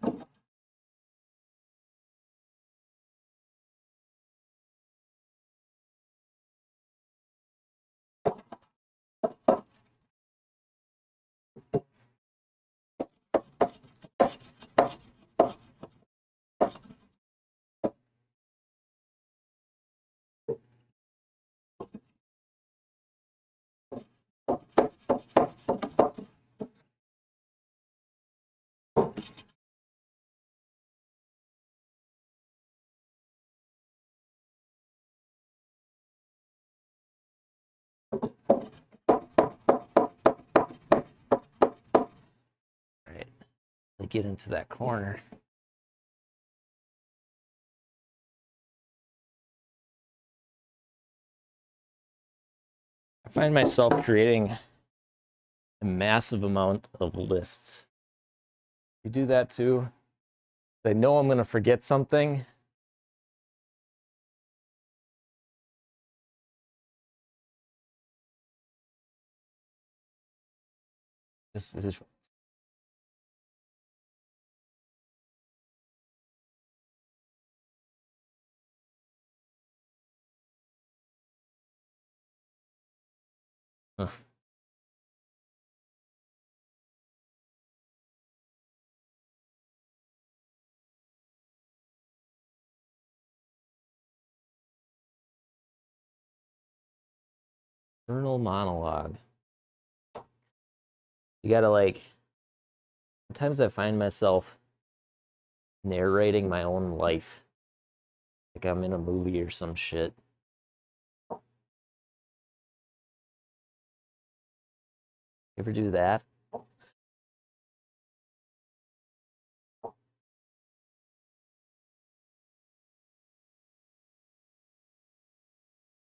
Right. Get into that corner. I find myself creating a massive amount of lists. You do that too? I know I'm going to forget something. Just Journal monologue. You gotta sometimes I find myself narrating my own life. Like I'm in a movie or some shit. You ever do that?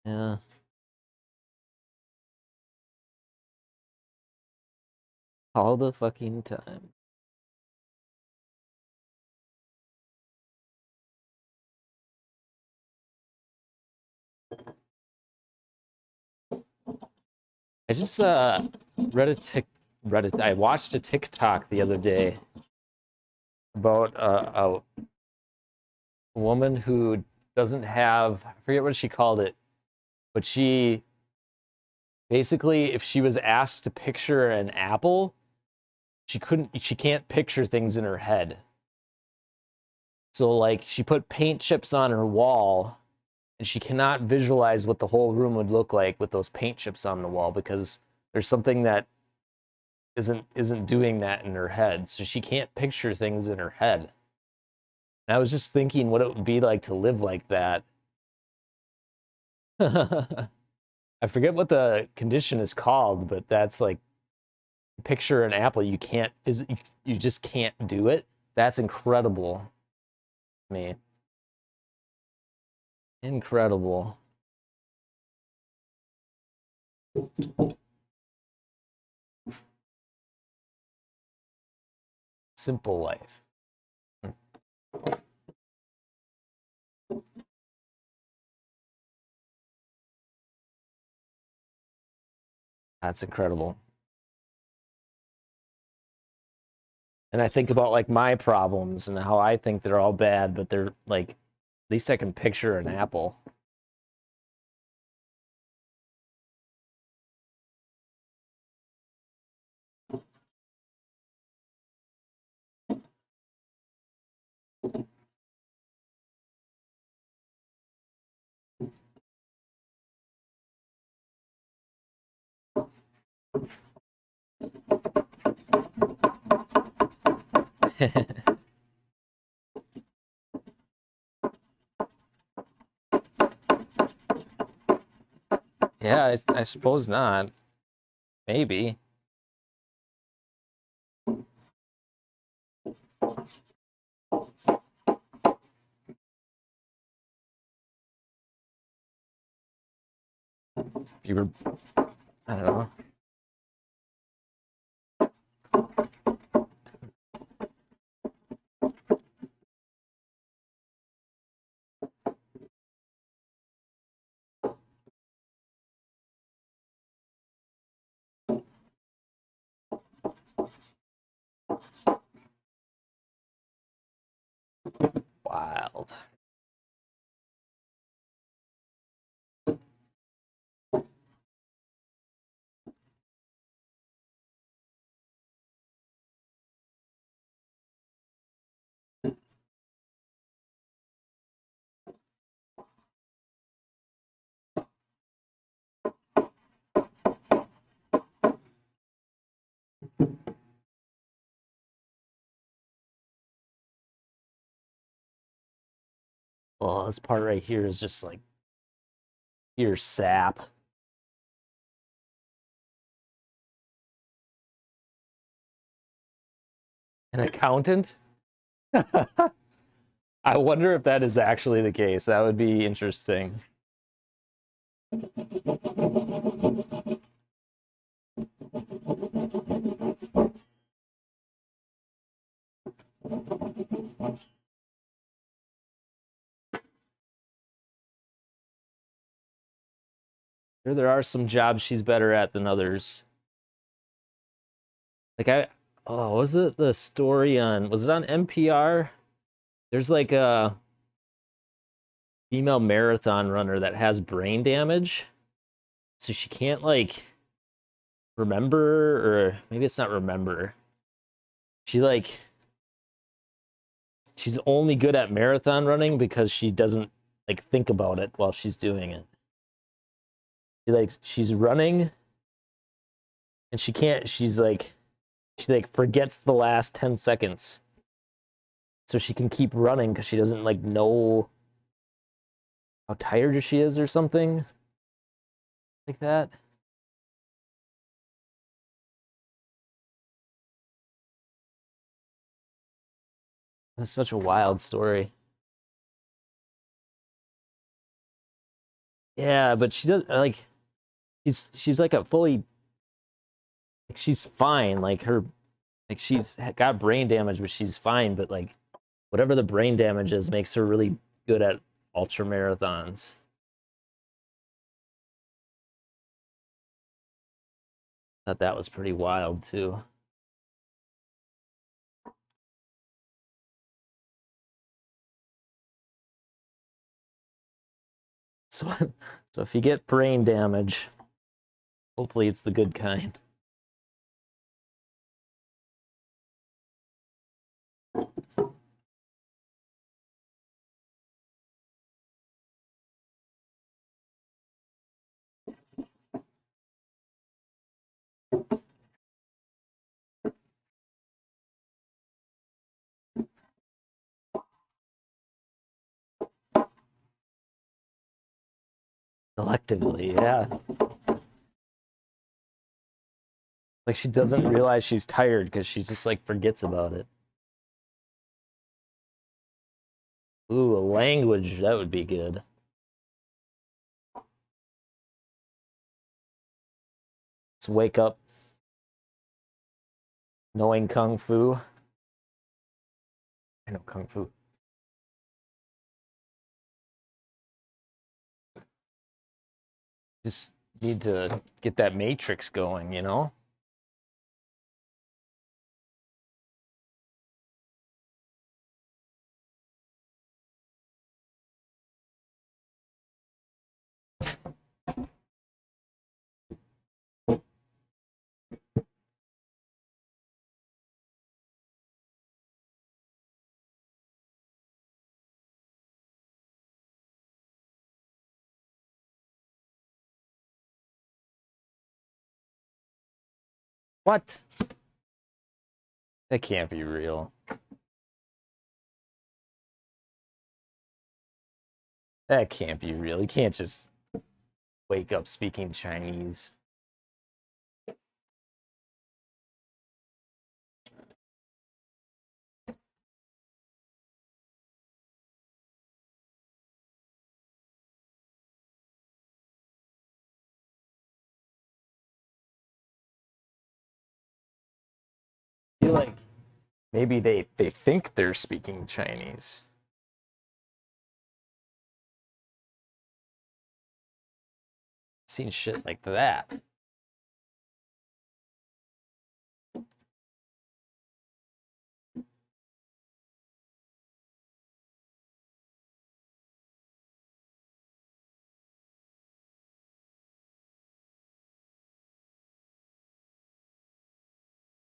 Yeah. All the fucking time. I just I watched a TikTok the other day about a woman who doesn't have, I forget what she called it, but she basically, if she was asked to picture an apple, she can't picture things in her head. So like she put paint chips on her wall and she cannot visualize what the whole room would look like with those paint chips on the wall because there's something that isn't doing that in her head. So she can't picture things in her head. And I was just thinking what it would be like to live like that. I forget what the condition is called, but that's like picture an apple, you just can't do it. That's incredible to me. Incredible. Simple life. That's incredible. And I think about like my problems and how I think they're all bad, but they're like, at least I can picture an apple. Yeah, I suppose not. Maybe. If you were, I don't know. Wild. Well, this part right here is just like pure sap. An accountant? I wonder if that is actually the case. That would be interesting. There are some jobs she's better at than others. Like was it the story on, was it on NPR? There's like a female marathon runner that has brain damage. So she can't like remember, or maybe it's not remember. She's only good at marathon running because she doesn't like think about it while she's doing it. She's running and she forgets the last 10 seconds. So she can keep running because she doesn't like know how tired she is or something like that. That's such a wild story. Yeah, but she does like she's like a fully like she's fine. Like she's got brain damage, but she's fine. But like whatever the brain damage is makes her really good at ultra marathons. Thought that was pretty wild too. So, so if you get brain damage, hopefully it's the good kind. Selectively, yeah. Like she doesn't realize she's tired because she just like forgets about it. Ooh, a language, that would be good. Let's wake up knowing Kung Fu. I know Kung Fu. Just need to get that matrix going, you know? What? That can't be real. That can't be real. You can't just wake up speaking Chinese. I feel like maybe they think they're speaking Chinese. Seen shit like that.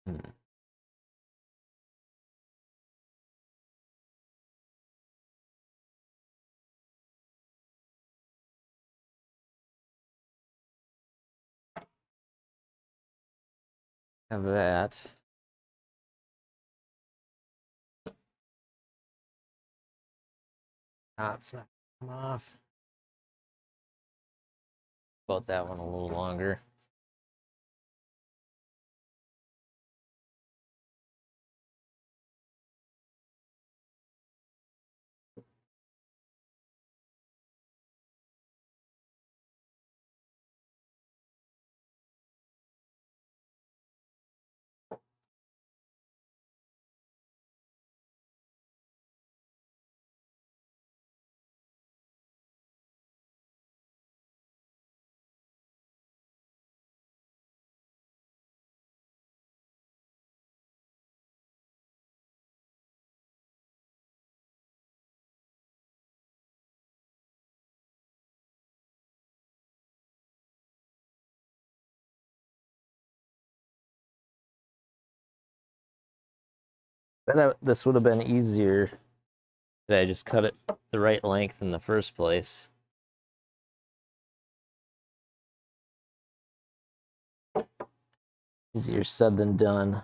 Hmm. Have that. Ah, it's not come off. About that one a little longer. This would have been easier if I just cut it the right length in the first place. Easier said than done.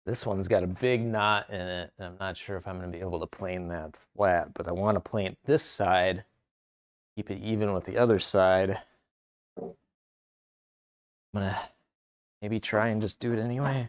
This one's got a big knot in it, and I'm not sure if I'm going to be able to plane that flat, but I want to plane this side, keep it even with the other side. I'm going to maybe try and just do it anyway.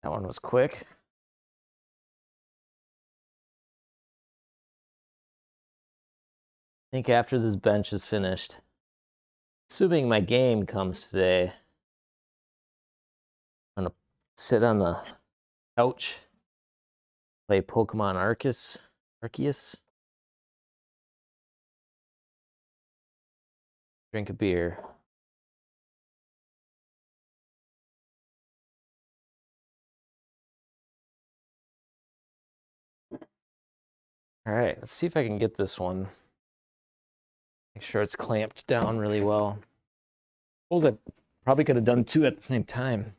That one was quick. I think after this bench is finished, assuming my game comes today, I'm gonna sit on the couch, play Pokemon Arceus, drink a beer. All right, let's see if I can get this one. Make sure it's clamped down really well. Suppose I probably could have done two at the same time.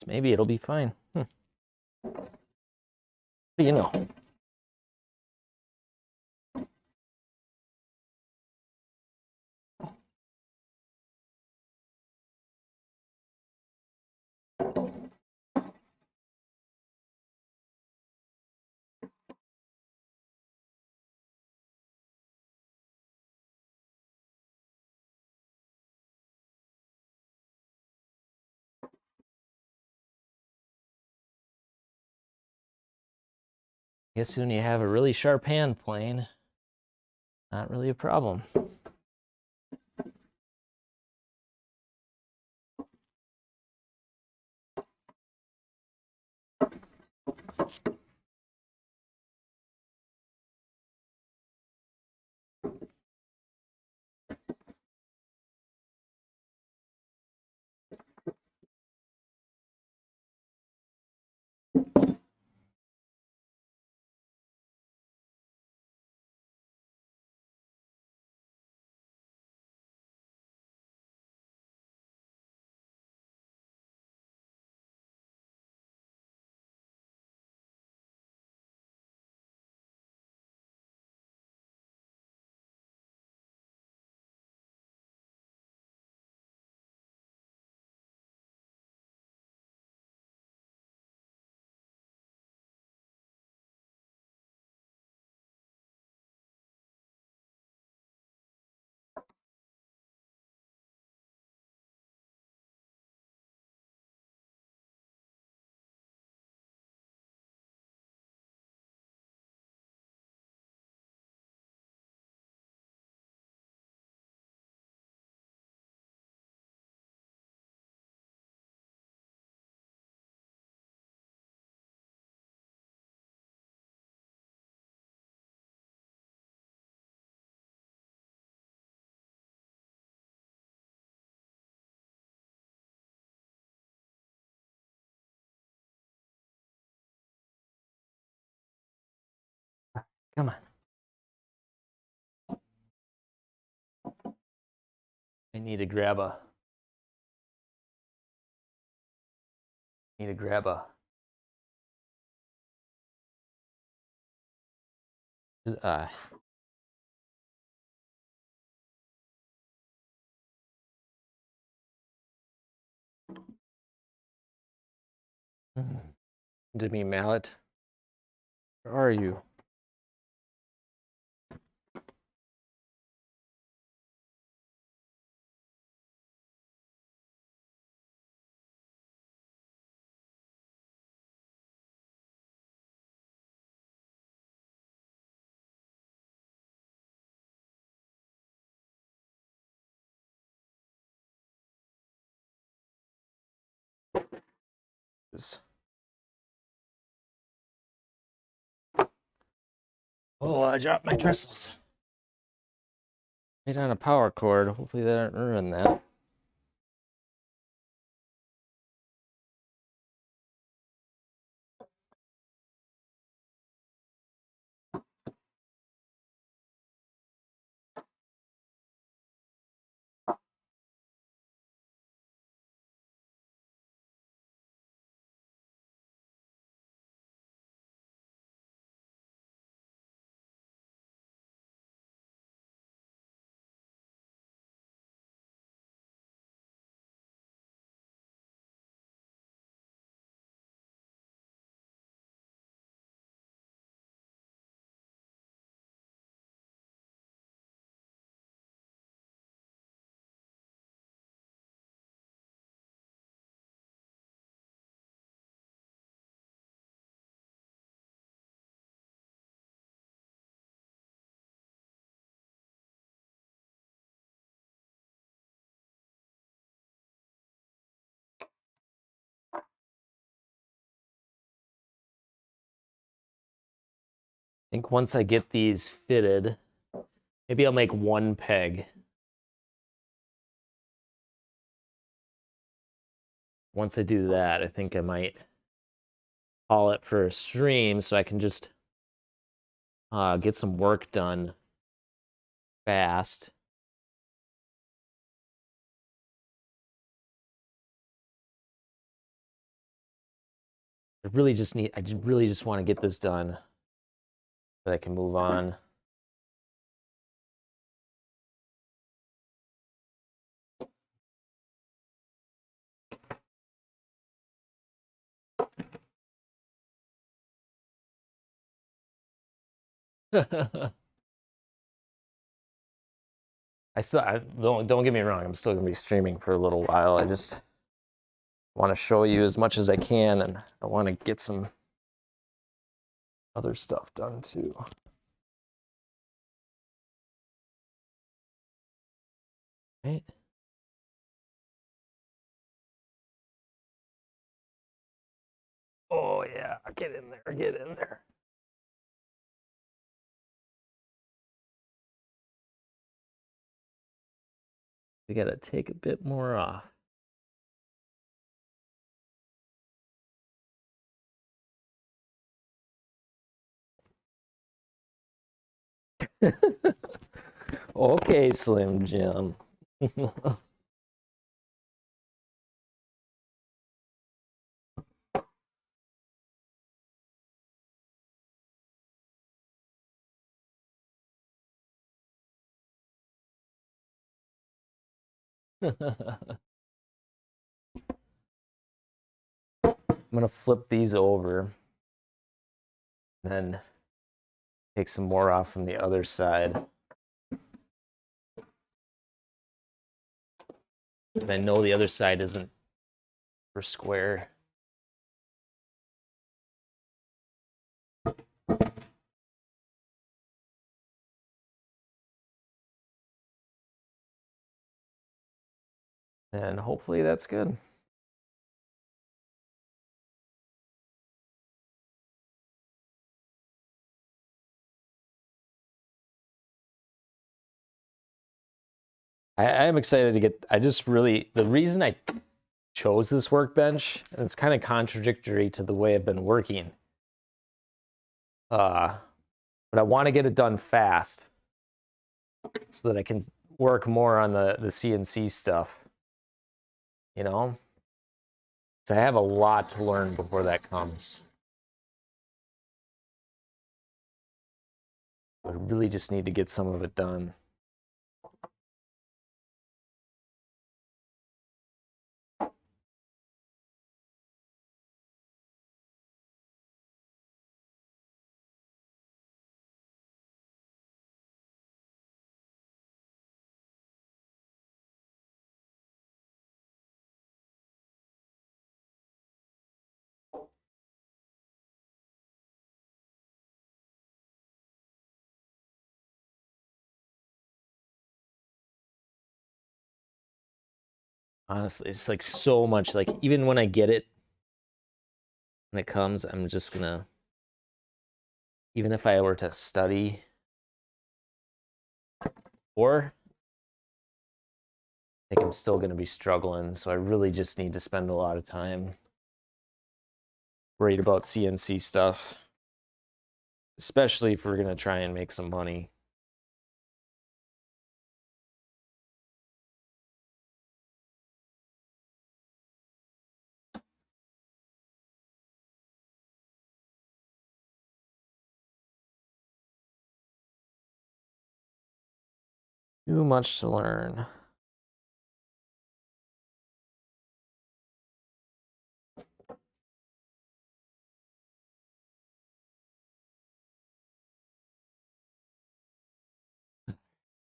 Maybe it'll be fine. What do you know? Guess when you have a really sharp hand plane, not really a problem. Come on. need to grab a Give me mallet. Where are you? Oh, I dropped my trestles. Made on a power cord. Hopefully they don't ruin that. I think once I get these fitted, maybe I'll make one peg. Once I do that, I think I might call it for a stream so I can just get some work done fast. I really just want to get this done so I can move on. Don't get me wrong, I'm still gonna be streaming for a little while. I just want to show you as much as I can, and I want to get some other stuff done too. Right. Oh yeah, get in there, get in there. We gotta take a bit more off. Okay, Slim Jim. I'm gonna flip these over and then take some more off from the other side. Because I know the other side isn't for square. And hopefully that's good. I am excited to get, the reason I chose this workbench, and it's kind of contradictory to the way I've been working, but I want to get it done fast so that I can work more on the CNC stuff, you know? So I have a lot to learn before that comes. I really just need to get some of it done. Honestly, it's like so much, like even when I get it, when it comes, I'm just gonna, even if I were to study, or I think I'm still gonna be struggling. So I really just need to spend a lot of time worried about CNC stuff, especially if we're gonna try and make some money. Too much to learn.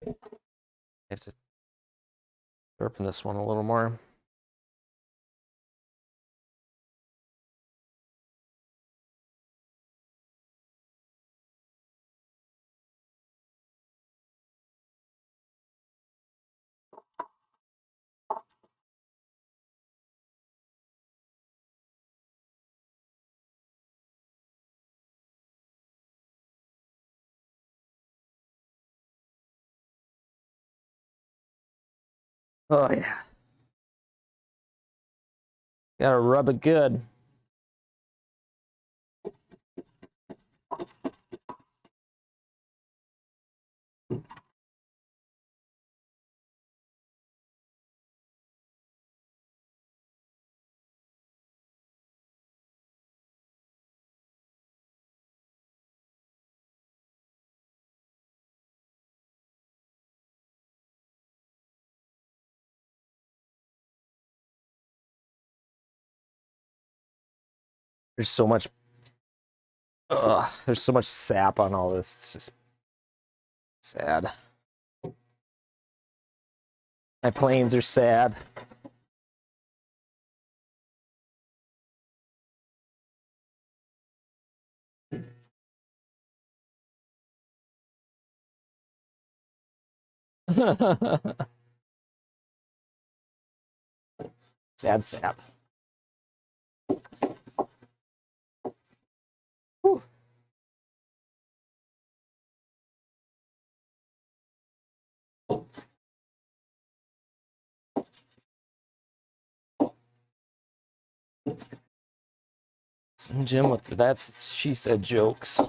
I have to sharpen this one a little more. Oh yeah. Gotta rub it good. There's so much, there's so much sap on all this. It's just sad. My planes are sad. Sad sap. Whew. Some Jim with the that's she said jokes.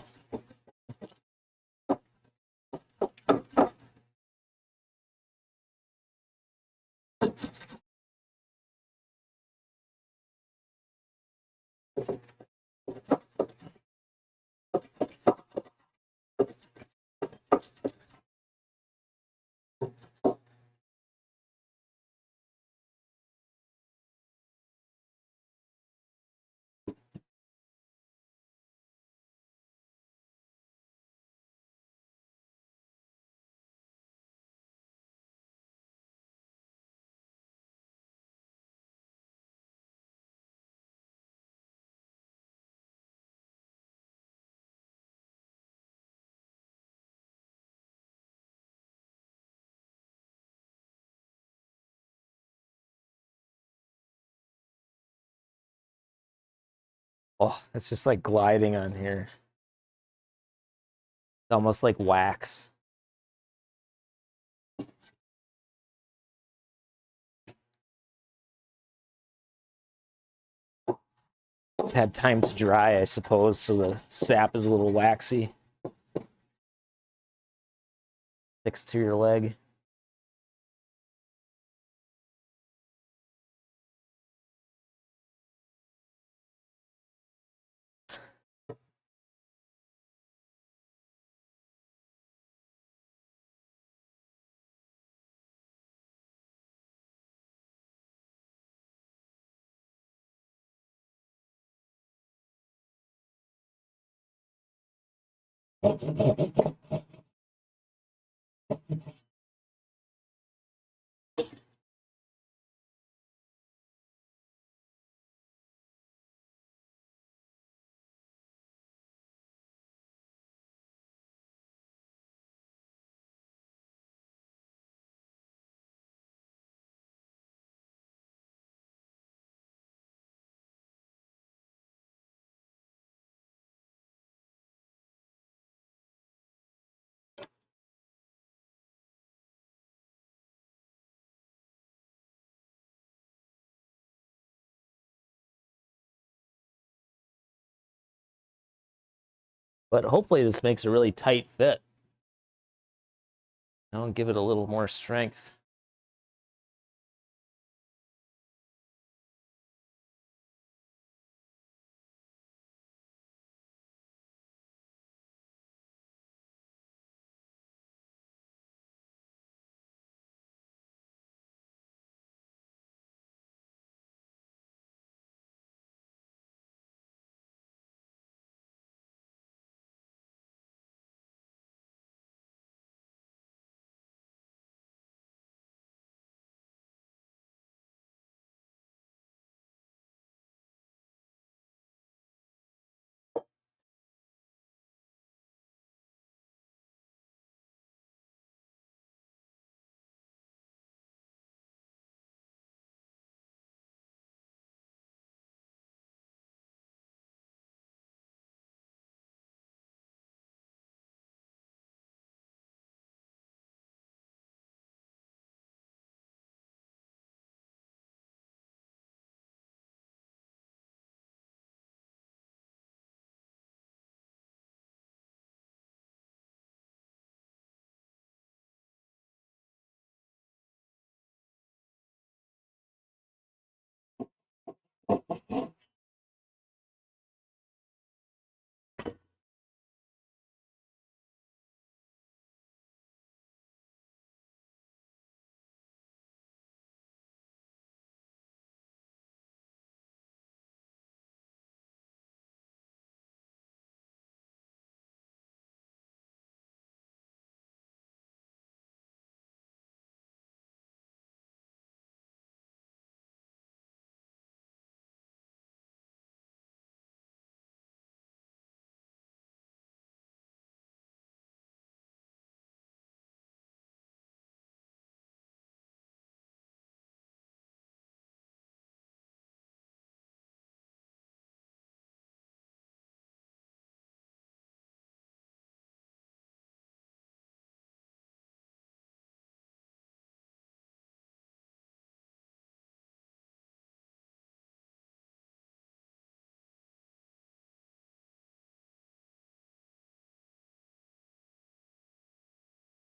Oh, it's just like gliding on here. It's almost like wax. It's had time to dry, I suppose, so the sap is a little waxy. Sticks to your leg. But hopefully this makes a really tight fit. I'll give it a little more strength.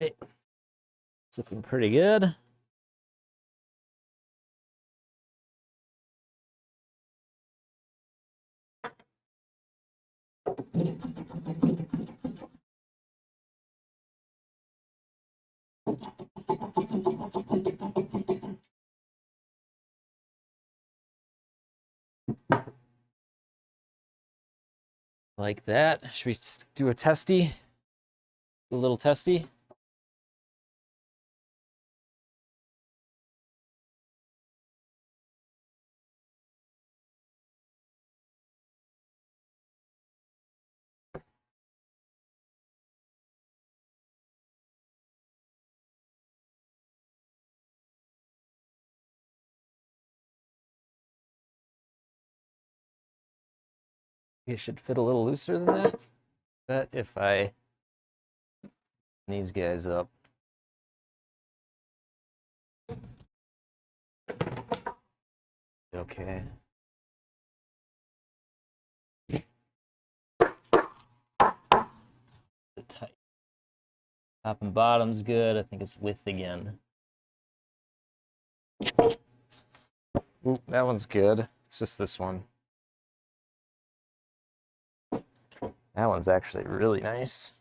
Okay. It's looking pretty good. Like that. Should we do a testy? A little testy? It should fit a little looser than that. But if I these guys up. Okay. Tight. Top and bottom's good. I think it's width again. Ooh, that one's good. It's just this one. That one's actually really nice.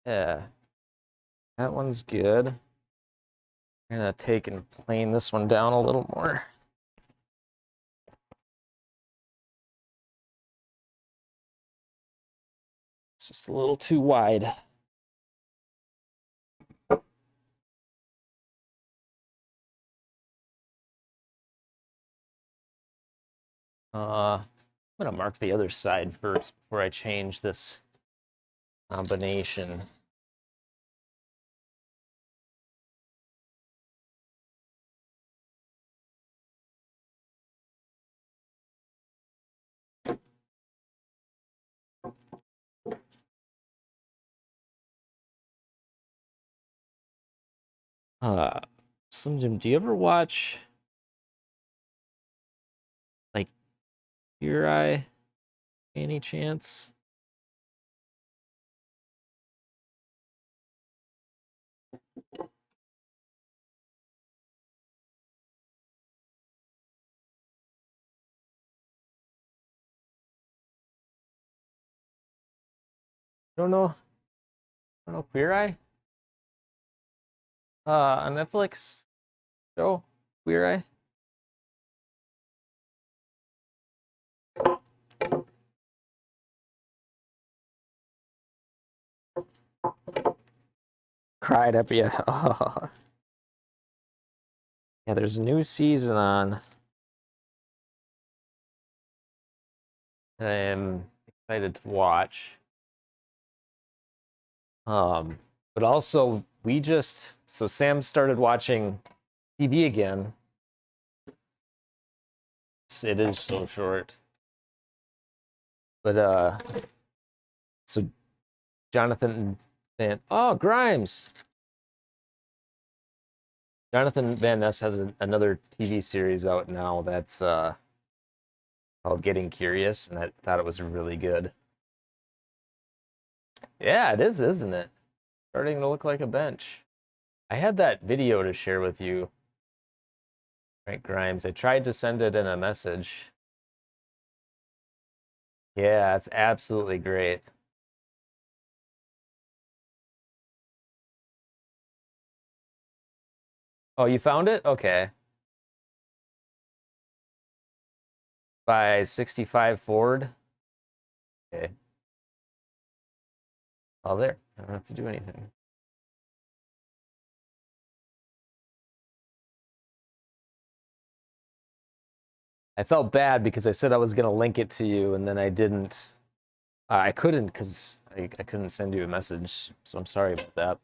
Yeah. That one's good. I'm gonna take and plane this one down a little more. It's just a little too wide. I'm gonna mark the other side first before I change this combination. Slim Jim, do you ever watch like Your Eye, any chance? Don't know. Don't know Queer Eye? On Netflix show Queer Eye. Cried up yet. Oh. Yeah, there's a new season on. And I'm excited to watch. But also so Sam started watching TV again. It is so short. But so Jonathan Grimes. Jonathan Van Ness has another TV series out now that's called Getting Curious, and I thought it was really good. Yeah, it is, isn't it? Starting to look like a bench. I had that video to share with you, right, Grimes? I tried to send it in a message. Yeah, it's absolutely great. Oh, you found it? Okay. By 65 Ford. Okay. Oh, there. I don't have to do anything. I felt bad because I said I was going to link it to you, and then I didn't. I couldn't because I couldn't send you a message, so I'm sorry about that.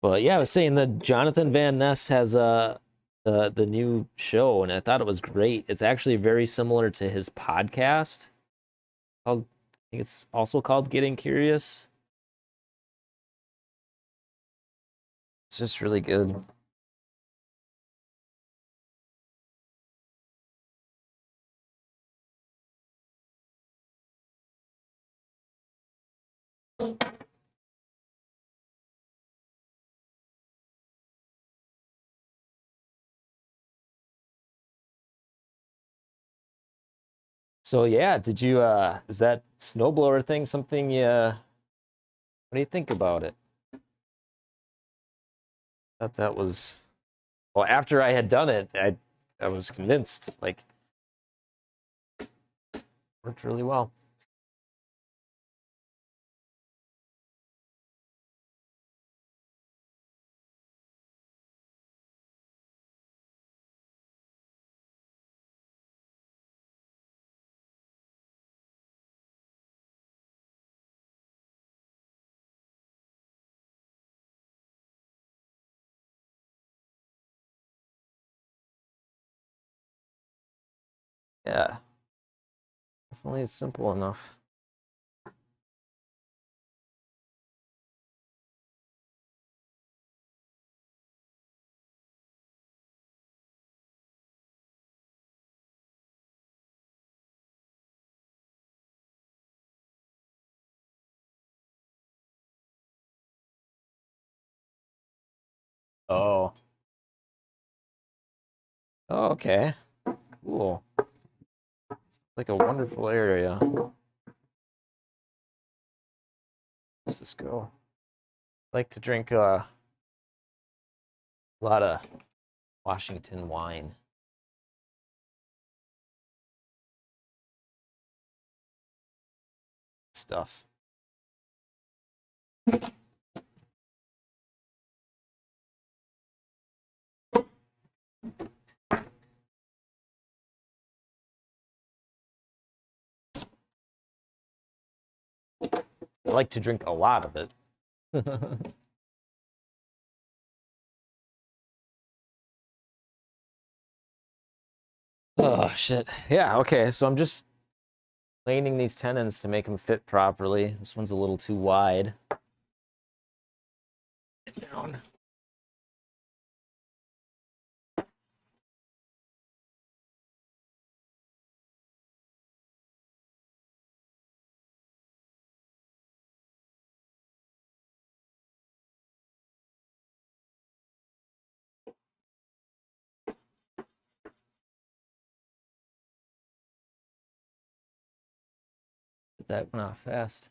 But yeah, I was saying that Jonathan Van Ness has the new show, and I thought it was great. It's actually very similar to his podcast. I think it's also called Getting Curious. It's just really good. So yeah, did you is that snowblower thing something what do you think about it? Thought that was well, after I had done it, I was convinced like worked really well. Yeah. Definitely is simple enough. Oh. Oh, okay. Cool. Like a wonderful area. Let's just go. I like to drink A lot of Washington wine. Stuff. I like to drink a lot of it. Oh, shit. Yeah, okay, so I'm just planing these tenons to make them fit properly. This one's a little too wide. Down. Get that one off fast.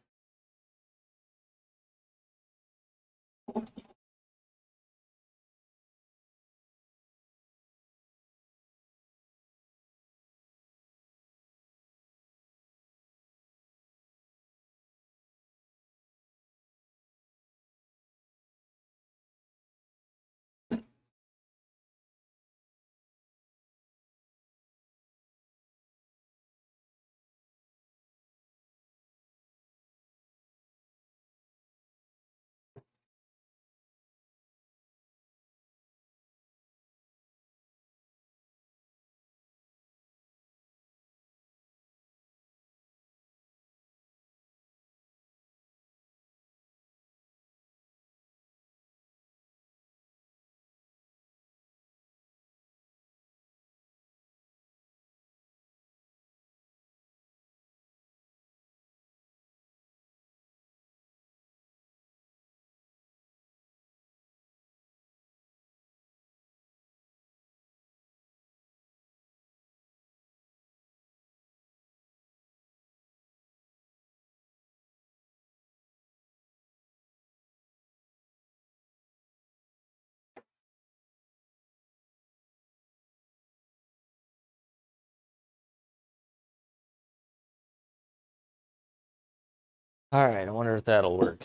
All right, I wonder if that'll work.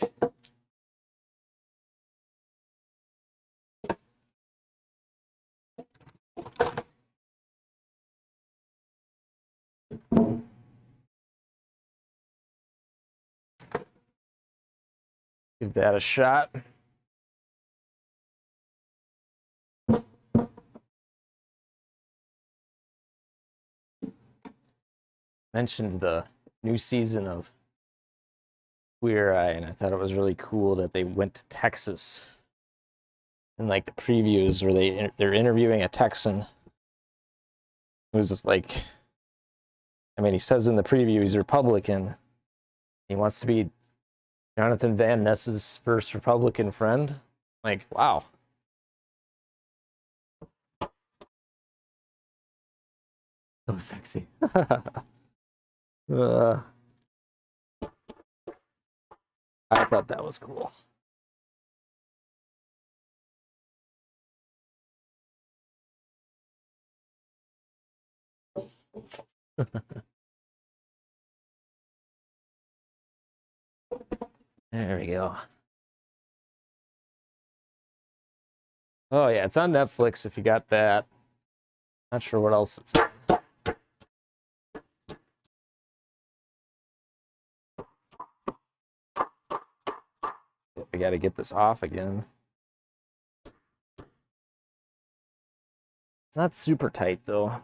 Give that a shot. Mentioned the new season of Queer Eye, and I thought it was really cool that they went to Texas. And like the previews where they're interviewing a Texan. It was just like, I mean, he says in the preview he's Republican. He wants to be Jonathan Van Ness's first Republican friend. Like, wow. So sexy. I thought that was cool. There we go. Oh yeah, it's on Netflix if you got that. Not sure what else it's on. We got to get this off again. It's not super tight though.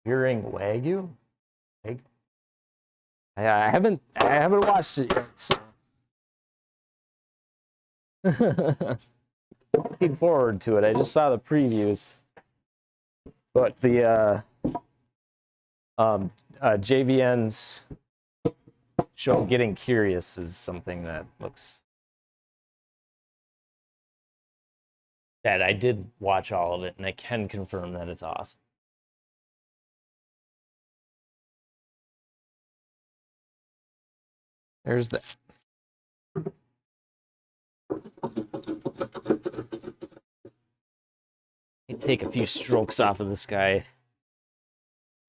Earring Wagyu? I haven't watched it yet. So. Looking forward to it. I just saw the previews, but the JVN's show Getting Curious is something that looks that I did watch all of it, and I can confirm that it's awesome. There's that. Take a few strokes off of this guy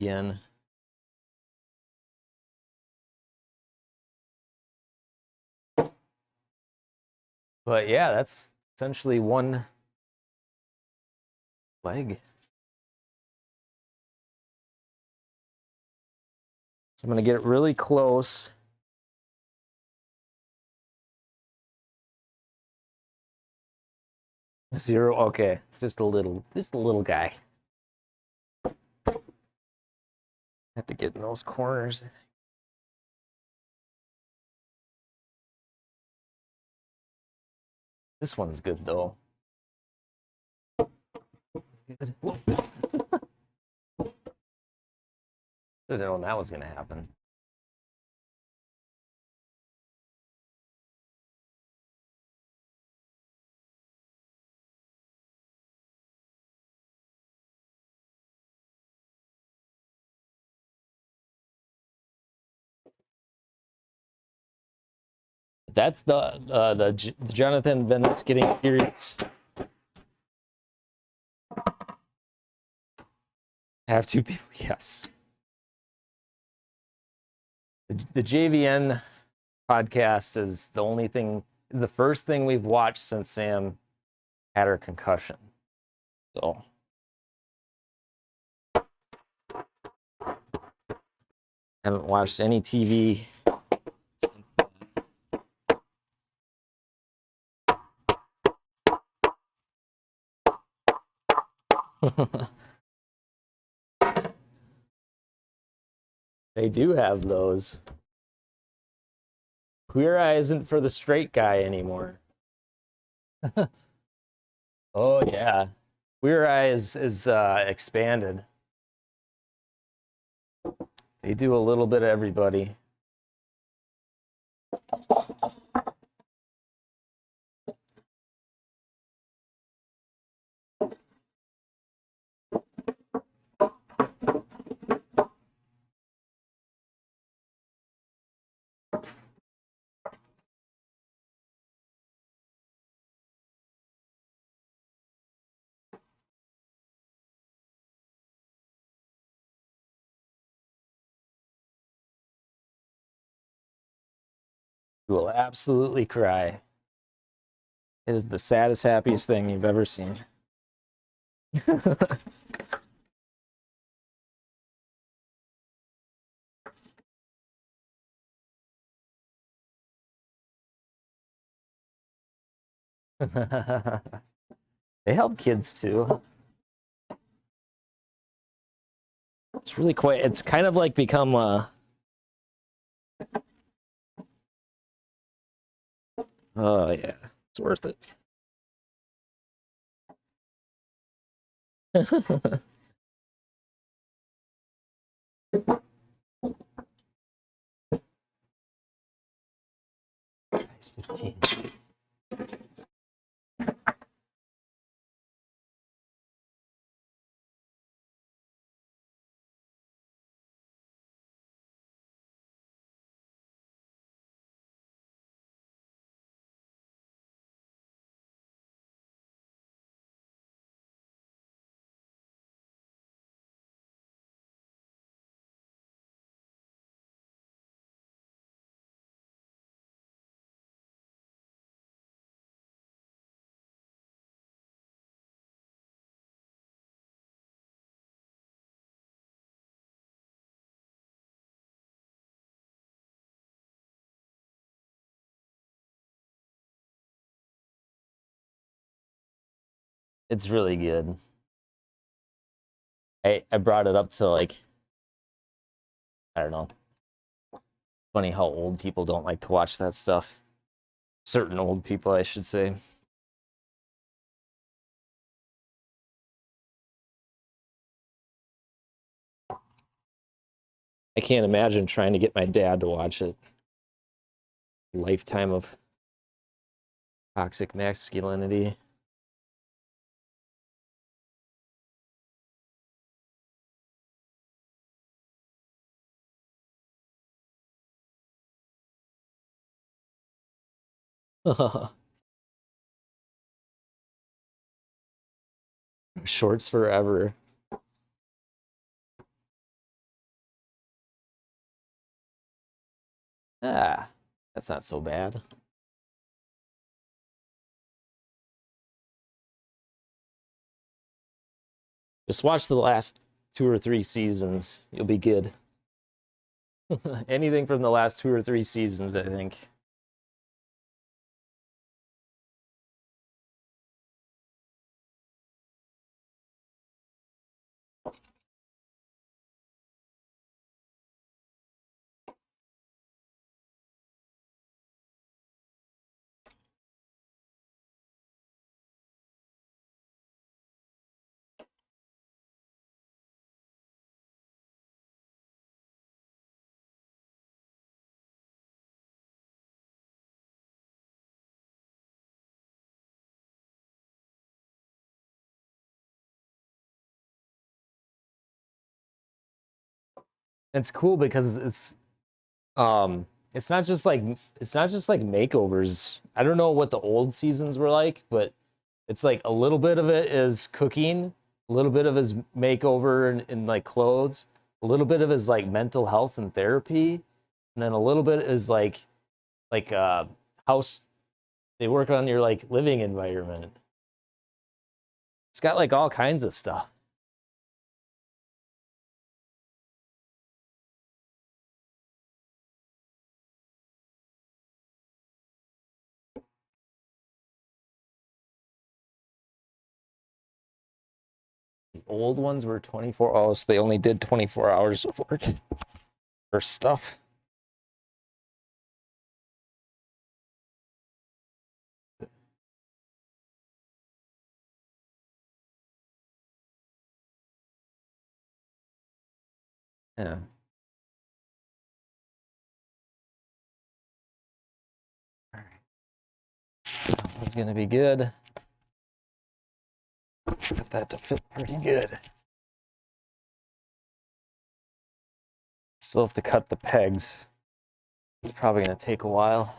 again. But yeah, that's essentially one leg. So I'm going to get really close. Zero, okay, just a little guy. Have to get in those corners. This one's good though. Good. Should have known that was gonna happen. That's the Jonathan Venice getting furious. Have two people, yes. The JVN podcast is the first thing we've watched since Sam had her concussion. So haven't watched any TV since then. They do have those. Queer Eye isn't for the straight guy anymore. Oh yeah, Queer Eye is expanded. They do a little bit of everybody. You will absolutely cry. It is the saddest, happiest thing you've ever seen. They help kids too. It's really quite, it's kind of like become oh yeah, it's worth it. Size 15. It's really good. I brought it up to like, I don't know. Funny how old people don't like to watch that stuff. Certain old people, I should say. I can't imagine trying to get my dad to watch it. Lifetime of toxic masculinity. Shorts forever. Ah, that's not so bad. Just watch the last 2 or 3 seasons. You'll be good. Anything from the last 2 or 3 seasons, I think. It's cool because it's not just like makeovers. I don't know what the old seasons were like, but it's like a little bit of it is cooking, a little bit of his makeover and like clothes, a little bit of his like mental health and therapy, and then a little bit is like house. They work on your like living environment. It's got like all kinds of stuff. The old ones were 24 hours. So they only did 24 hours of work for stuff. Yeah. All right. That one's gonna be good. Got that to fit pretty good. Still have to cut the pegs. It's probably gonna take a while.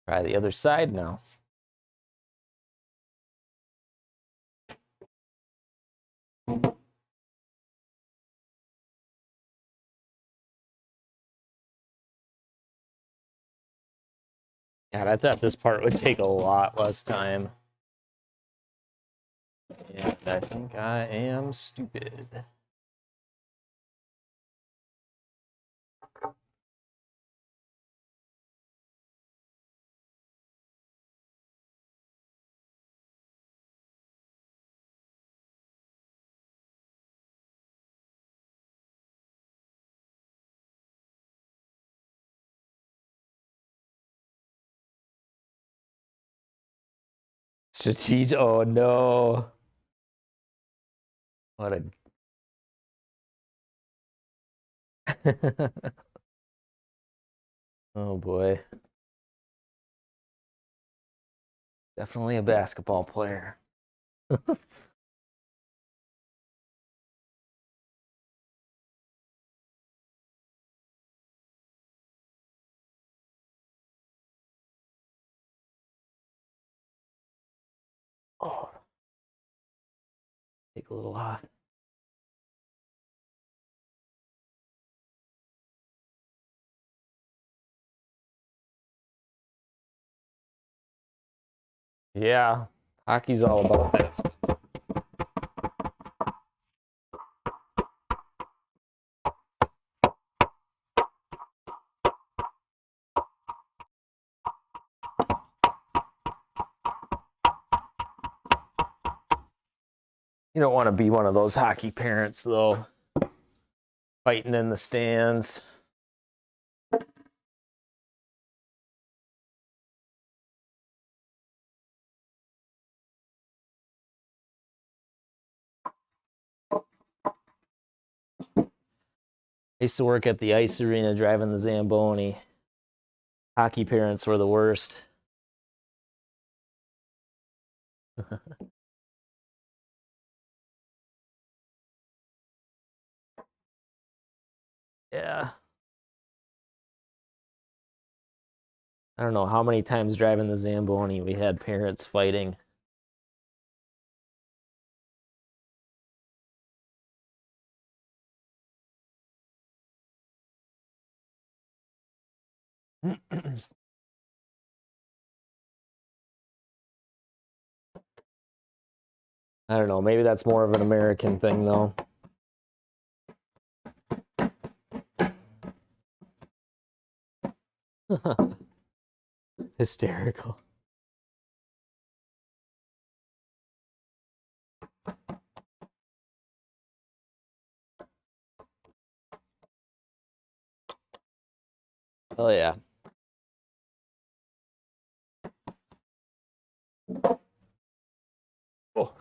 Try the other side now. God, I thought this part would take a lot less time. And I think I am stupid. Strategic. Oh no. What a. Oh boy. Definitely a basketball player. Oh, take a little hot. Yeah, hockey's all about that. You don't want to be one of those hockey parents, though, fighting in the stands. I used to work at the ice arena driving the Zamboni. Hockey parents were the worst. Yeah. I don't know how many times driving the Zamboni we had parents fighting. I don't know, maybe that's more of an American thing though. Hysterical. Oh yeah. Oh.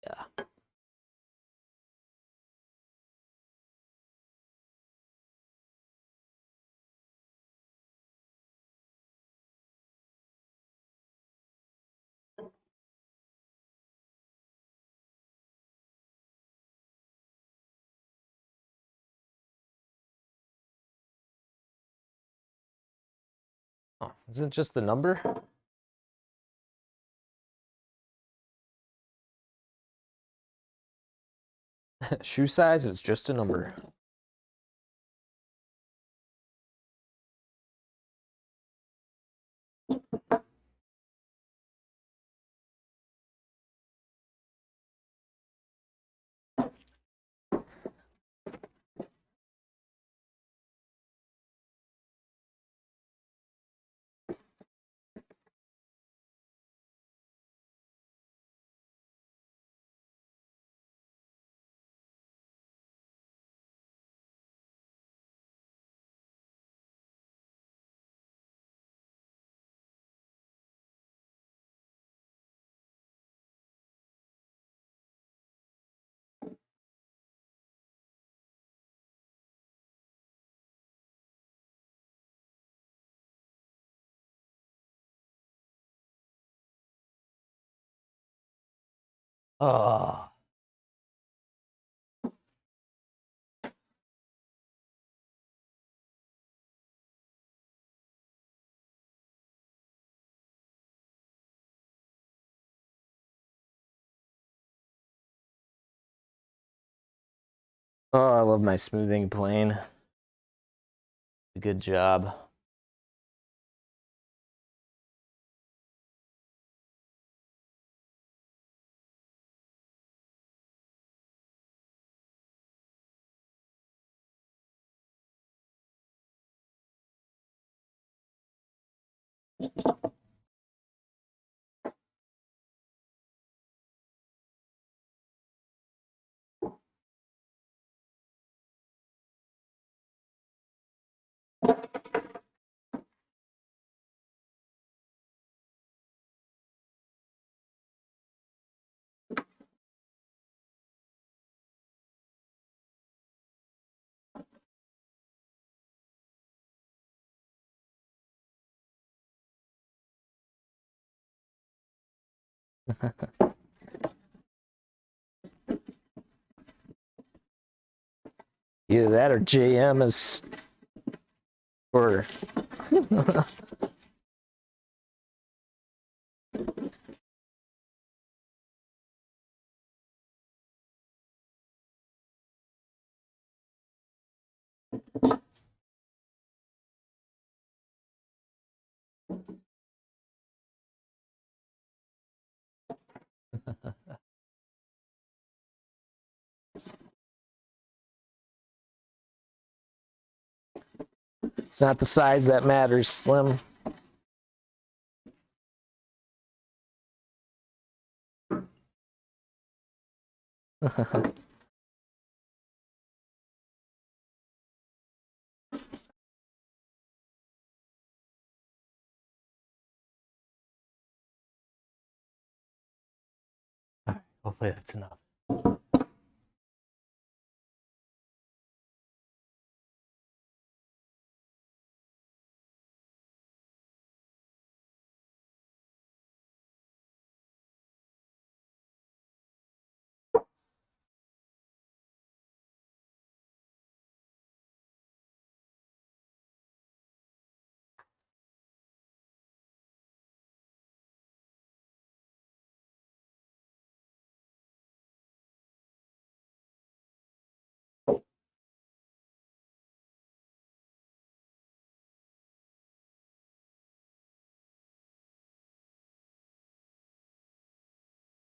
Yeah. Oh, isn't it just the number? Shoe size is just a number. Oh. Oh, I love my smoothing plane. Good job. Either that or JM is or It's not the size that matters, Slim. Hopefully that's enough.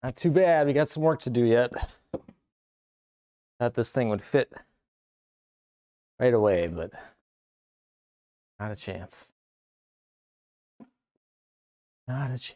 Not too bad. We got some work to do yet. Thought this thing would fit right away, but not a chance. Not a chance.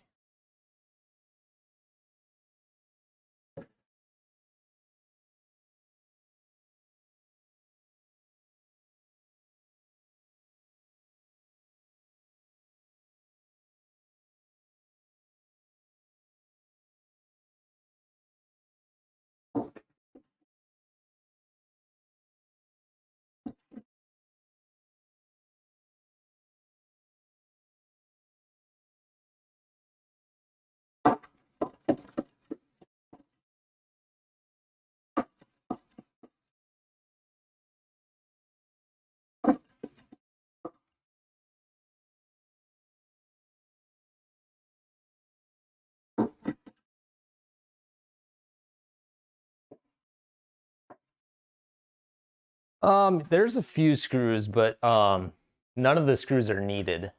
There's a few screws, but none of the screws are needed.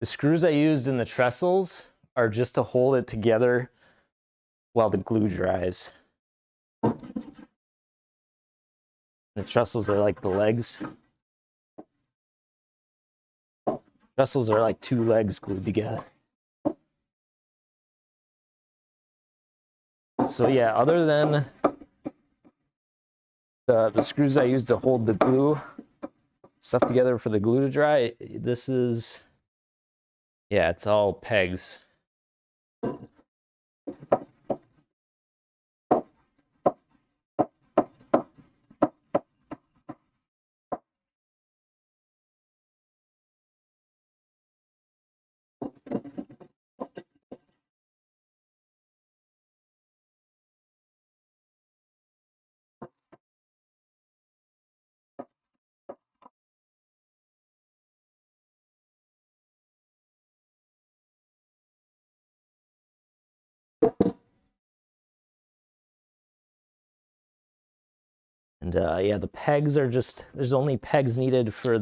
The screws I used in the trestles are just to hold it together while the glue dries. The trestles are like the legs. Trestles are like two legs glued together. So yeah, other than the screws I use to hold the glue stuff together for the glue to dry, this is, yeah, it's all pegs. And yeah, the pegs are just, there's only pegs needed for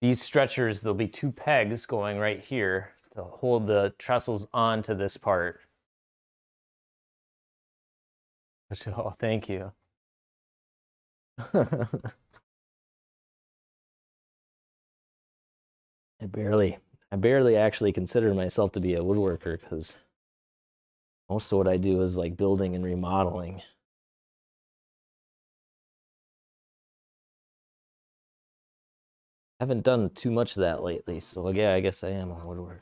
these stretchers. There'll be two pegs going right here to hold the trestles onto this part. Oh, thank you. I barely actually consider myself to be a woodworker, because most of what I do is like building and remodeling. I haven't done too much of that lately, so yeah, I guess I am a woodworker.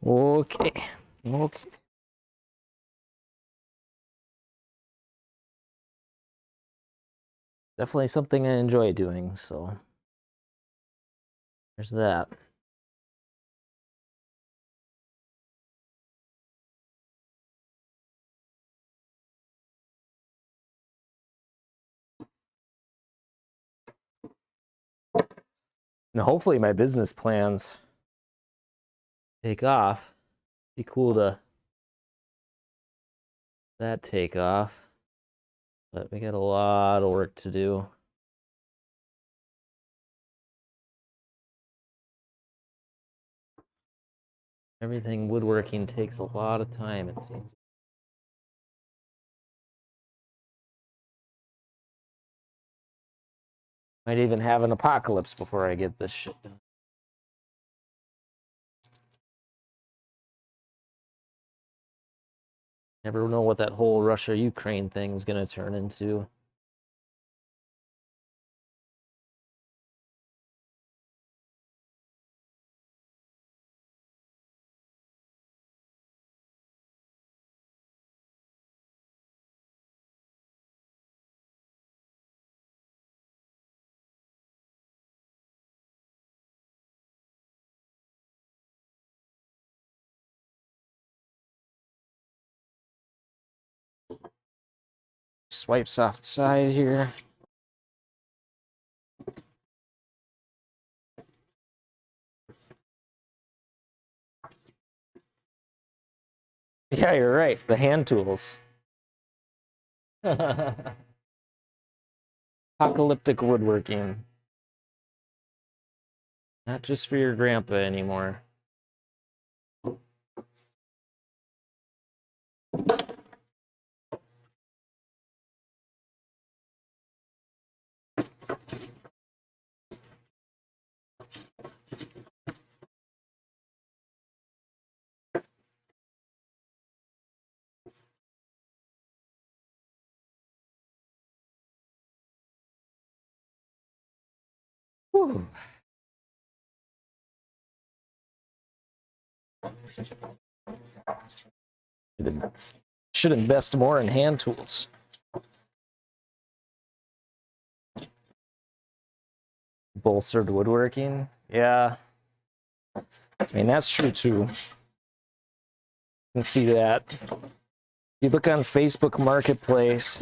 Okay. Okay. Definitely something I enjoy doing, so there's that. And hopefully my business plans take off. Be cool to that take off. But we got a lot of work to do. Everything woodworking takes a lot of time, it seems. Might even have an apocalypse before I get this shit done. Never know what that whole Russia-Ukraine thing is going to turn into. Swipe soft side here. Yeah, you're right. The hand tools. Apocalyptic woodworking. Not just for your grandpa anymore. Whew. Should invest more in hand tools. Bolstered woodworking. Yeah. I mean, that's true too. You can see that. You look on Facebook Marketplace,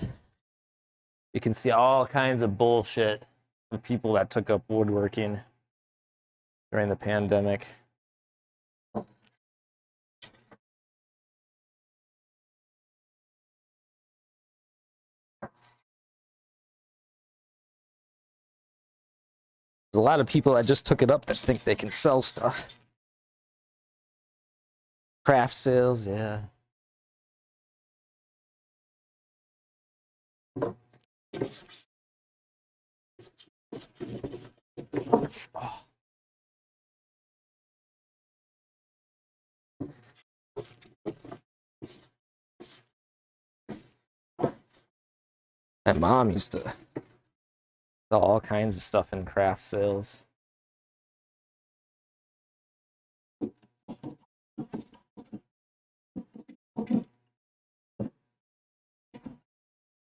you can see all kinds of bullshit of people that took up woodworking during the pandemic. There's a lot of people that just took it up that think they can sell stuff. Craft sales, yeah. Oh. My mom used to sell all kinds of stuff in craft sales.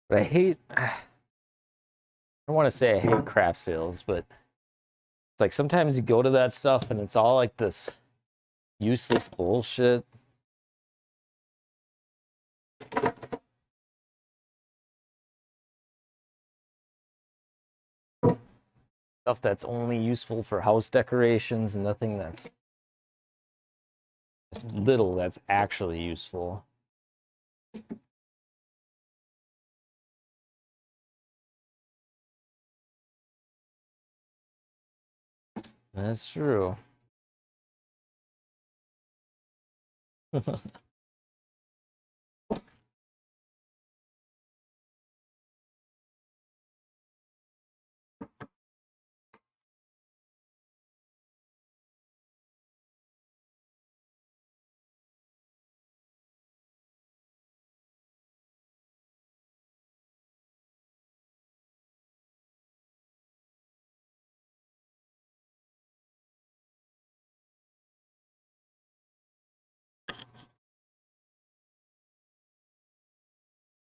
But I don't want to say I hate craft sales, but it's like sometimes you go to that stuff and it's all like this useless bullshit. Stuff that's only useful for house decorations and nothing that's little that's actually useful. That's true.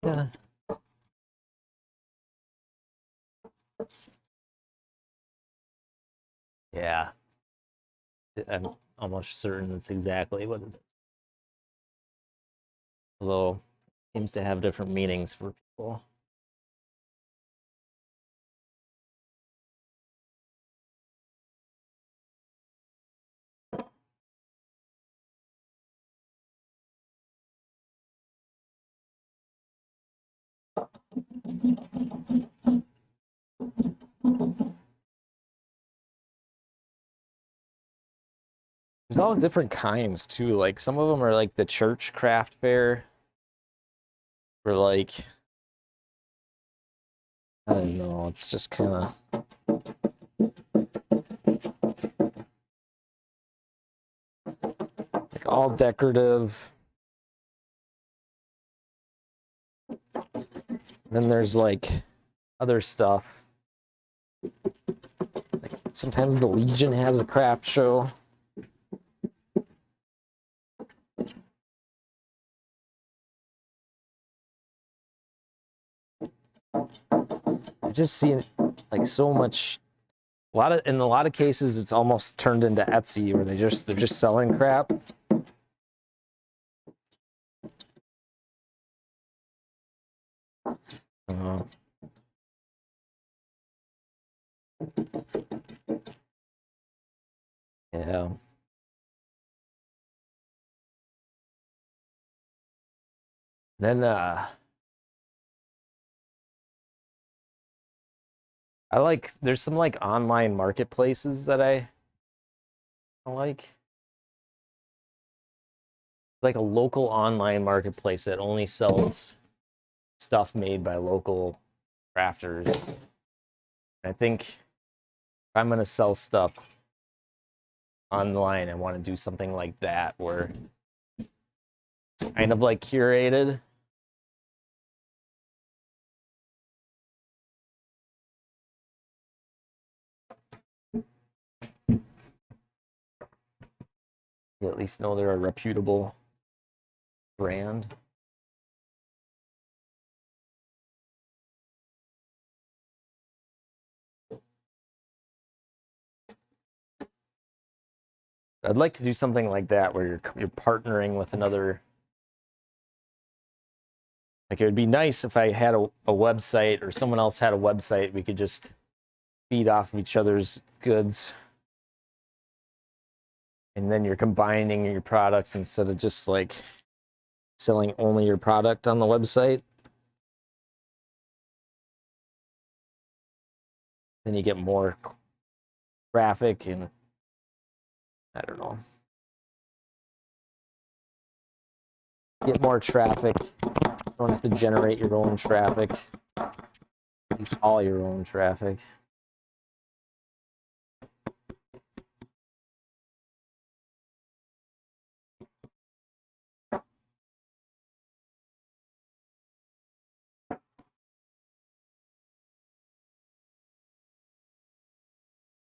Yeah. Yeah. I'm almost certain that's exactly what it is. Although it seems to have different meanings for people. There's all different kinds too. Like some of them are like the church craft fair. Or like, I don't know, it's just kind of like all decorative. Then there's like other stuff. Like sometimes the Legion has a craft show. I just see like so much. In a lot of cases, it's almost turned into Etsy, where they're just selling crap. Yeah. Then there's some like online marketplaces that I like. Like a local online marketplace that only sells stuff made by local crafters. I think if I'm gonna sell stuff online, I want to do something like that where it's kind of like curated. You at least know they're a reputable brand. I'd like to do something like that where you're partnering with another. Like it would be nice if I had a website or someone else had a website. We could just feed off of each other's goods. And then you're combining your products instead of just like selling only your product on the website. Then you get more traffic and I don't know. Get more traffic. You don't have to generate your own traffic. Use all your own traffic.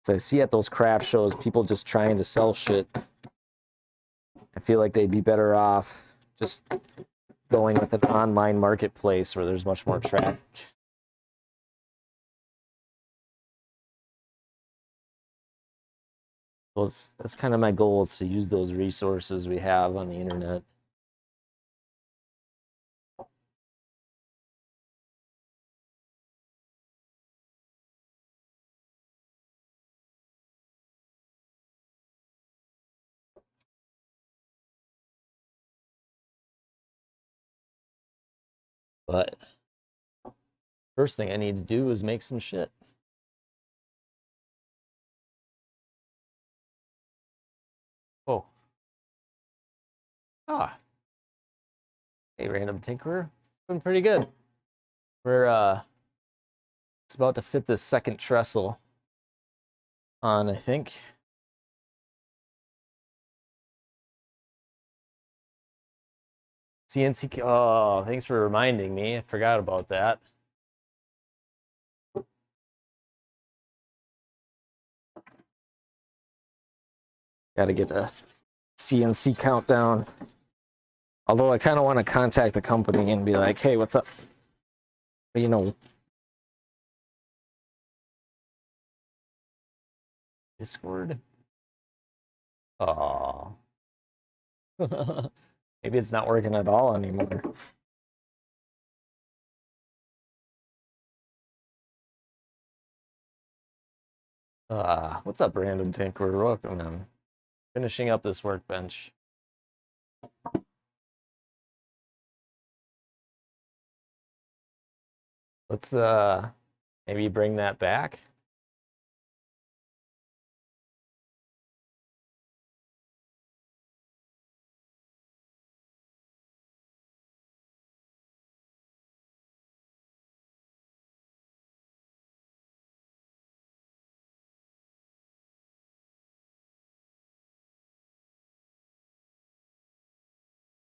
So I see at those craft shows, people just trying to sell shit. I feel like they'd be better off just going with an online marketplace where there's much more traffic. Well, that's kind of my goal, is to use those resources we have on the internet. But first thing I need to do is make some shit. Oh. Ah. Hey, random tinkerer. Doing pretty good. We're it's about to fit this second trestle on, I think. CNC. Oh, thanks for reminding me. I forgot about that. Got to get a CNC countdown. Although I kind of want to contact the company and be like, hey, what's up? But, you know, Discord? Oh. Maybe it's not working at all anymore. What's up, random tinkerer? Welcome in. Finishing up this workbench. Let's maybe bring that back.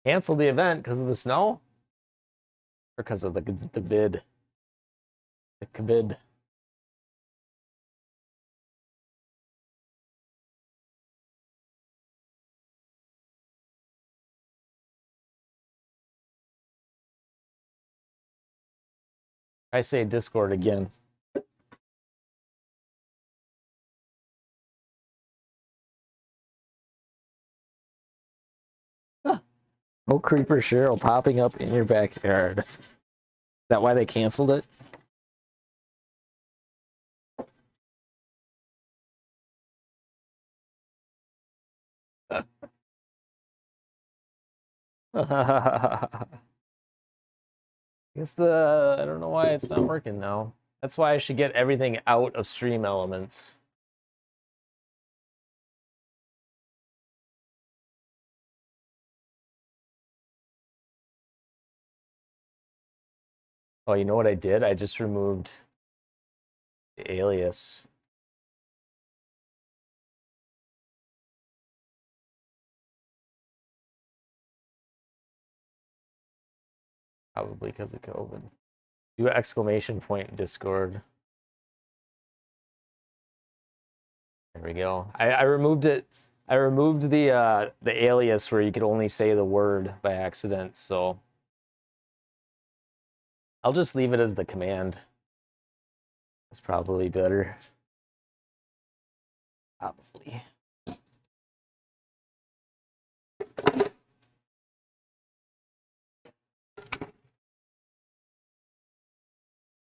Cancel the event because of the snow? Or because of the vid? The COVID. I say Discord again. Oh, Creeper Cheryl popping up in your backyard. Is that why they canceled it? I guess I don't know why it's not working now. That's why I should get everything out of Stream Elements. Oh, you know what I did? I just removed the alias. Probably because of COVID. Do exclamation point Discord. There we go. I removed it. I removed the alias where you could only say the word by accident, so I'll just leave it as the command. It's probably better. Probably.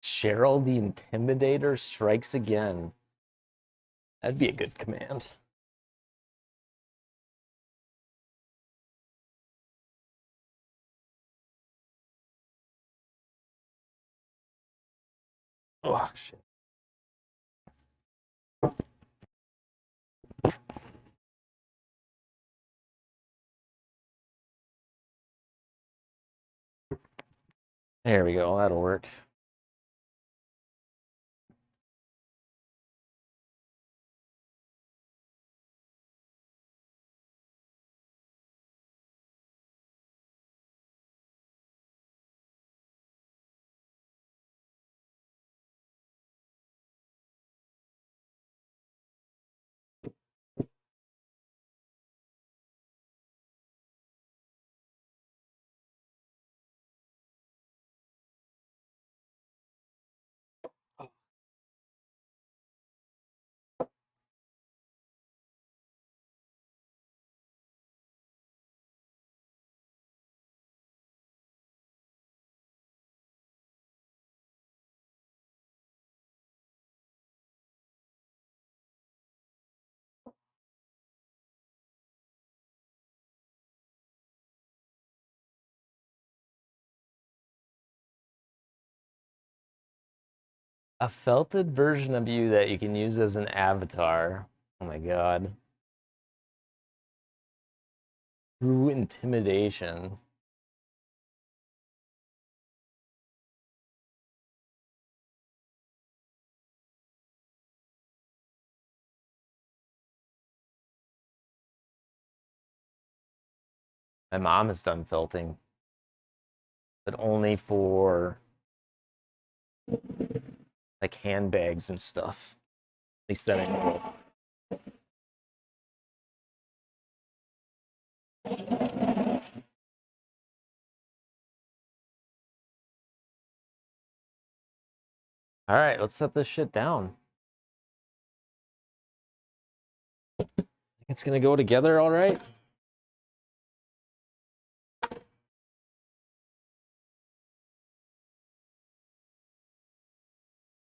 Cheryl the Intimidator strikes again. That'd be a good command. Oh, shit. There we go. That'll work. A felted version of you that you can use as an avatar. Oh my god. True intimidation. My mom has done felting, but only for like handbags and stuff. At least that I know. All right, let's set this shit down. It's gonna go together all right.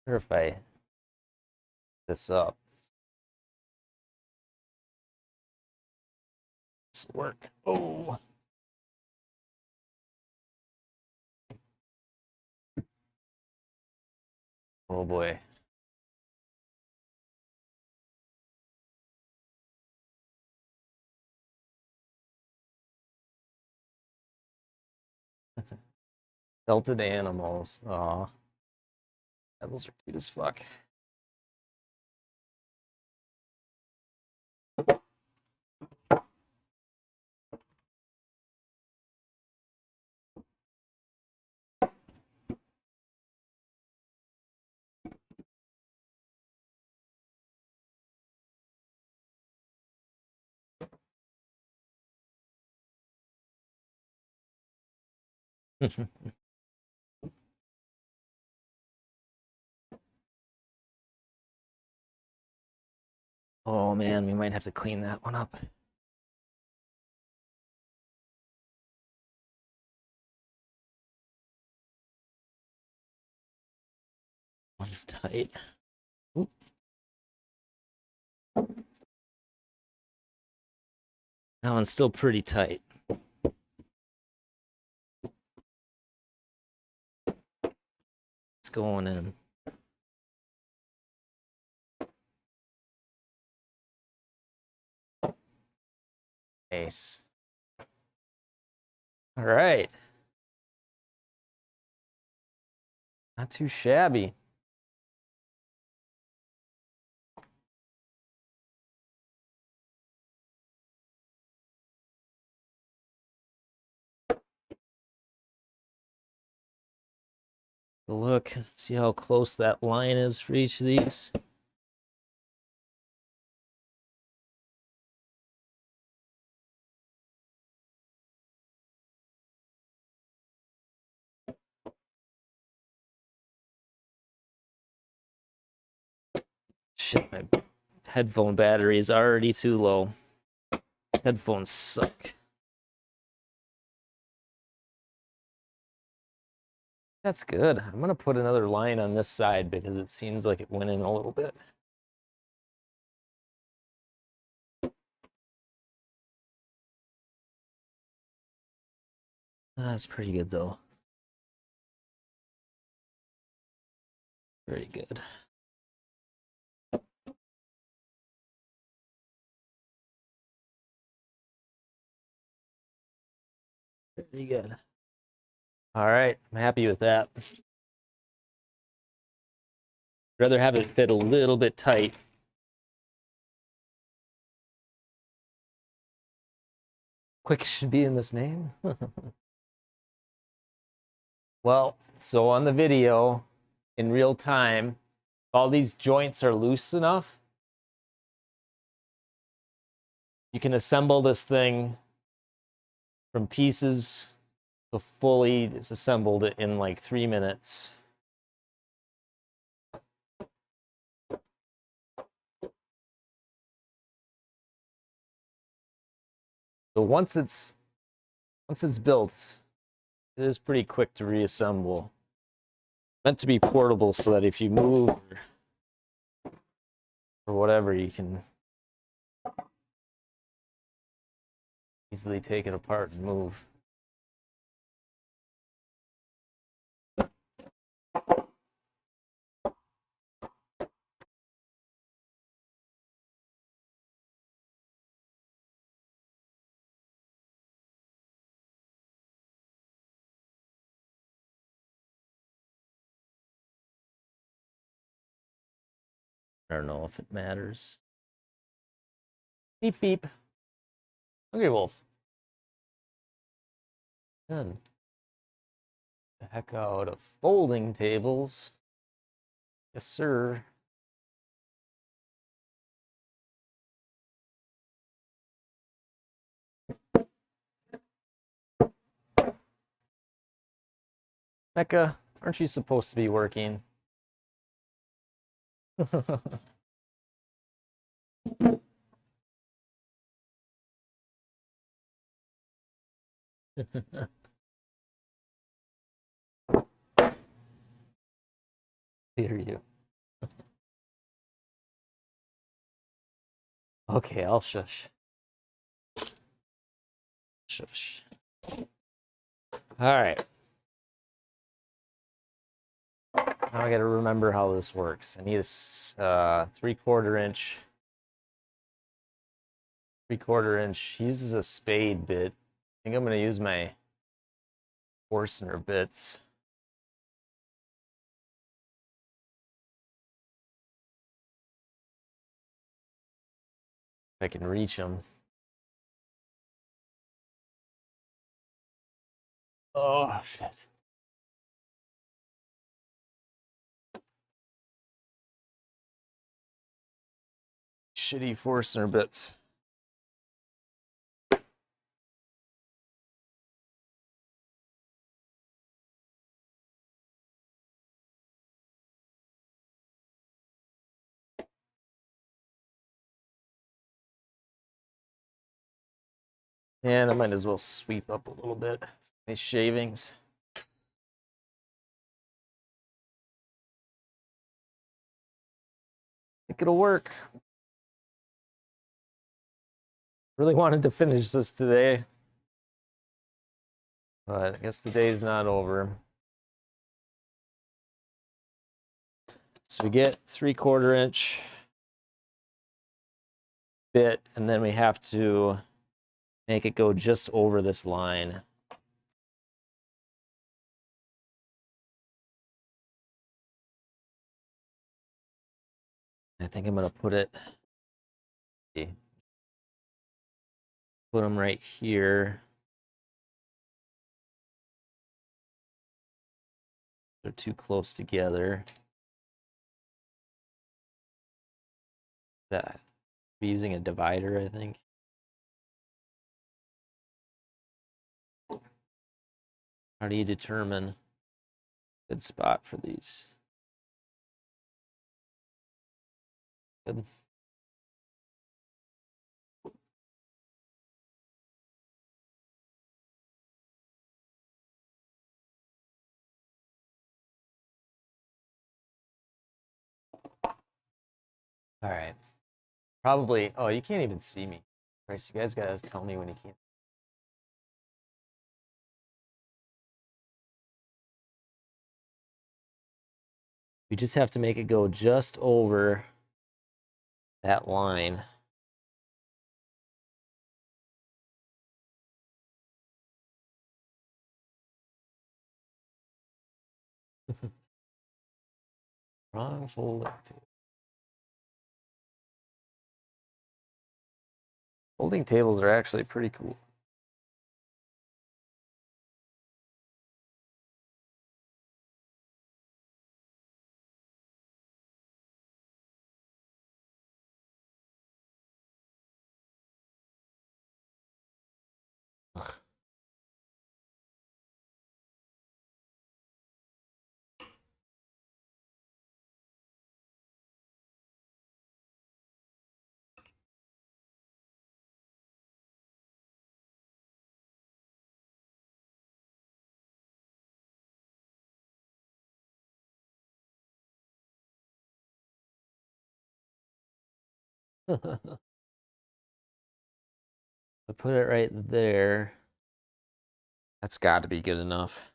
Or if I this up. This will work. Oh. Oh boy. Belted animals. Aw. Devils are cute as fuck. Oh man, we might have to clean that one up. One's tight. Oop. That one's still pretty tight. It's going in. Nice. All right. Not too shabby. Look, see how close that line is for each of these. Shit, my headphone battery is already too low. Headphones suck. That's good. I'm gonna put another line on this side because it seems like it went in a little bit. That's pretty good though. Very good. Very good. All right, I'm happy with that. Rather have it fit a little bit tight. Quick should be in this name. Well, so on the video, in real time, all these joints are loose enough. You can assemble this thing from pieces to fully disassembled it in like 3 minutes. So once it's built, it is pretty quick to reassemble. Meant to be portable so that if you move or whatever, you can easily take it apart and move. I don't know if it matters. Beep beep. Hungry Wolf. Good. The heck out of folding tables. Yes, sir. Mecca, aren't you supposed to be working? Hear you. Okay, I'll shush. Shush. All right. Now I gotta remember how this works. I need a 3/4 inch. 3/4 inch uses a spade bit. I think I'm gonna use my Forstner bits. If I can reach them. Oh shit. Shitty Forstner bits. And I might as well sweep up a little bit. These shavings. I think it'll work. Really wanted to finish this today, but I guess the day is not over. So we get 3/4 inch bit, and then we have to make it go just over this line. I think I'm gonna put them right here. They're too close together. That be using a divider, I think. How do you determine a good spot for these? Good. All right. Probably. Oh, you can't even see me. Christ, you guys gotta tell me when you can't. We just have to make it go just over that line. Wrong folding table. Folding tables are actually pretty cool. I put it right there. That's got to be good enough.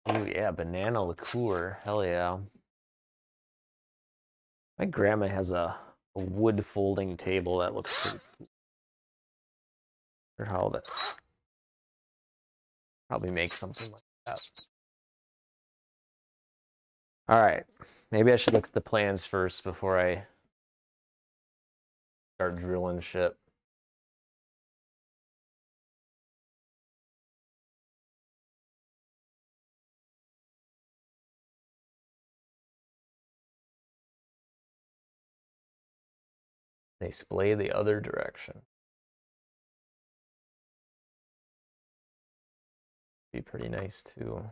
Oh yeah, banana liqueur. Hell yeah. My grandma has a wood folding table that looks pretty cool. Or how that probably make something like that. All right, maybe I should look at the plans first before I start drilling shit. They splay the other direction. Be pretty nice too.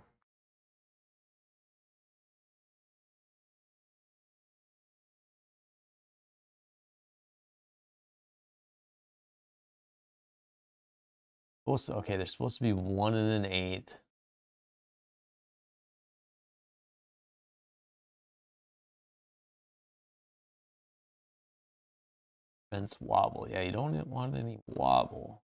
Okay, they're supposed to be 1 1/8. Fence wobble. Yeah, you don't want any wobble.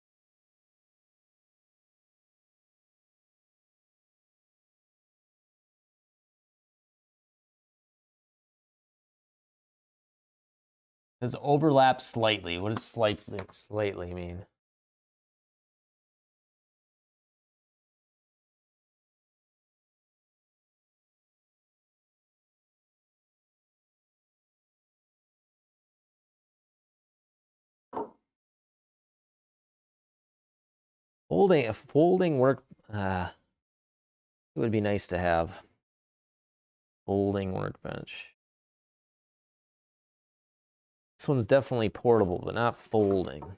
Does overlap slightly? What does slightly mean? Folding work. It would be nice to have folding workbench. This one's definitely portable, but not folding.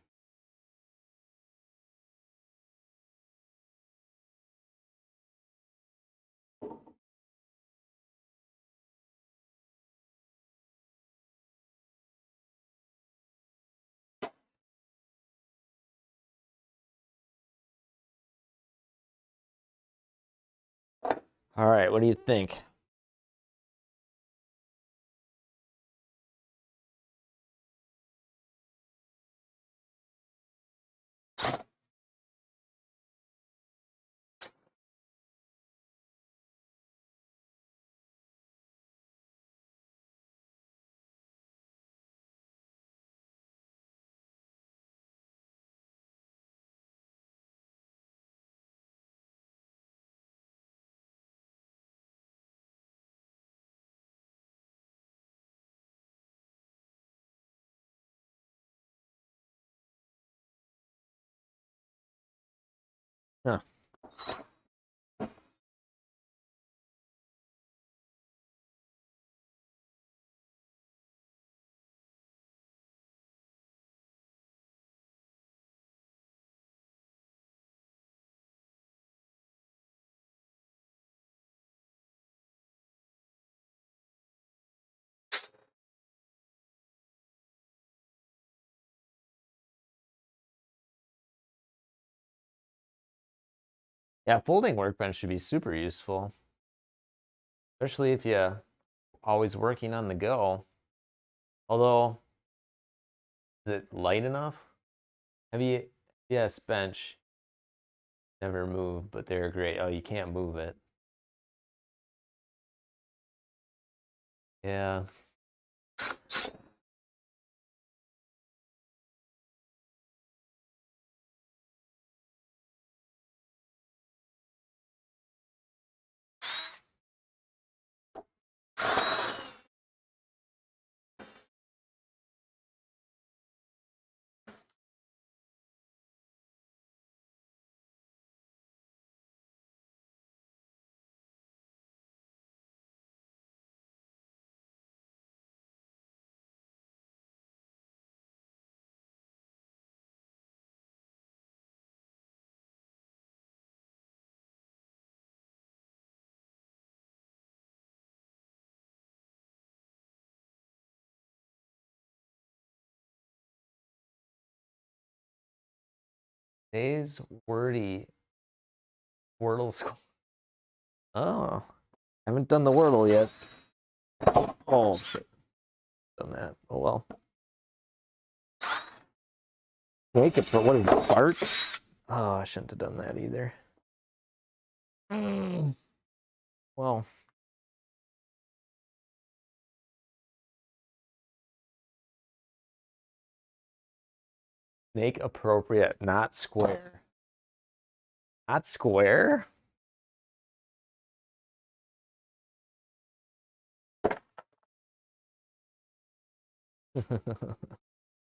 All right, what do you think? Huh. Yeah, folding workbench should be super useful, especially if you're always working on the go. Although, is it light enough? Yes, bench. Never move, but they're great. Oh, you can't move it. Yeah. Today's wordy Wordle score. Oh, I haven't done the Wordle yet. Oh, shit. Done that. Oh, well. Make it for what is it, farts? Oh, I shouldn't have done that either. Well. Make appropriate, not square. Not square?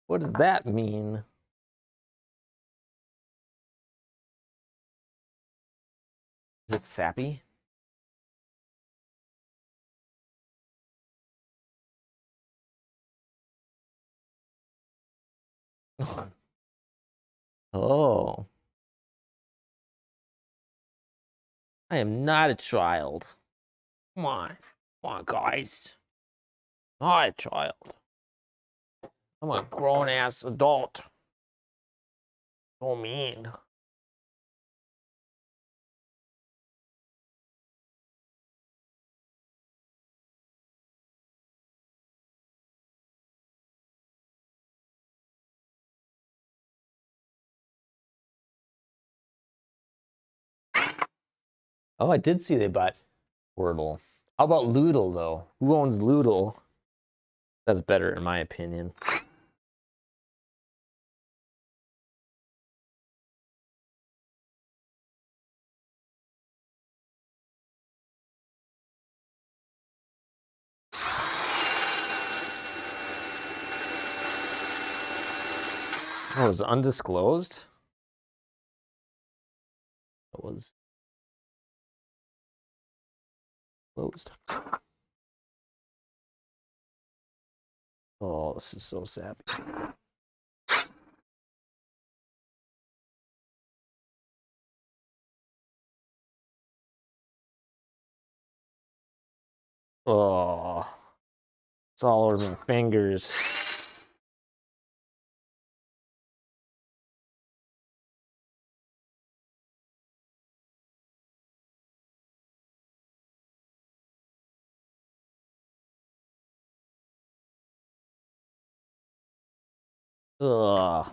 What does that mean? Is it sappy? Oh. I am not a child. Come on. Come on, guys. Not a child. I'm a grown-ass adult. So mean. Oh, I did see they bought Wordle. How about Loodle, though? Who owns Loodle? That's better, in my opinion. Oh, it was undisclosed? It was closed. Oh, this is so sappy. Oh, it's all over my fingers. Ugh.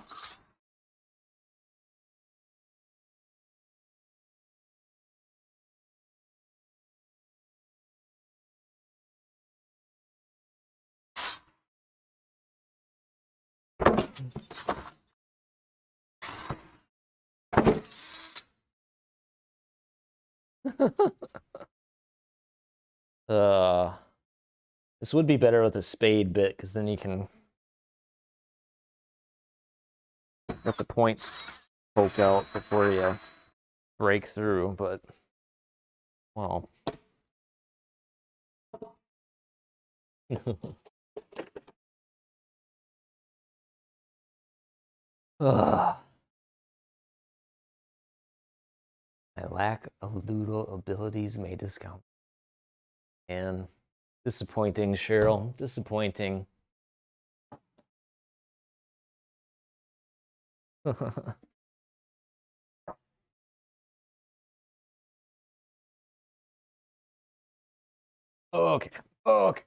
uh, this would be better with a spade bit, because then you can let the points poke out before you break through, but, well. Ugh. My lack of Ludo abilities may discount. And disappointing, Cheryl. Disappointing. Okay. Okay.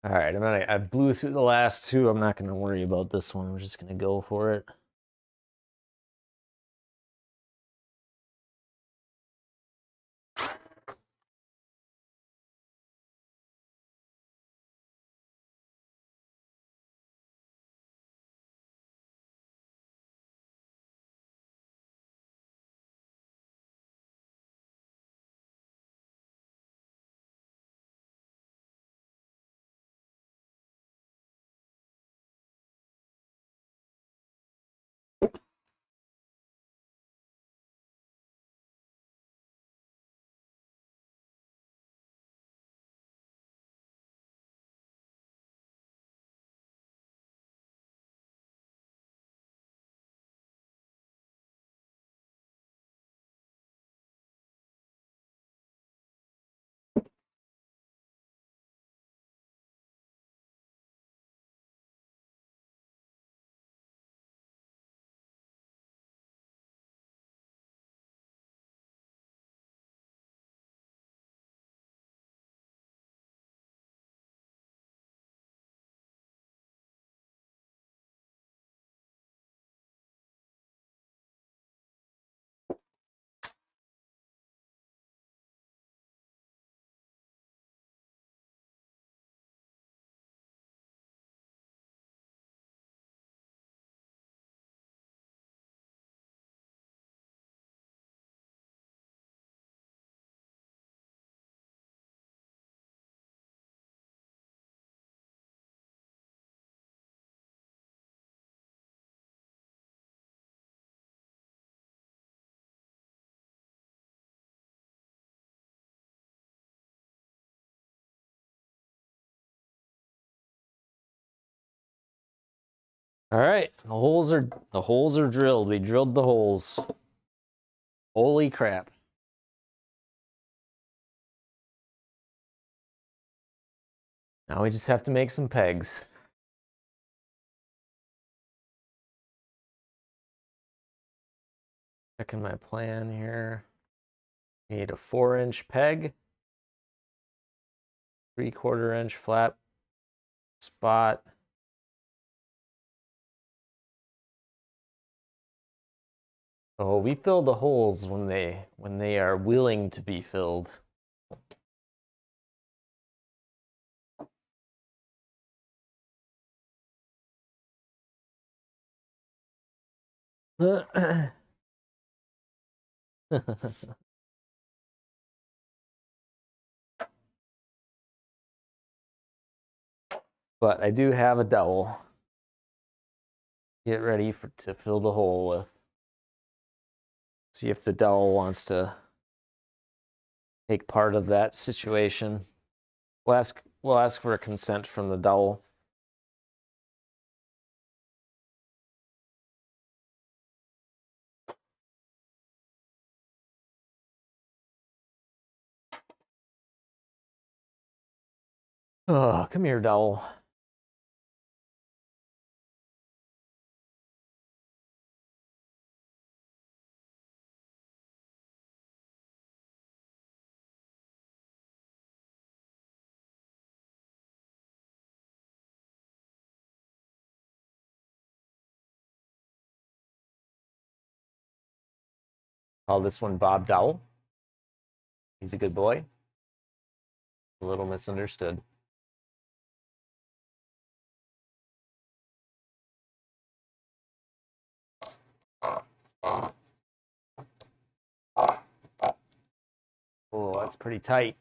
All right, I blew through the last two. I'm not going to worry about this one. We're just going to go for it. All right, the holes are drilled. We drilled the holes. Holy crap. Now we just have to make some pegs. Checking my plan here. Need a 4-inch peg, 3/4 inch flat spot. Oh, we fill the holes when they are willing to be filled. But I do have a dowel. Get ready to fill the hole with. See if the dowel wants to take part of that situation. We'll ask for a consent from the dowel. Oh, come here, dowel. Call this one Bob Dowell. He's a good boy. A little misunderstood. Oh, that's pretty tight.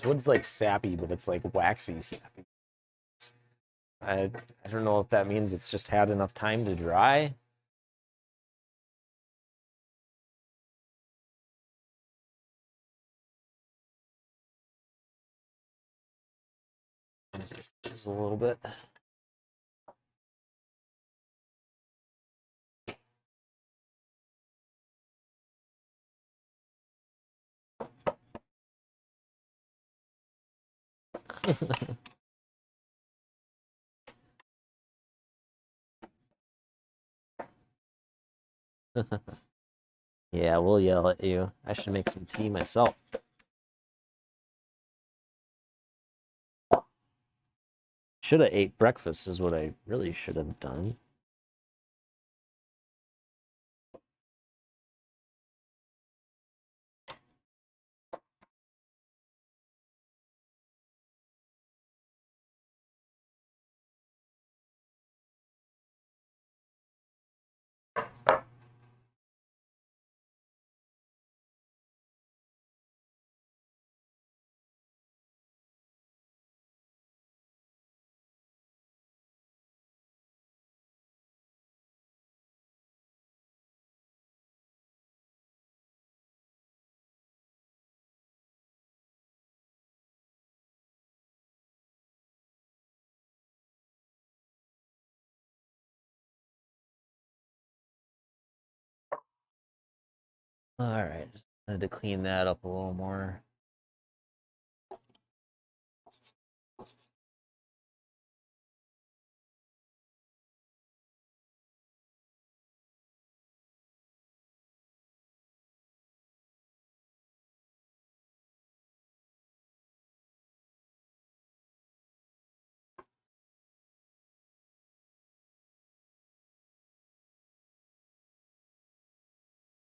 This wood's like sappy, but it's like waxy sappy. I don't know if that means it's just had enough time to dry. Just a little bit. Yeah, we'll yell at you. I should make some tea myself. Should have ate breakfast is what I really should have done. All right, just wanted to clean that up a little more.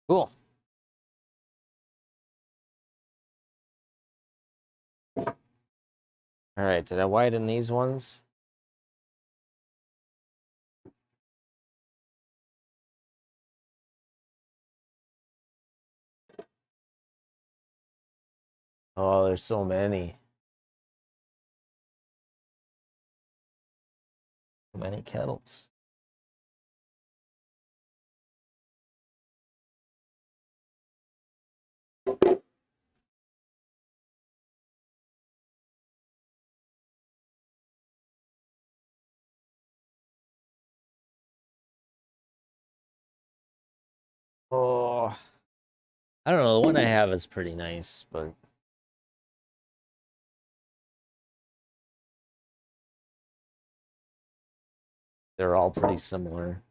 Cool. All right, did I widen these ones? Oh, there's so many. So many kettles. Oh, I don't know. The one I have is pretty nice, but they're all pretty similar.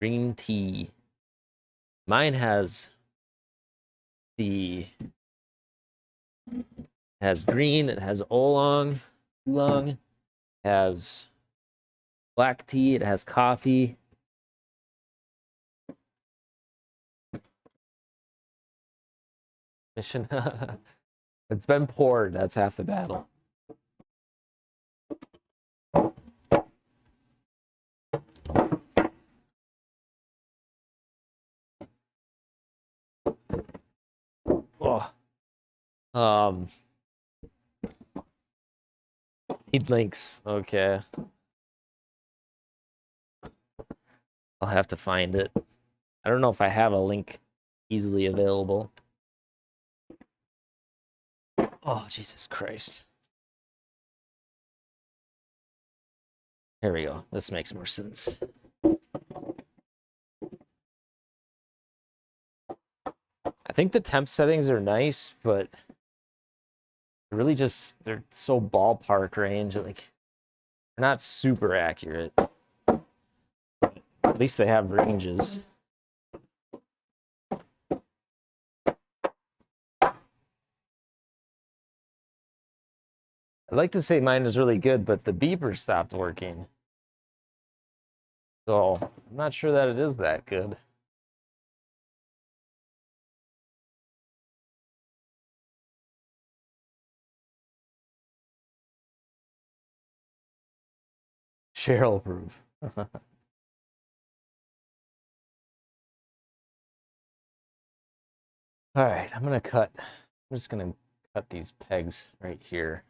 Green tea. Mine has green, it has oolong, has black tea, it has coffee. Mission. It's been poured. That's half the battle. Oh. Need links. Okay. I'll have to find it. I don't know if I have a link easily available. Oh, Jesus Christ. Here we go. This makes more sense. I think the temp settings are nice, but really just, they're so ballpark range. Like, they're not super accurate. At least they have ranges. I'd like to say mine is really good, but the beeper stopped working. So I'm not sure that it is that good. Cheryl proof. All right, I'm just gonna cut these pegs right here.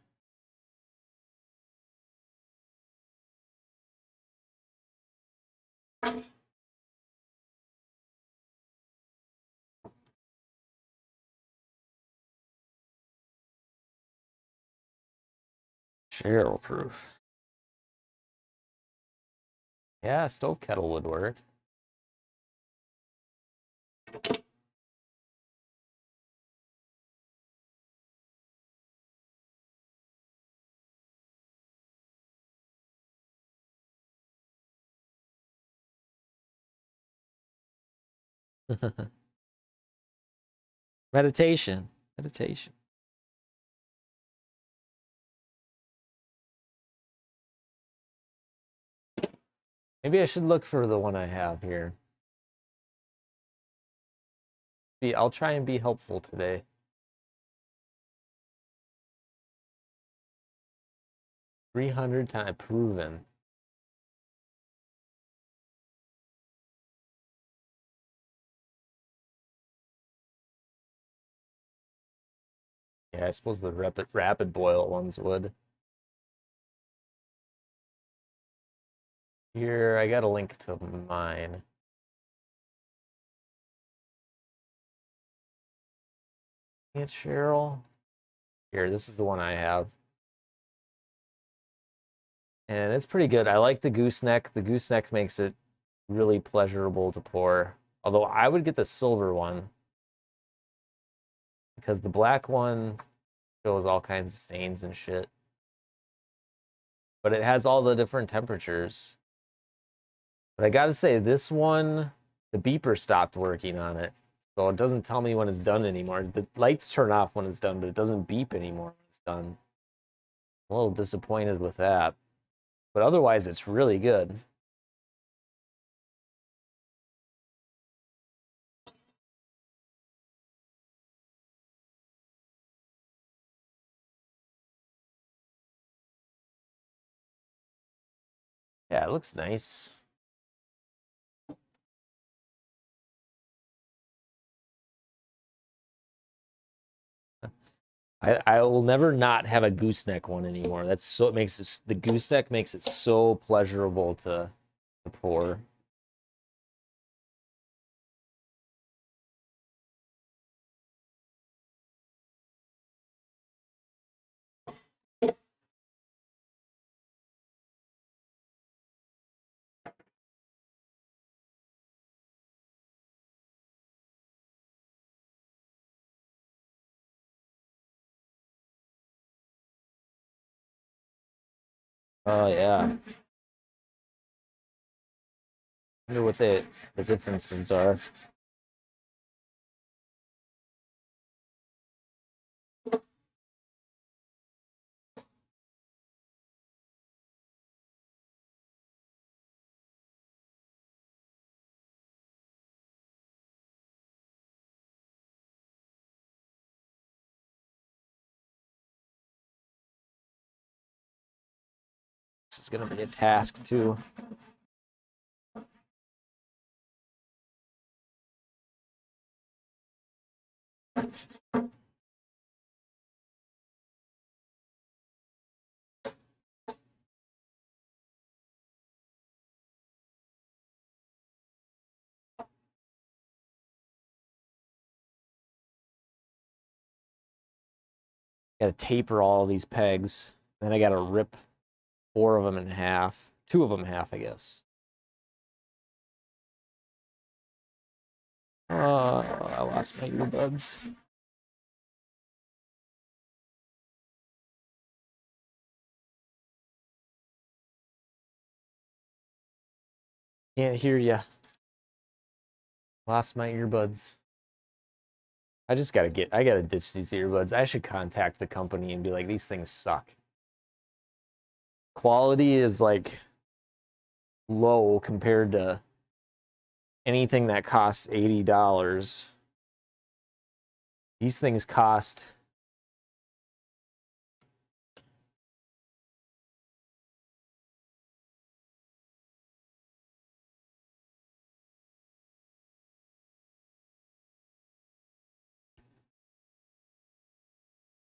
Cheryl proof. Yeah, stove kettle would work. Meditation. Meditation. Maybe I should look for the one I have here. I'll try and be helpful today. $300 proven. Yeah, I suppose the rapid boil ones would. Here, I got a link to mine. It's Cheryl. Here, this is the one I have. And it's pretty good. I like the gooseneck. The gooseneck makes it really pleasurable to pour. Although I would get the silver one because the black one shows all kinds of stains and shit. But it has all the different temperatures. But I gotta say, this one, the beeper stopped working on it. So it doesn't tell me when it's done anymore. The lights turn off when it's done, but it doesn't beep anymore when it's done. I'm a little disappointed with that. But otherwise, it's really good. Yeah, it looks nice. I will never not have a gooseneck one anymore. That's so, it makes it, the gooseneck makes it so pleasurable to pour. Oh yeah. I wonder what the differences are. This is gonna be a task too. Gotta taper all these pegs. Then I gotta rip 4 of them in half. 2 of them in half, I guess. I lost my earbuds. Can't hear ya. Lost my earbuds. I gotta ditch these earbuds. I should contact the company and be like, these things suck. Quality is like low compared to anything that costs $80. These things cost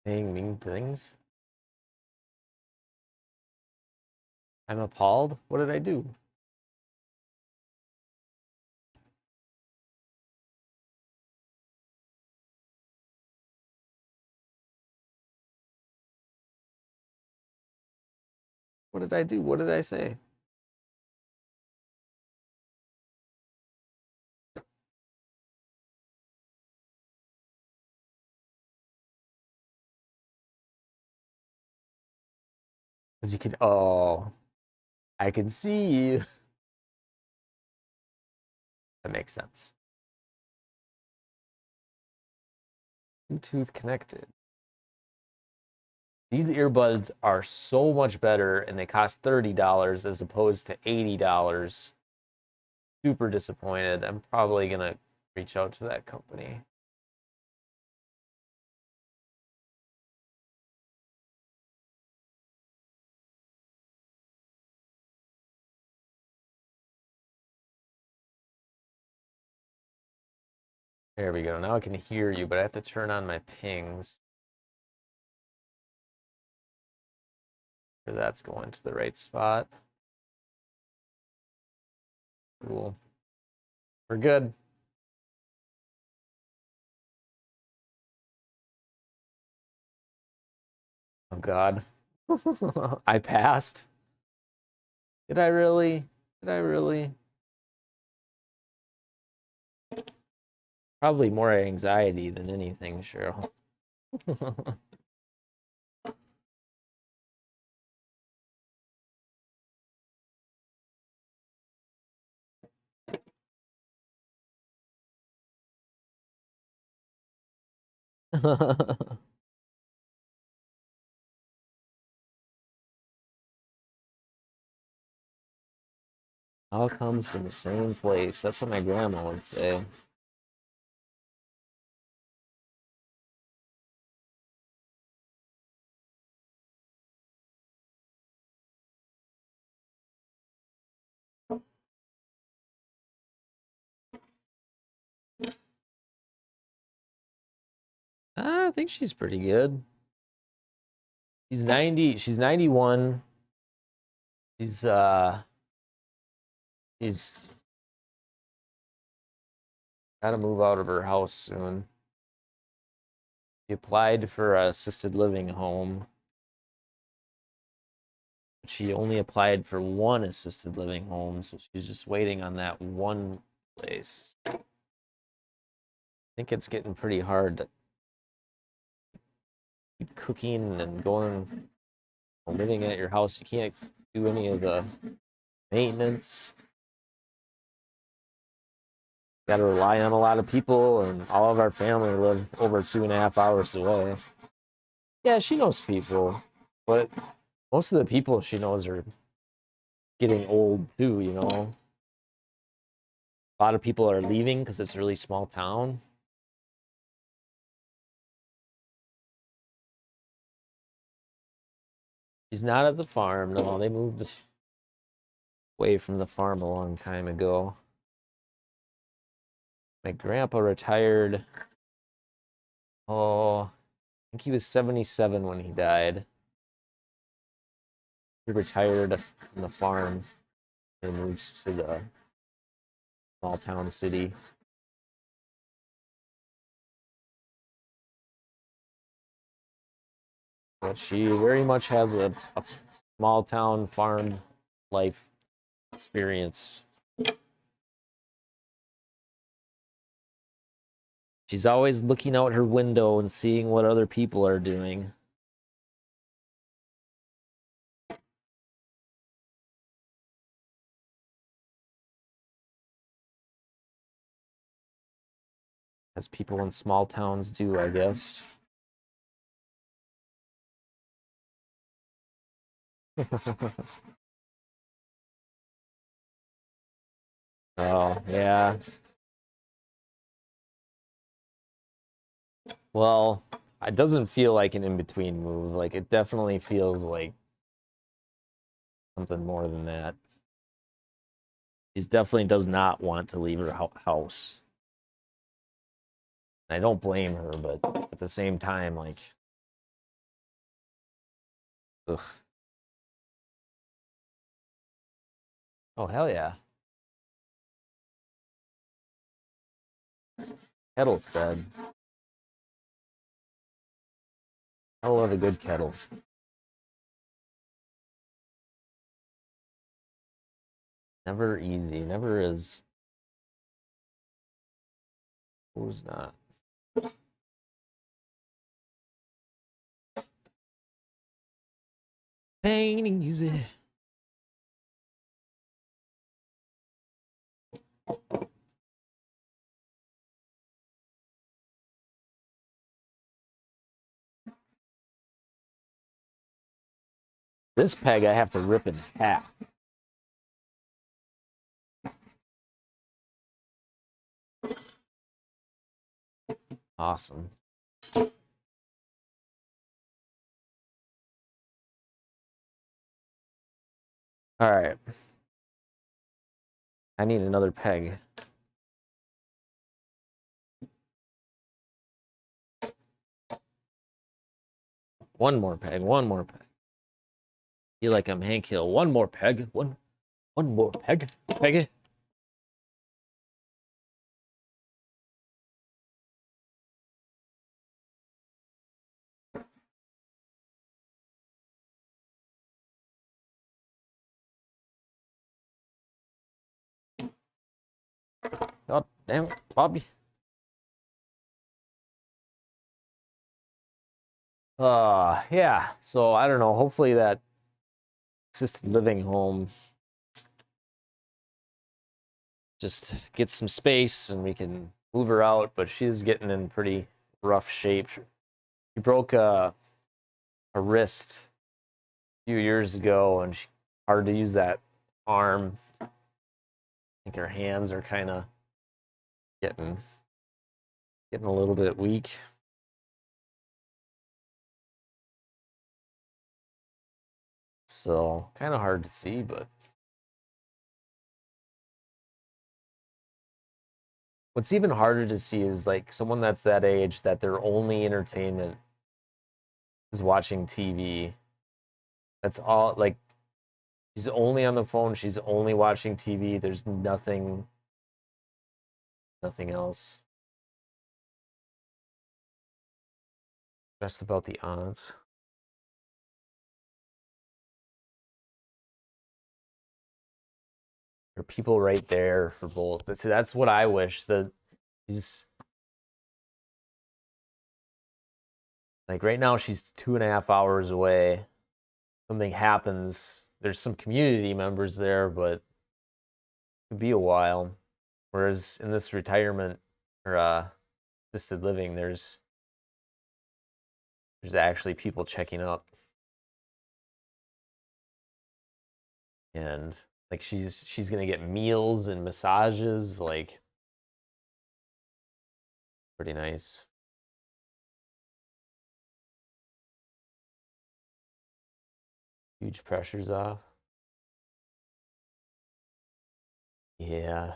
saying mean things. I'm appalled. What did I do? What did I do? What did I say? Because you can, oh, I can see you. That makes sense. Bluetooth connected. These earbuds are so much better and they cost $30 as opposed to $80. Super disappointed. I'm probably gonna reach out to that company. There we go. Now I can hear you, but I have to turn on my pings. Sure that's going to the right spot. Cool. We're good. Oh God. I passed. Did I really? Did I really? Probably more anxiety than anything, Cheryl. All comes from the same place. That's what my grandma would say. I think she's pretty good. She's 90, she's 91. She's gotta move out of her house soon. She applied for an assisted living home. She only applied for one assisted living home, so she's just waiting on that one place. I think it's getting pretty hard to keep cooking and going, living at your house. You can't do any of the maintenance. Got to rely on a lot of people, and all of our family live over 2.5 hours away. Yeah, she knows people, but most of the people she knows are getting old too, you know. A lot of people are leaving because it's a really small town. She's not at the farm. No, they moved away from the farm a long time ago. My grandpa retired. Oh, I think he was 77 when he died. He retired from the farm and moved to the small town city. But she very much has a small town farm life experience. She's always looking out her window and seeing what other people are doing. As people in small towns do, I guess. Oh, yeah. Well, it doesn't feel like an in-between move. Like, it definitely feels like something more than that. She definitely does not want to leave her house. I don't blame her, but at the same time, like, ugh. Oh, hell yeah. Kettle's fed. I love a good kettle. Never easy. Never is. Who's not? Ain't easy. This peg I have to rip in half. Awesome. All right. I need another peg. One more peg. One more peg. Feel like I'm Hank Hill. One more peg. One more peg. Peg. God damn it, Bobby. Yeah. So I don't know. Hopefully that assisted living home just gets some space and we can move her out. But she's getting in pretty rough shape. She broke a wrist a few years ago, and she hard to use that arm. I think her hands are kind of getting a little bit weak. So kind of hard to see, but what's even harder to see is like someone that's that age that their only entertainment is watching TV. That's all. Like, she's only on the phone, she's only watching TV. There's nothing else. Just about the odds. There are people right there for both. But see, that's what I wish. That she's like right now she's 2.5 hours away. Something happens. There's some community members there, but it could be a while. Whereas in this retirement or assisted living, there's actually people checking up. And like she's gonna get meals and massages, like pretty nice. Huge pressure's off. Yeah.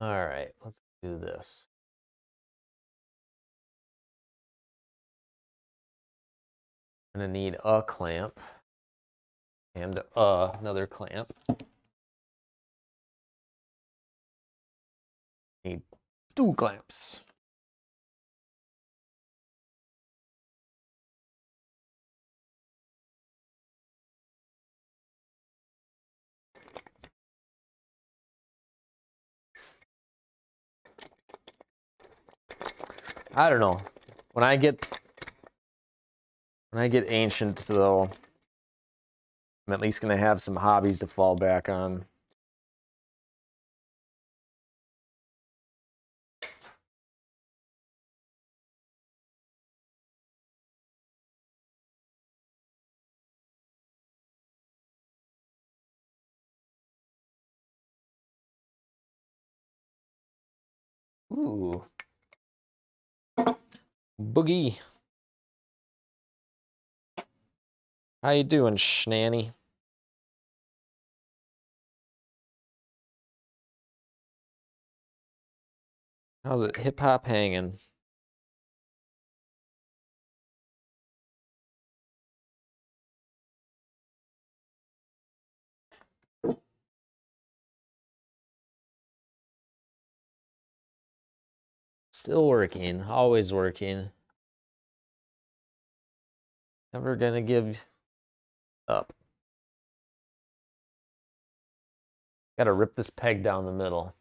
All right, let's do this. I'm gonna need a clamp and another clamp. Need 2 clamps. I don't know. When I get ancient, though, I'm at least gonna have some hobbies to fall back on. Ooh. Boogie. How you doing, Schnanny? How's it hip hop hanging? Still working, always working. Never gonna give up. Gotta rip this peg down the middle.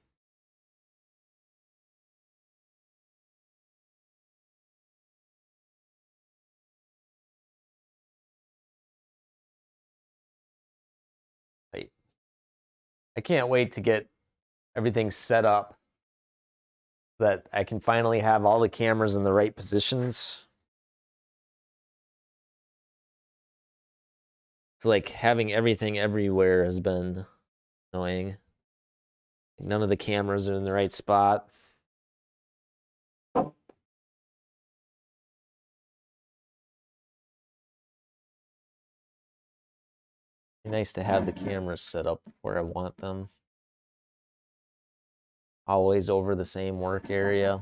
Right. I can't wait to get everything set up so that I can finally have all the cameras in the right positions. It's like having everything everywhere has been annoying. None of the cameras are in the right spot. Be nice to have the cameras set up where I want them. Always over the same work area.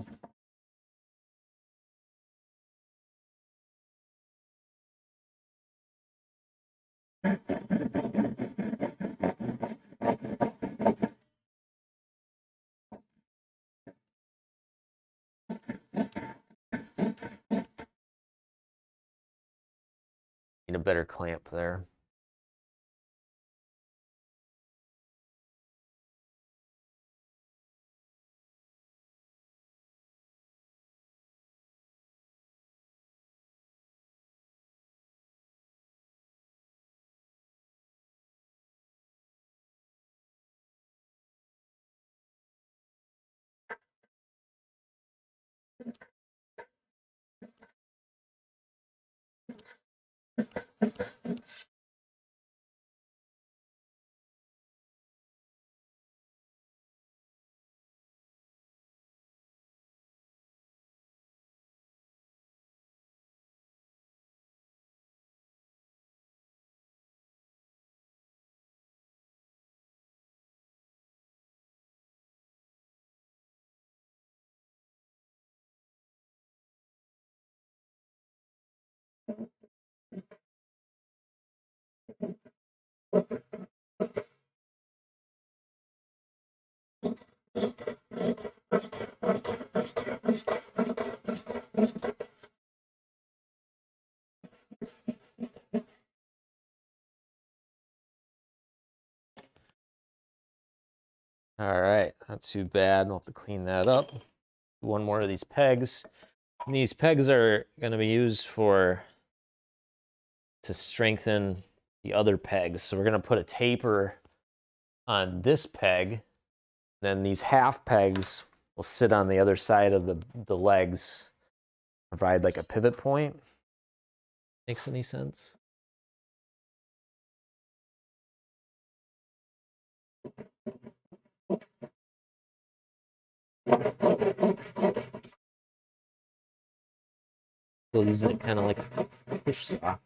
Be Need a better clamp there. All right, not too bad. We'll have to clean that up. One more of these pegs. And these pegs are going to be used to strengthen the other pegs. So we're going to put a taper on this peg. Then these half pegs will sit on the other side of the legs, provide like a pivot point. Makes any sense? We'll use it kind of like a push saw.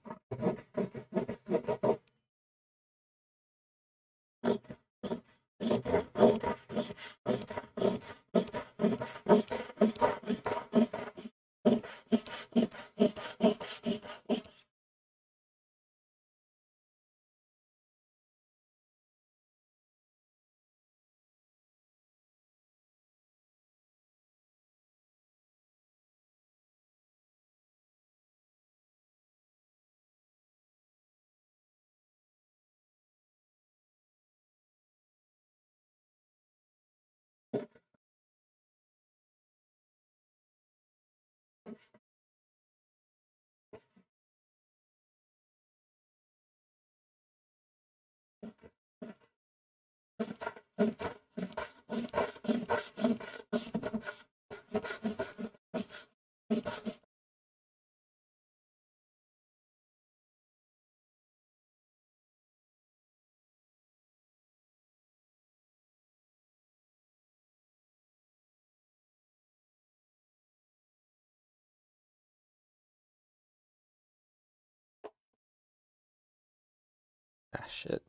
Ah, shit.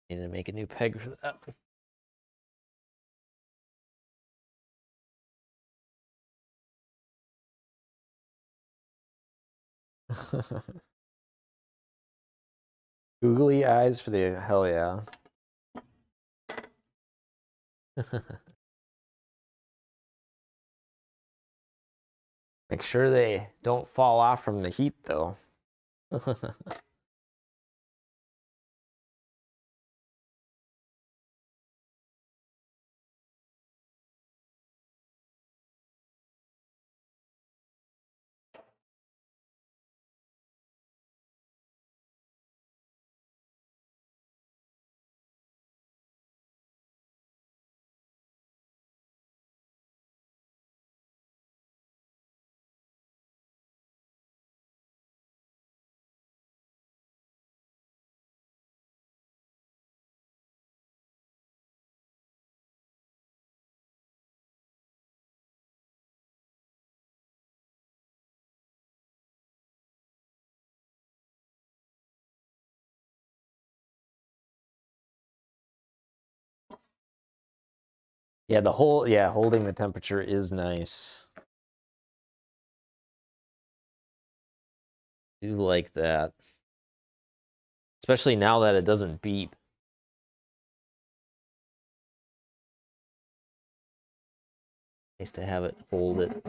Need to make a new peg for that. Googly eyes for the hell yeah. Make sure they don't fall off from the heat though. Yeah, holding the temperature is nice. Do like that. Especially now that it doesn't beep. Nice to have it hold it.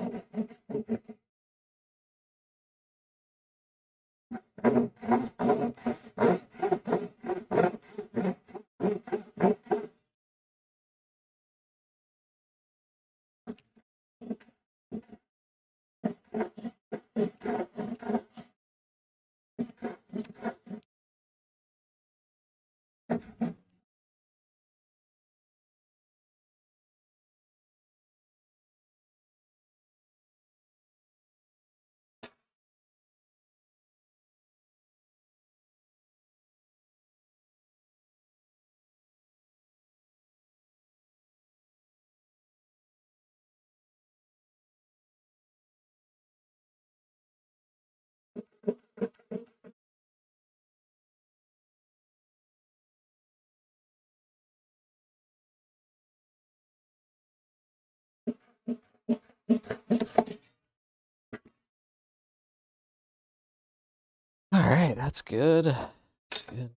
All right, that's good. That's good.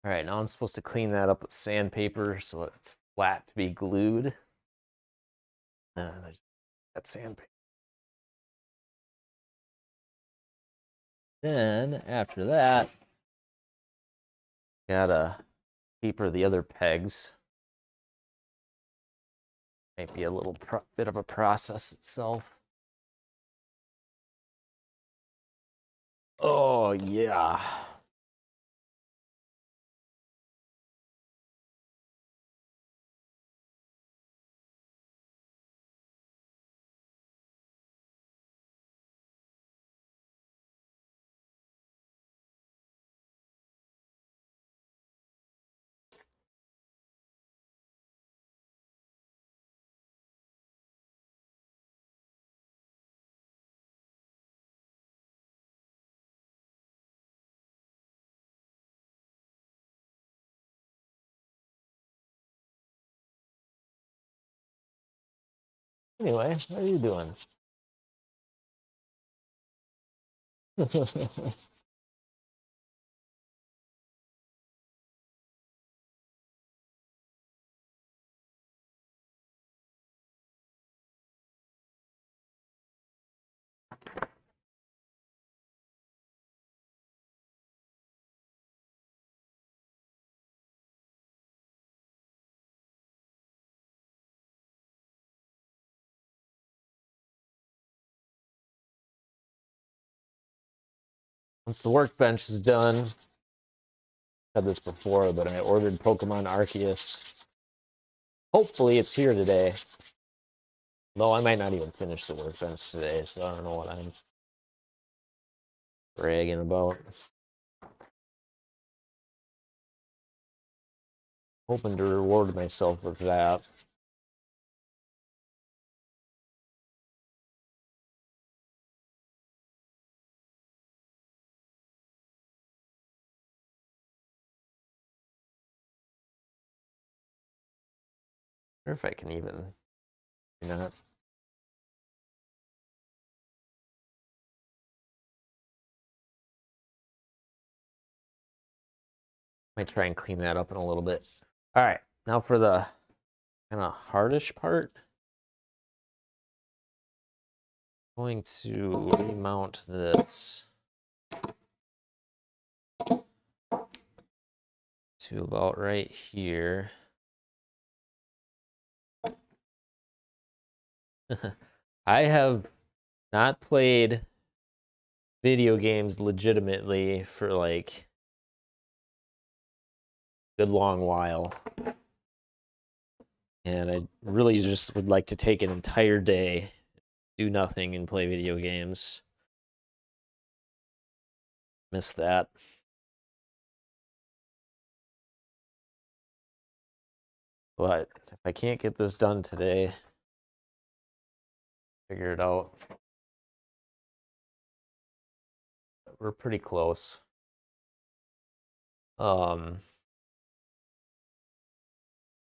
All right, now I'm supposed to clean that up with sandpaper so it's flat to be glued. And I just got sandpaper. Then after that, gotta paper the other pegs. Might be a little bit of a process itself. Oh yeah. Anyway, how are you doing? Once the workbench is done, I said this before, but I ordered Pokemon Arceus. Hopefully it's here today. Though I might not even finish the workbench today, so I don't know what I'm bragging about. Hoping to reward myself with that. Or if I can even, you know. Might try and clean that up in a little bit. All right, now for the kind of hardish part. I'm going to remount this to about right here. I have not played video games legitimately for like a good long while. And I really just would like to take an entire day, do nothing, and play video games. Miss that. But if I can't get this done today, figure it out. We're pretty close. All right,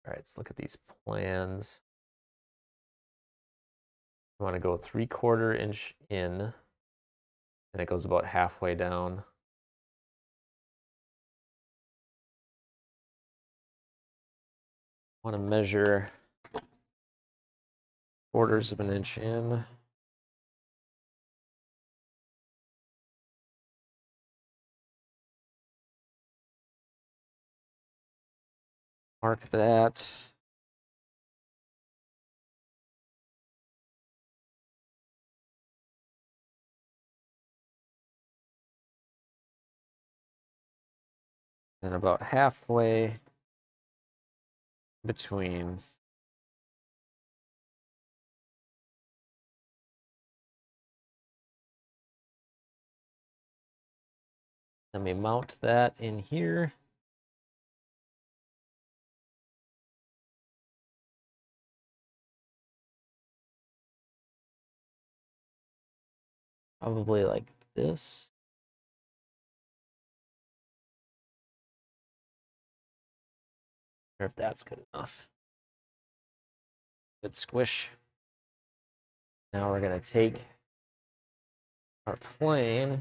let's look at these plans. I want to go 3/4 inch in, and it goes about halfway down. want to measure quarters of an inch in. Mark that. And about halfway between let me mount that in here. Probably like this. Or if that's good enough. Good squish. Now we're gonna take our plane.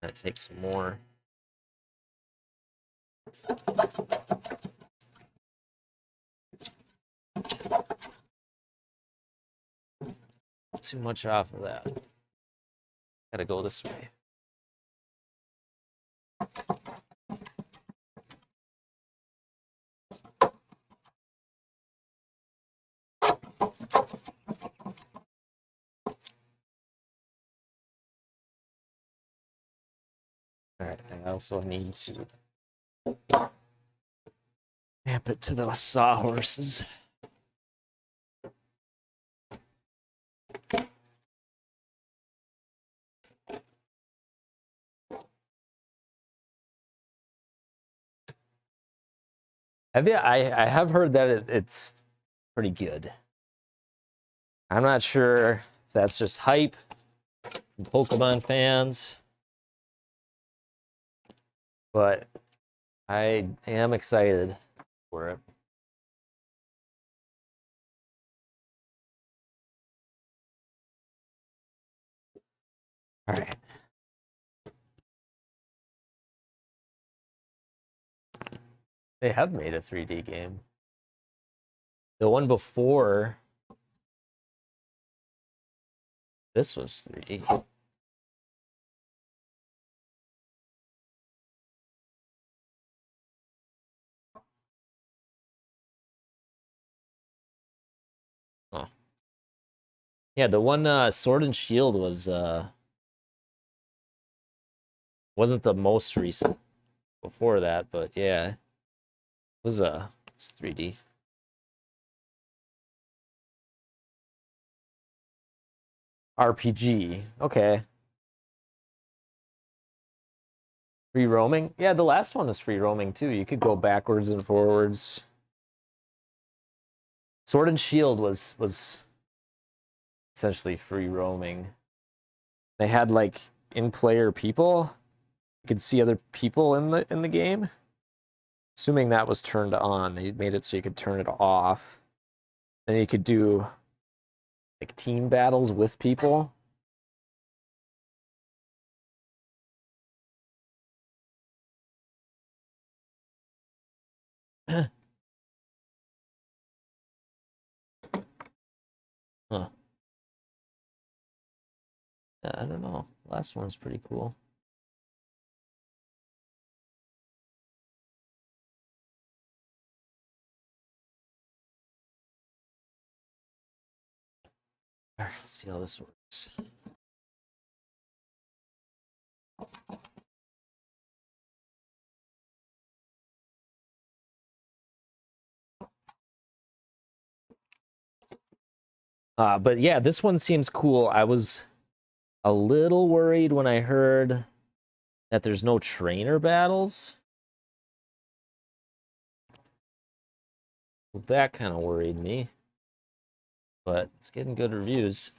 That takes some more. Too much off of that. Gotta go this way. All right, I also need to amp it to the sawhorses. I have heard that it's pretty good. I'm not sure if that's just hype from Pokemon fans, but I am excited for it. All right. They have made a 3D game. The one before this was 3D. Oh. Yeah, the one Sword and Shield was wasn't the most recent before that, but yeah. It was 3D. RPG. Okay. Free roaming? Yeah, the last one was free roaming too. You could go backwards and forwards. Sword and Shield was essentially free roaming. They had like in-player people. You could see other people in the game. Assuming that was turned on, they made it so you could turn it off. Then you could do like team battles with people. Huh. Yeah, I don't know. Last one's pretty cool. All right, let's see how this works. But yeah, this one seems cool. I was a little worried when I heard that there's no trainer battles. That kind of worried me. But it's getting good reviews.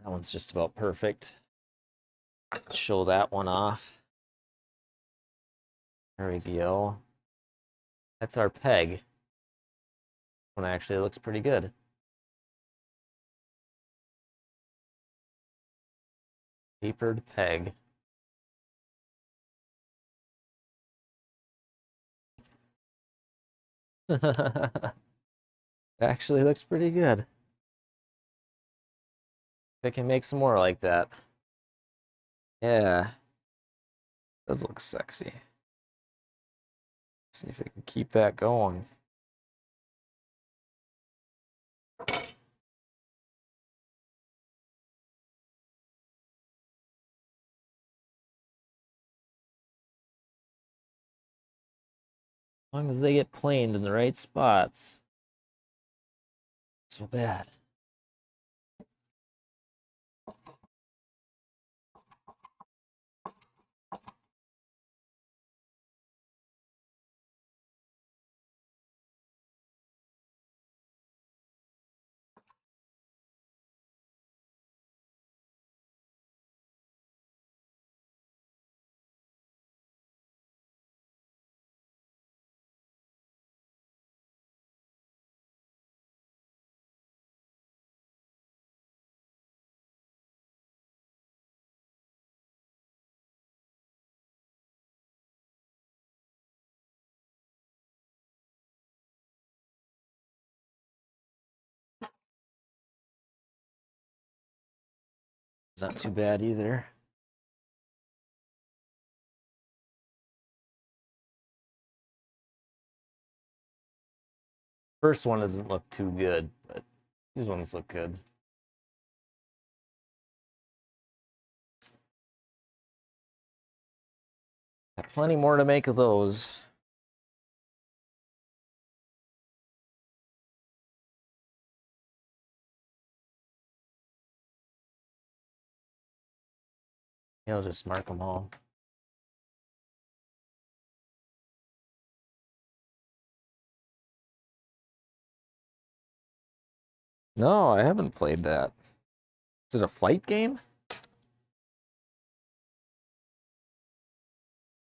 That That one's just about perfect. Show that one off. There we go. That's our peg. One actually looks pretty good. Tapered peg. Actually looks pretty good. I can make some more like that. Yeah. Does look sexy. See if I can keep that going. As long as they get planed in the right spots. Not so bad. It's not too bad either. First one doesn't look too good, but these ones look good. Got plenty more to make of those. I'll just mark them all. No, I haven't played that. Is it a fight game? I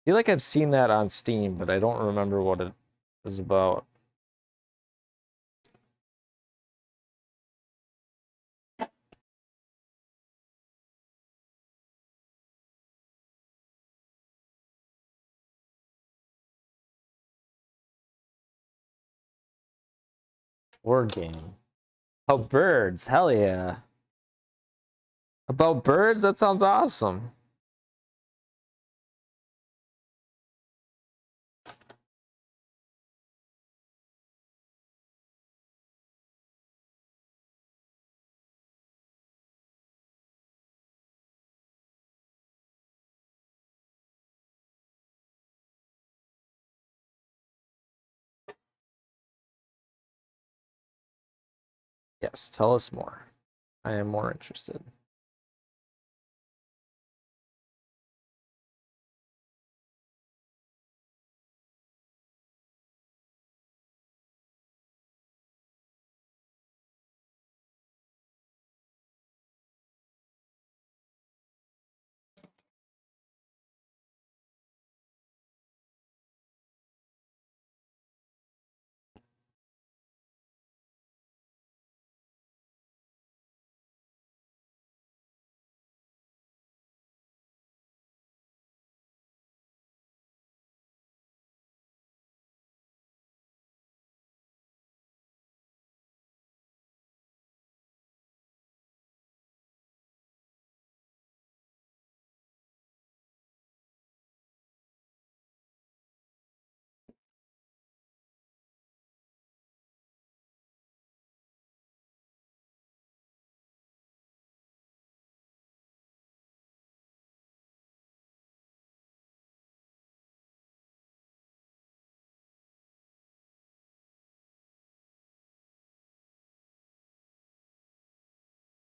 feel like I've seen that on Steam, but I don't remember what it is about. Board game. Oh, birds. Hell yeah. About birds? That sounds awesome. Yes, tell us more. I am more interested.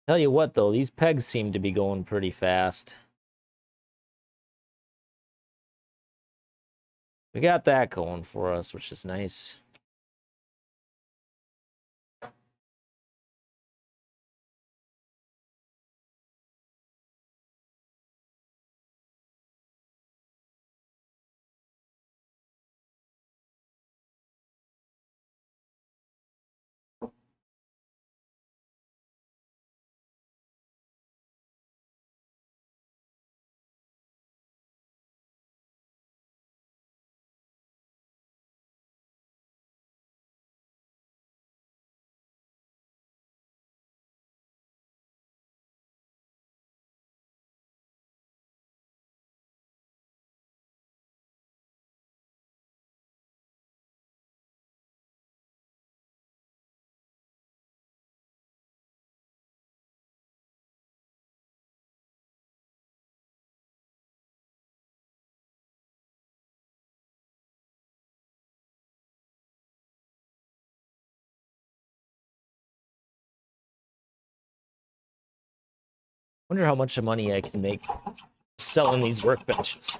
Tell you what, though, these pegs seem to be going pretty fast. We got that going for us, which is nice. Wonder how much money I can make selling these workbenches.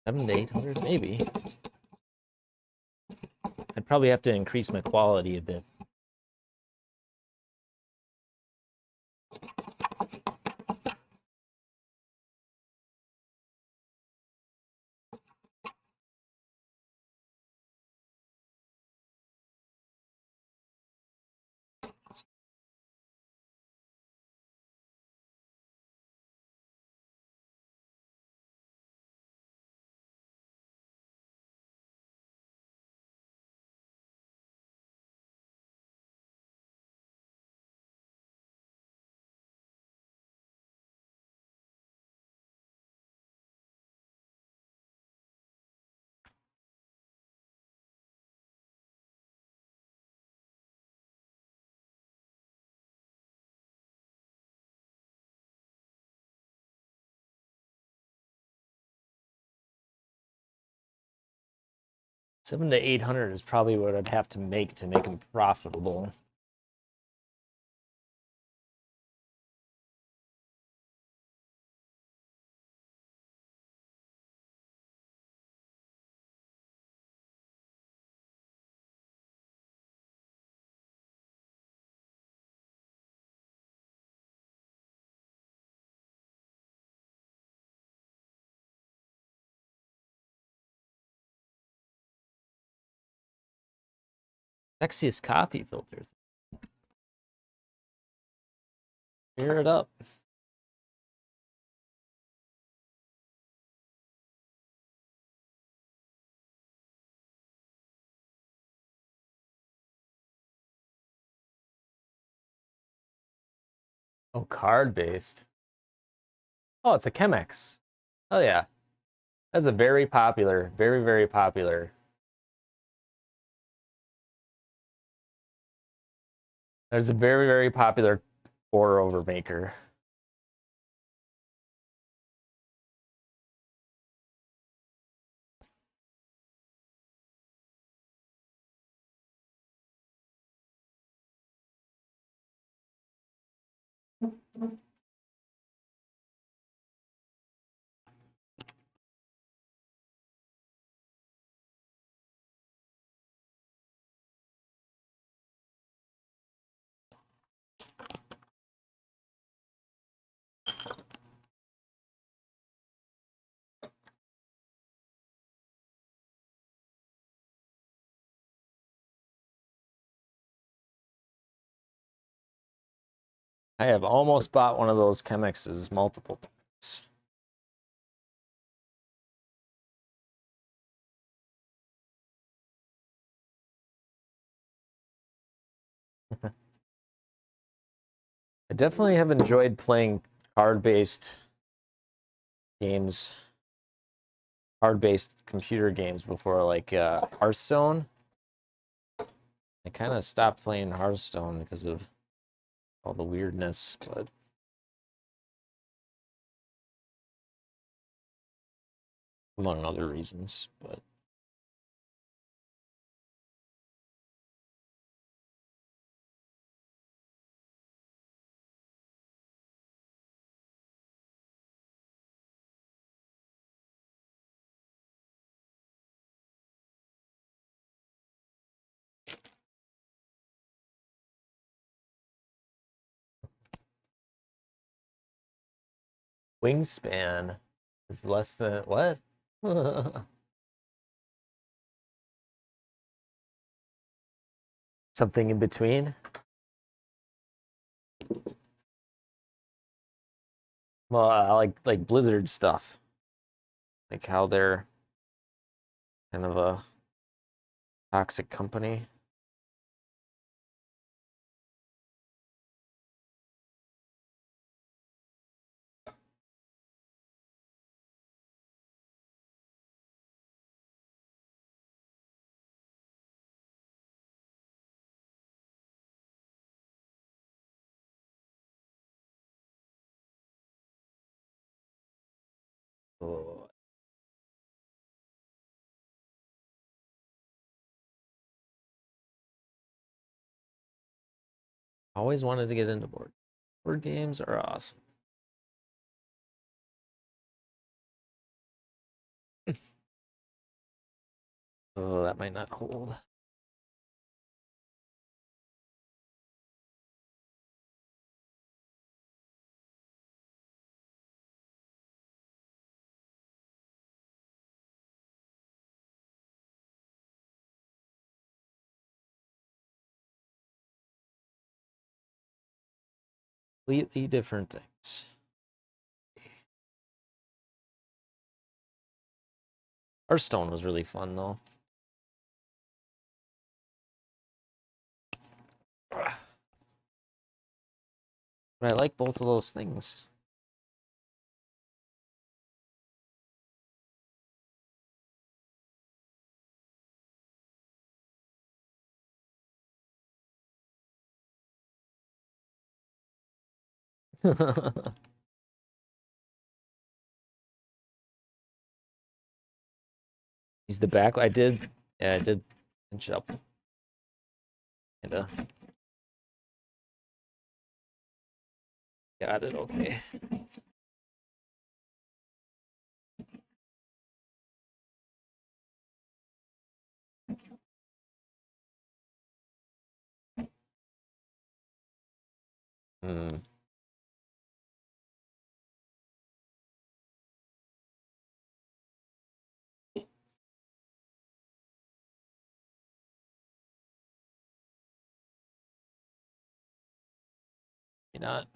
$700 to $800, maybe. I'd probably have to increase my quality a bit. $700 to $800 is probably what I'd have to make them profitable. Sexiest coffee filters. Hear it up. Oh, card-based. Oh, it's a Chemex. Oh, yeah. That's a very popular, very, very popular. There's a very, very popular pour-over maker. I have almost bought one of those Chemexes multiple times. I definitely have enjoyed playing card-based games, card-based computer games before, like Hearthstone. I kind of stopped playing Hearthstone because of all the weirdness, but among other reasons, but wingspan is less than what? Something in between. Well, I like Blizzard stuff, like how they're kind of a toxic company. Oh. Always wanted to get into board games are awesome. Oh, that might not hold. Completely different things. Hearthstone was really fun though. But I like both of those things. Use the back. I did. Yeah, I did pinch up. Kinda. Got it. Okay. Hmm. Maybe not.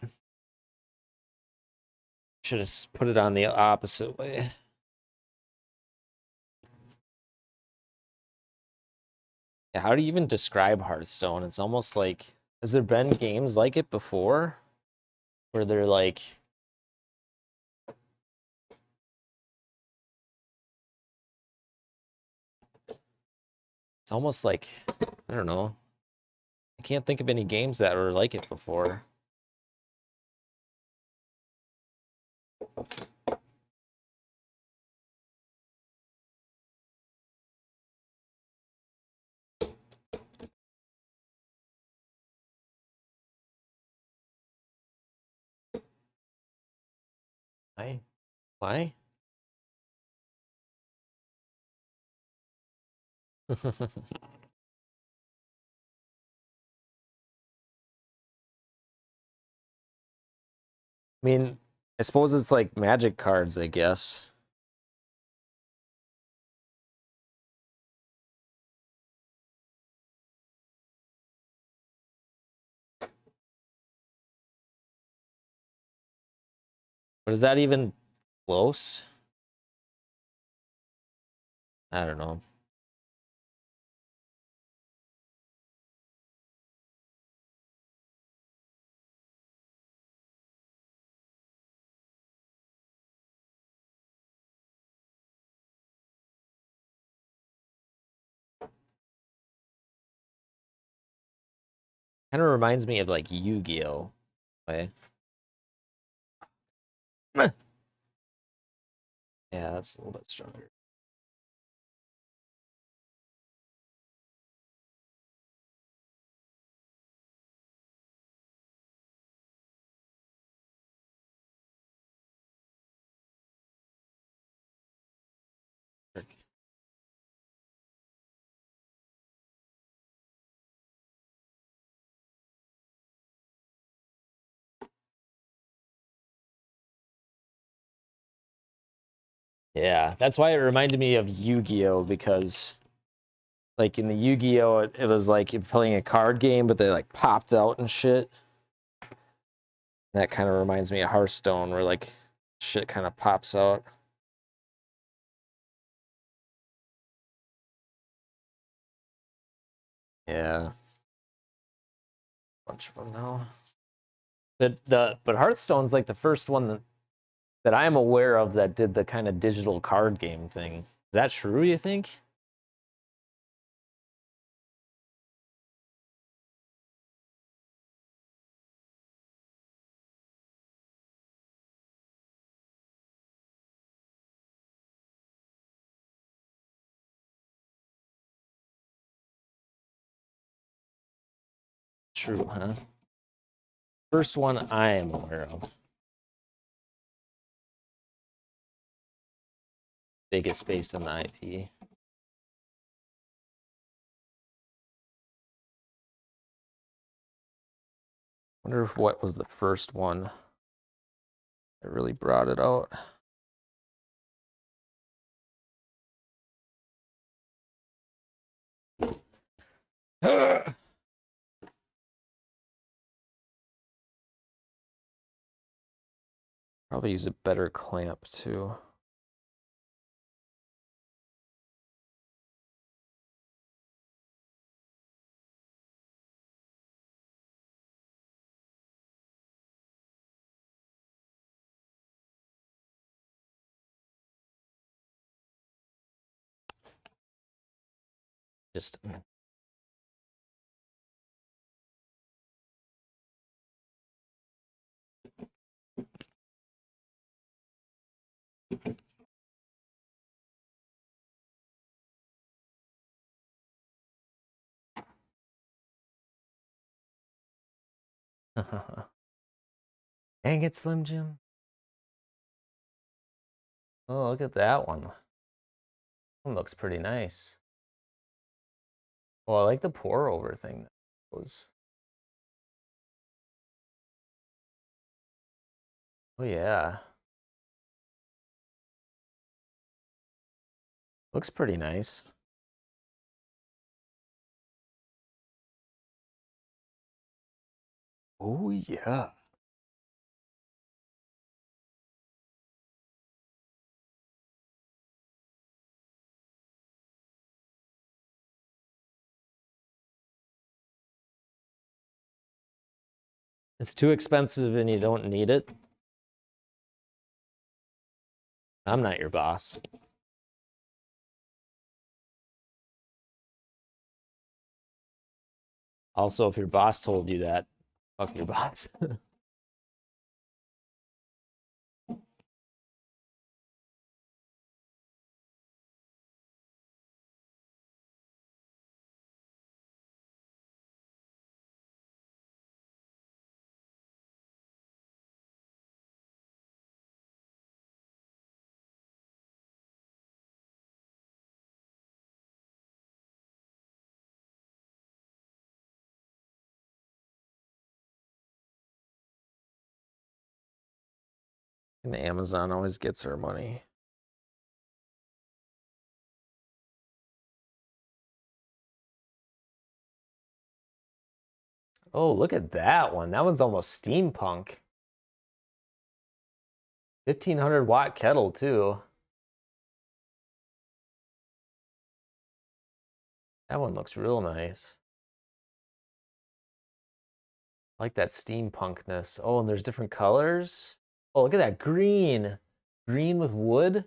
Should have put it on the opposite way. Yeah, how do you even describe Hearthstone? It's almost like, has there been games like it before? Where they're like, it's almost like, I don't know. I can't think of any games that were like it before. Why? I mean, I suppose it's like magic cards, I guess. But is that even close? I don't know. Kind of reminds me of like Yu-Gi-Oh! Way. Yeah, that's a little bit stronger. Yeah, that's why it reminded me of Yu-Gi-Oh! Because like in the Yu-Gi-Oh! It was like you're playing a card game, but they like popped out and shit. That kind of reminds me of Hearthstone, where like shit kind of pops out. Yeah, bunch of them now. But Hearthstone's like the first one that I'm aware of that did the kind of digital card game thing. Is that true, you think? true, huh? First one I am aware of. Biggest based on the IP. Wonder if what was the first one that really brought it out. Probably use a better clamp too. Just dang it, Slim Jim. Oh, look at that one. One looks pretty nice. Oh, I like the pour over thing. That was. Oh yeah. Looks pretty nice. Oh yeah. It's too expensive and you don't need it. I'm not your boss. Also, if your boss told you that, fuck your boss. And Amazon always gets our money. Oh, look at that one. That one's almost steampunk. 1500-watt kettle, too. That one looks real nice. I like that steampunkness. Oh, and there's different colors. Oh, look at that green. Green with wood.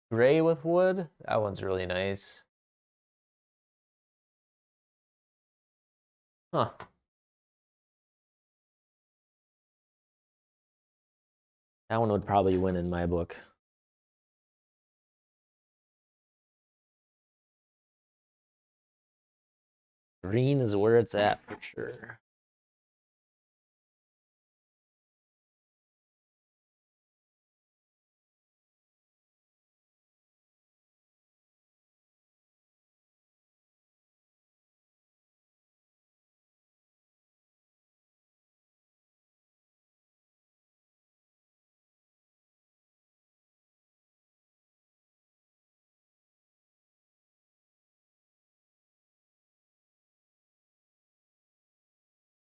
Gray with wood. That one's really nice. Huh. That one would probably win in my book. Green is where it's at for sure.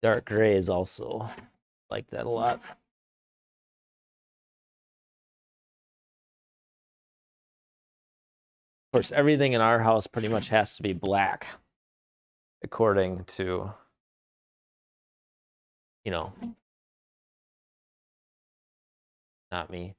Dark gray is also like that a lot. Of course, everything in our house pretty much has to be black, according to, you know, not me.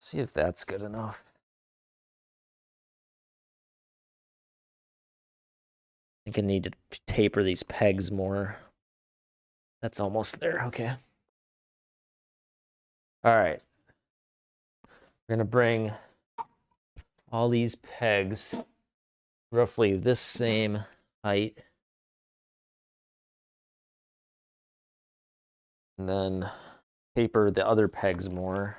See if that's good enough. I think I need to taper these pegs more. That's almost there. Okay. All right. We're going to bring all these pegs roughly this same height. And then taper the other pegs more.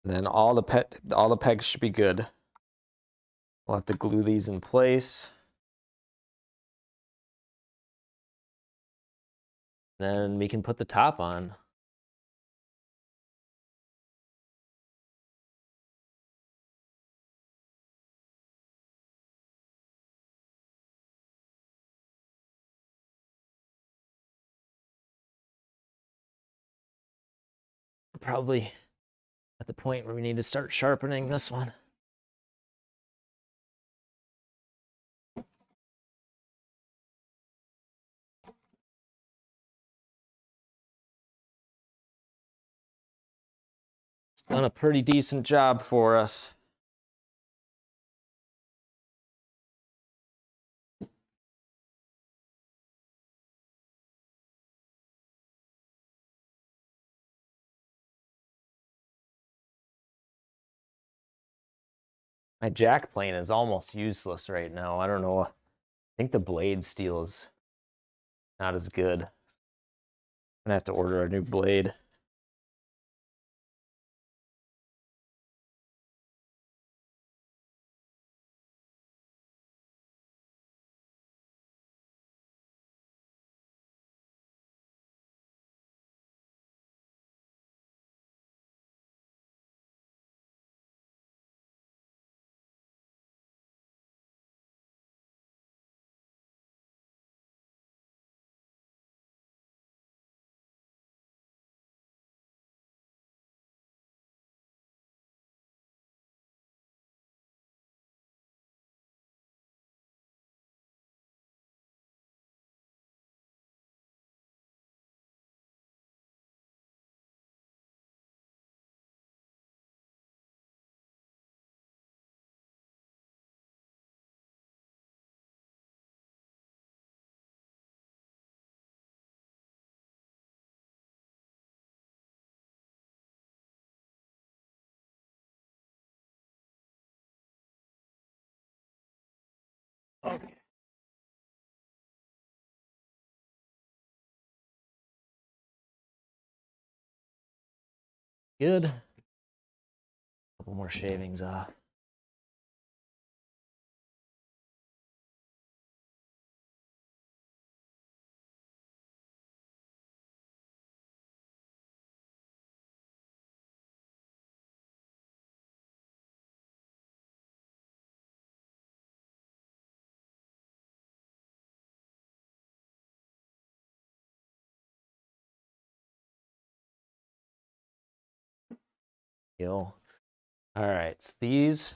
And then all the pegs should be good. We'll have to glue these in place. Then we can put the top on. Probably at the point where we need to start sharpening this one. It's done a pretty decent job for us. My jack plane is almost useless right now. I don't know. I think the blade steel is not as good. I'm gonna have to order a new blade. Okay. Good. Couple more shavings off. All right, so these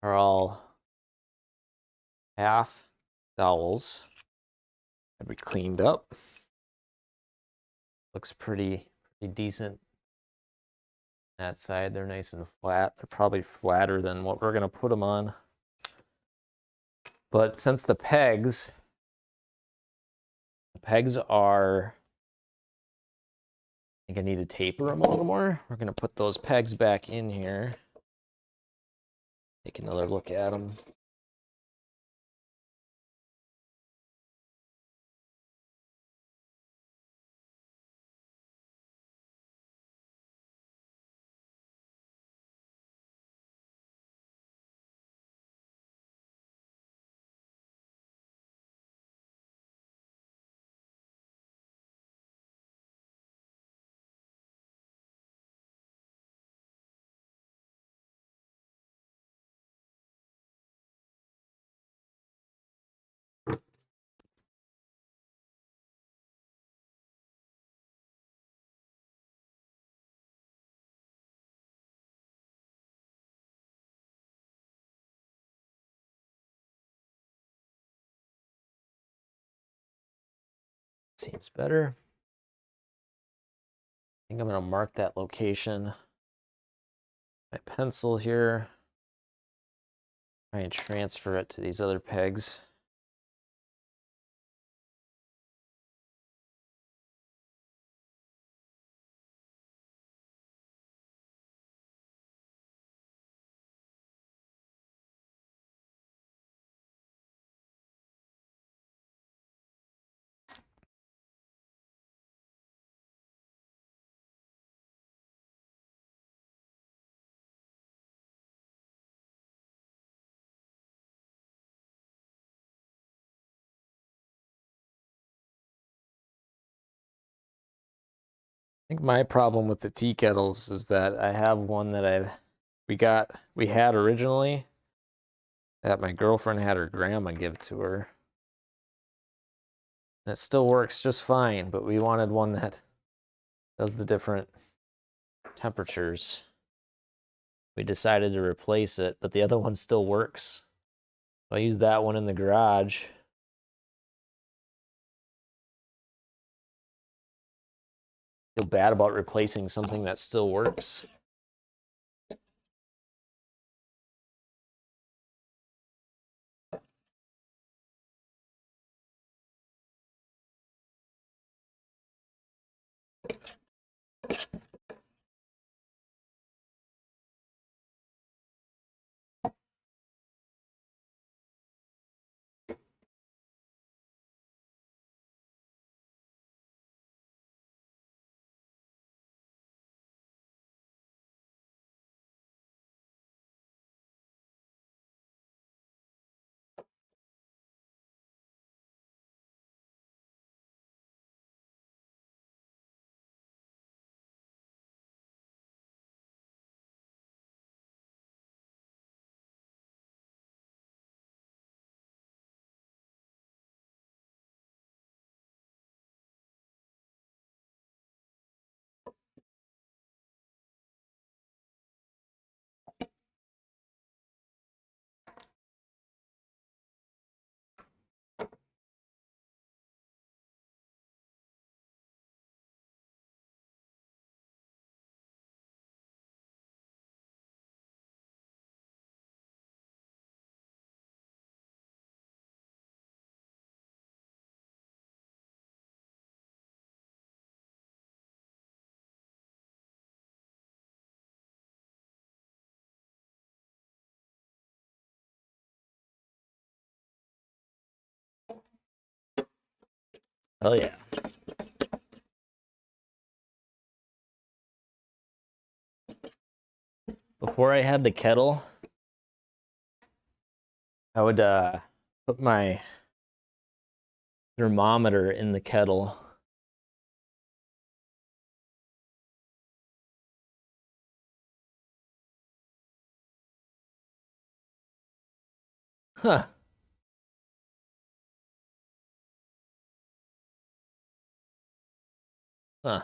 are all half dowels that we cleaned up. Looks pretty decent. That side, they're nice and flat. They're probably flatter than what we're gonna put them on. But since the pegs are, I think I need to taper them a little more. We're gonna put those pegs back in here. Take another look at them. Seems better. I think I'm gonna mark that location. My pencil here. Try and transfer it to these other pegs. I think my problem with the tea kettles is that I have one that we had originally that my girlfriend had her grandma give to her. And it still works just fine, but we wanted one that does the different temperatures. We decided to replace it, but the other one still works. I used that one in the garage. Feel bad about replacing something that still works. Oh yeah. Before I had the kettle, I would put my thermometer in the kettle. Huh. Huh.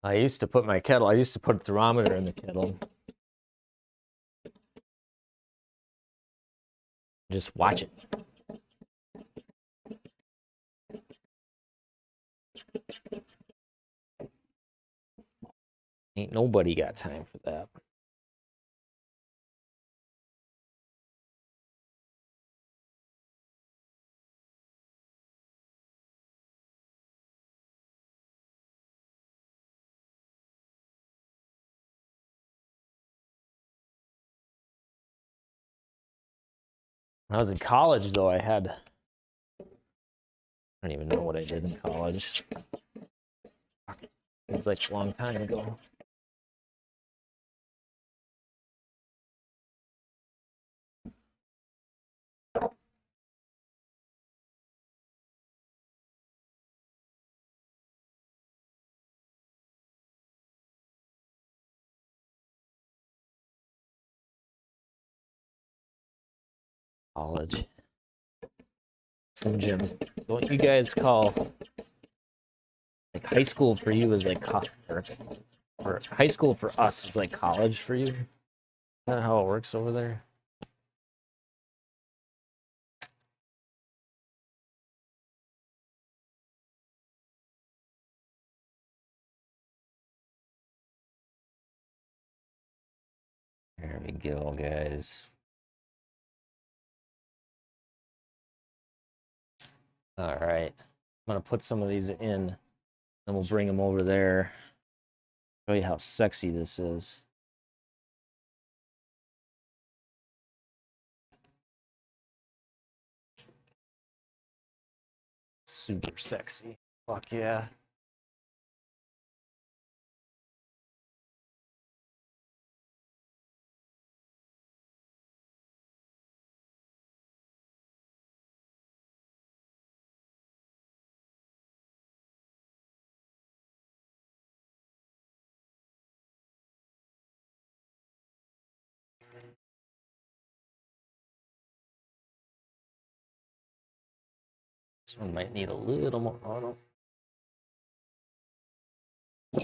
I used to put a thermometer in the kettle. Just watch it. Ain't nobody got time for that. When I was in college, though, I don't even know what I did in college. It was like a long time ago. College. Some gym. Don't you guys call, like, high school for you is like or high school for us is like college for you? Is that how it works over there? we go, guys. All right. I'm going to put some of these in, and we'll bring them over there. Show you how sexy this is. Super sexy. Fuck yeah. This one might need a little more. Oh, no.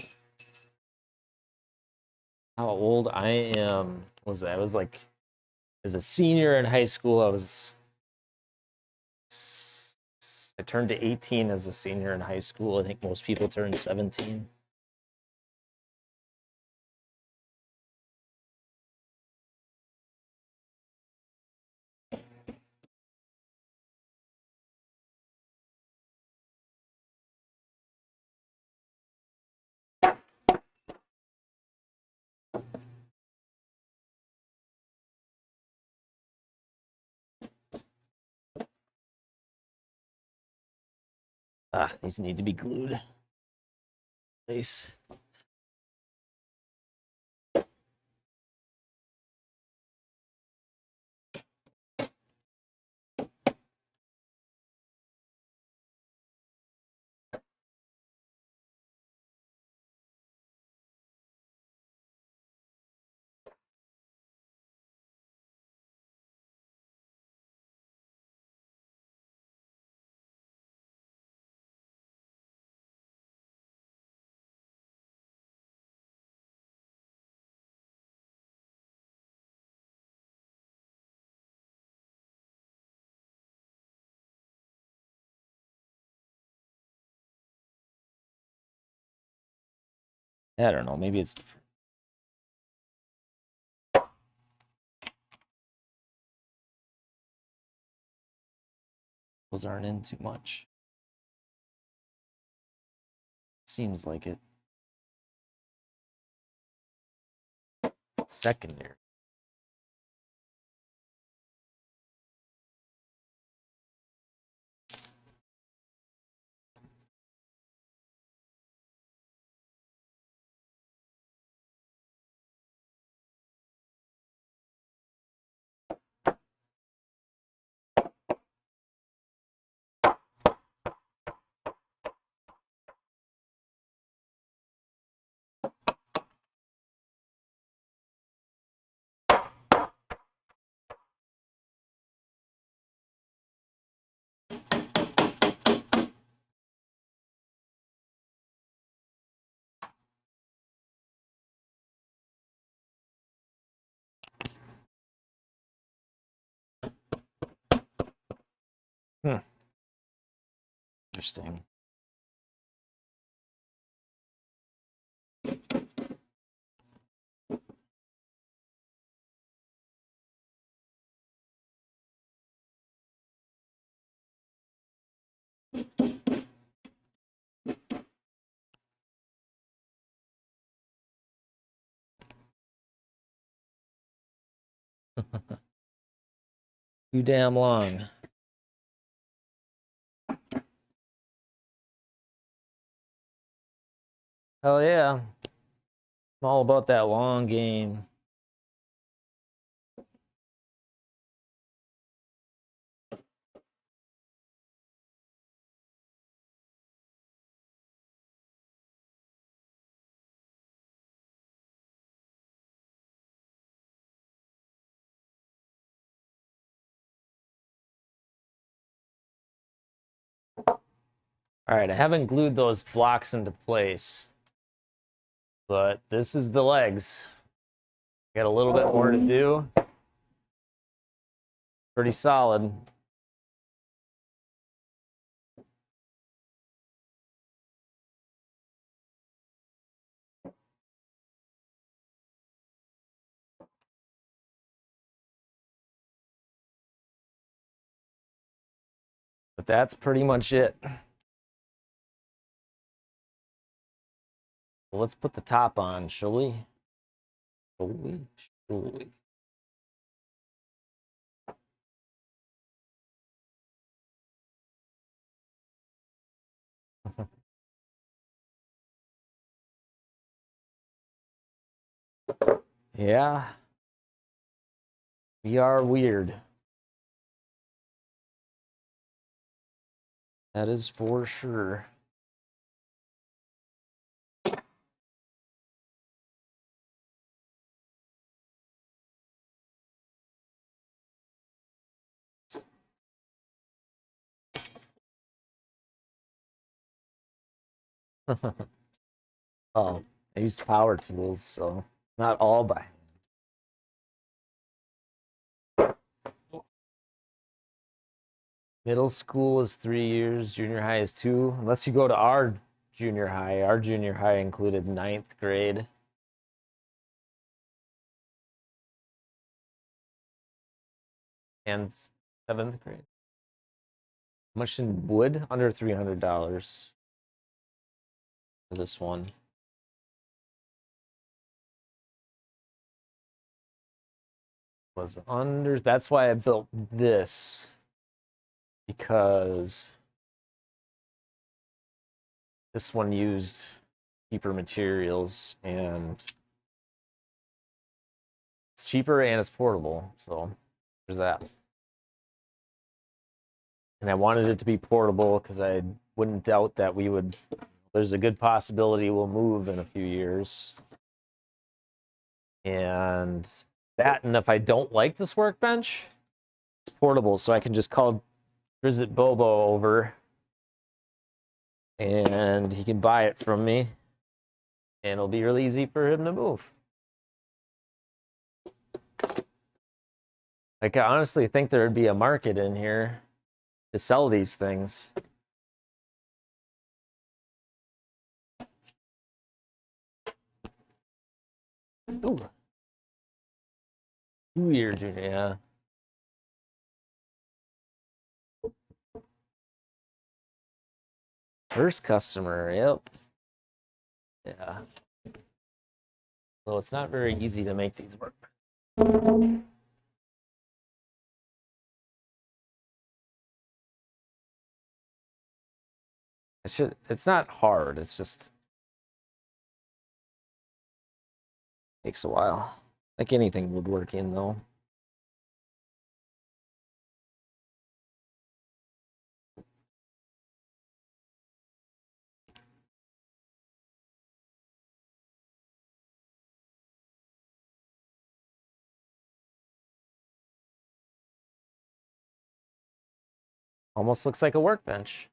How old I am was I was like, as a senior in high school, I turned to 18 as a senior in high school. I think most people turn 17. Ah, these need to be glued. Place. I don't know. Maybe it's different. Those aren't in too much. Seems like it. Secondary. Interesting. Too damn long. Hell yeah. I'm all about that long game. All right, I haven't glued those blocks into place, but this is the legs. Got a little bit more to do. Pretty solid. But that's pretty much it. Well, let's put the top on, shall we? Shall we? Shall we? Yeah. We are weird. That is for sure. Oh, I used power tools, so not all by hand. Middle school is 3 years, junior high is 2. Unless you go to our junior high. Our junior high included 9th grade. And 7th grade. How much in wood? Under $300 for this one. Was under, that's why I built this, because this one used cheaper materials and it's cheaper and it's portable, so there's that. And I wanted it to be portable because I wouldn't doubt that there's a good possibility we'll move in a few years. And if I don't like this workbench, it's portable, so I can just call Visit Bobo over and he can buy it from me and it'll be really easy for him to move. Like, I honestly think there would be a market in here to sell these things. Ooh. 2-year junior, yeah. First customer, yep. Yeah. So it's not very easy to make these work. It's not hard, it's just takes a while. Like anything woodworking though. Almost looks like a workbench.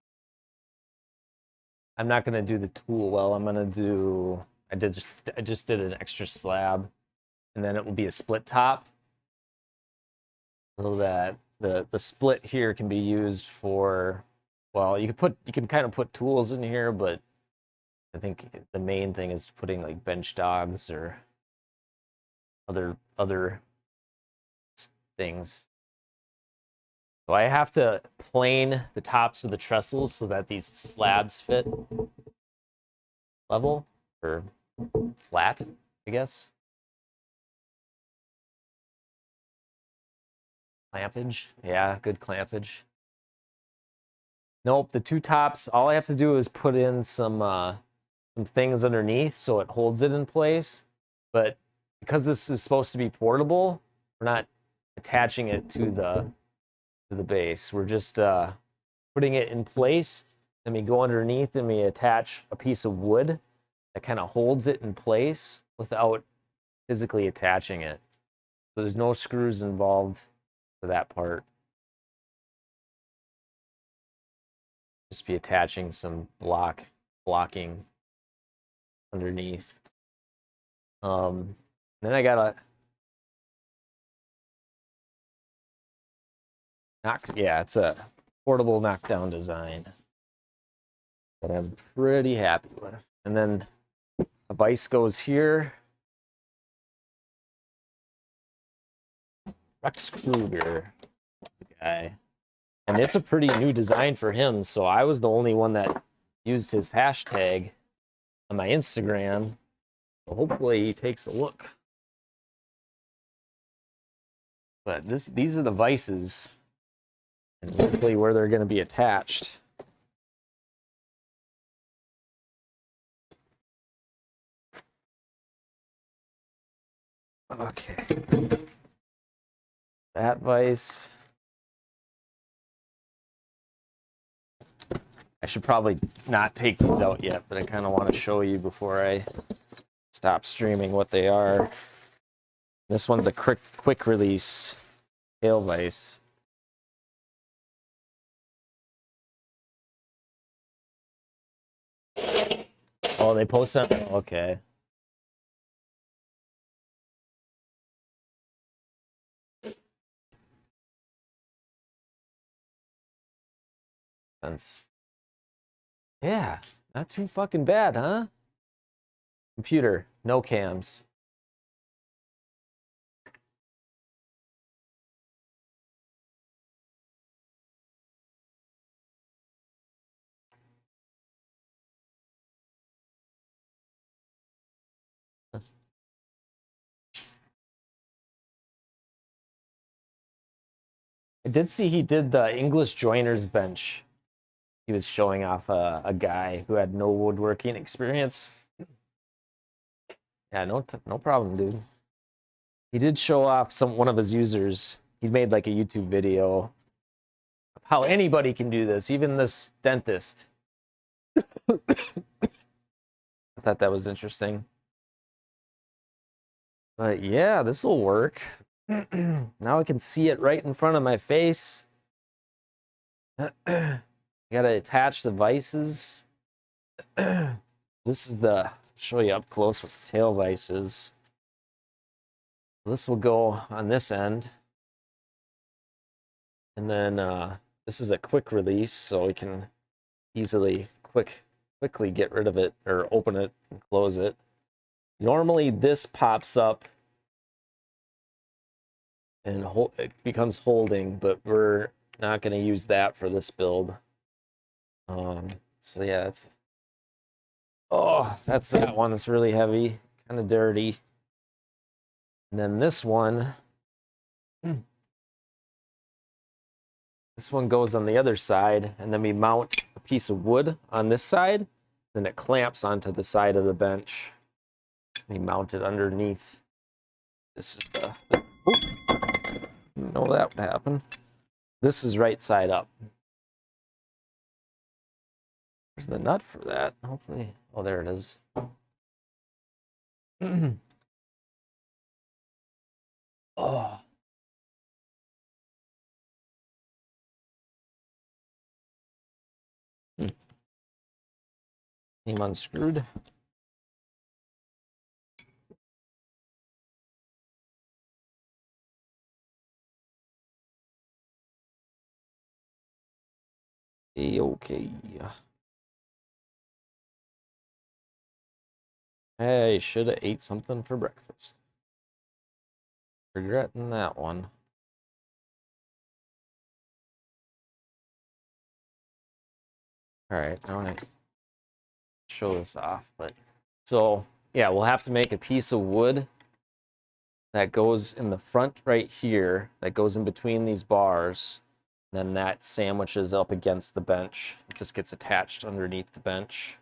I'm not gonna do the tool well. I'm gonna do, I just did an extra slab, and then it will be a split top, so that the split here can be used for, well, you can kind of put tools in here, but I think the main thing is putting like bench dogs or other things. So I have to plane the tops of the trestles so that these slabs fit level or flat, I guess. Clampage, yeah, good clampage. Nope, the 2 tops, all I have to do is put in some things underneath so it holds it in place. But because this is supposed to be portable, we're not attaching it to the base. We're just putting it in place. Then we go underneath and we attach a piece of wood that kind of holds it in place without physically attaching it. So there's no screws involved for that part. Just be attaching some blocking underneath. Then I gotta it's a portable knockdown design that I'm pretty happy with. And then a vise goes here. Kruger, the guy. And it's a pretty new design for him, so I was the only one that used his hashtag on my Instagram. So hopefully he takes a look. But these are the vices, and hopefully where they're going to be attached. Okay. That vise. I should probably not take these out yet, but I kind of want to show you before I stop streaming what they are. This one's a quick release tail vise. Oh, they post them? Okay. Yeah, not too fucking bad, huh? Computer, no cams. I did see he did the English joiner's bench. He was showing off a guy who had no woodworking experience. Yeah, no problem, dude. He did show off one of his users. He made like a YouTube video of how anybody can do this, even this dentist. I thought that was interesting. But yeah, this will work. Now I can see it right in front of my face. Gotta attach the vices. This is show you up close what the tail vise is. This will go on this end. And then this is a quick release, so we can easily quickly get rid of it or open it and close it. Normally this pops up and it becomes holding, but we're not going to use that for this build. So yeah, that's that one that's really heavy, kind of dirty. And then this one goes on the other side, and then we mount a piece of wood on this side, then it clamps onto the side of the bench. We mount it underneath. This is didn't know that would happen. This is right side up. There's the nut for that. Hopefully, oh, there it is. Oh. Name unscrewed. Okay. I should have ate something for breakfast. Regretting that one. All right, I want to show this off, but so yeah, we'll have to make a piece of wood that goes in the front right here, that goes in between these bars. Then that sandwiches up against the bench. It just gets attached underneath the bench.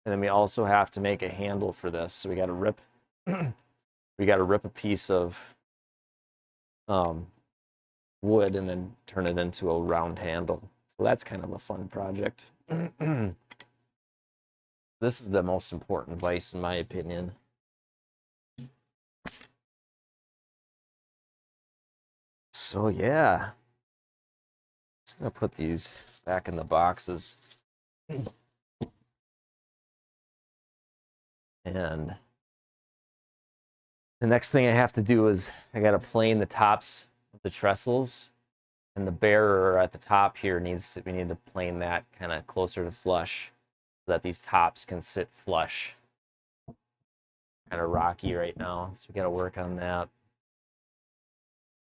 And then we also have to make a handle for this. So we got to rip a piece of wood and then turn it into a round handle. So that's kind of a fun project. This is the most important vise in my opinion. So yeah, just gonna put these back in the boxes. And the next thing I have to do is I gotta plane the tops of the trestles, and the bearer at the top here we need to plane that kind of closer to flush so that these tops can sit flush. Kind of rocky right now, so we gotta work on that.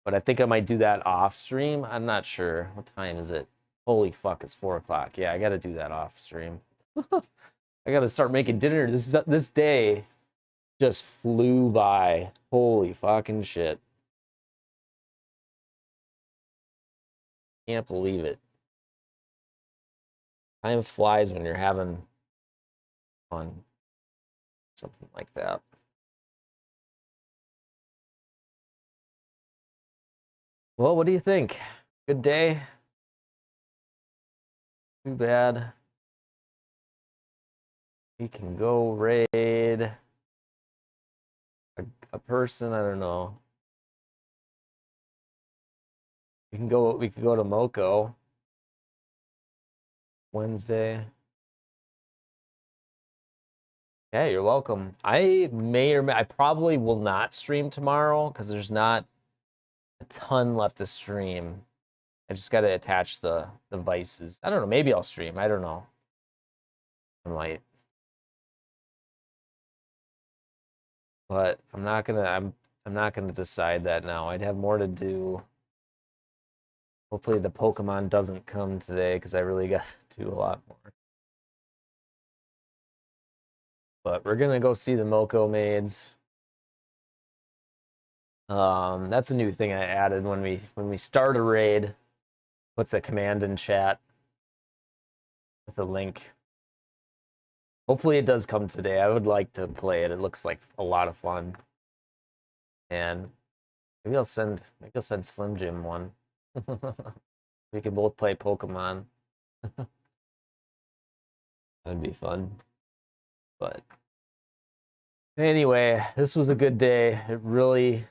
But I think I might do that off stream. I'm not sure. What time is it? Holy fuck, it's 4 o'clock. Yeah, I gotta do that off stream. I gotta start making dinner. This day just flew by. Holy fucking shit. Can't believe it. Time flies when you're having fun. Something like that. Well, what do you think? Good day? Too bad. We can go raid a person, I don't know. We could go to Moko Wednesday. Yeah, you're welcome. I probably will not stream tomorrow because there's not a ton left to stream. I just got to attach the vices. I don't know. Maybe I'll stream. I don't know. I might. But I'm not gonna decide that now. I'd have more to do. Hopefully the Pokemon doesn't come today because I really got to do a lot more. But we're gonna go see the Moko maids. That's a new thing I added when we start a raid. Puts a command in chat with a link. Hopefully it does come today. I would like to play it. It looks like a lot of fun. And maybe I'll send Slim Jim one. We can both play Pokemon. That'd be fun. But anyway, this was a good day. It really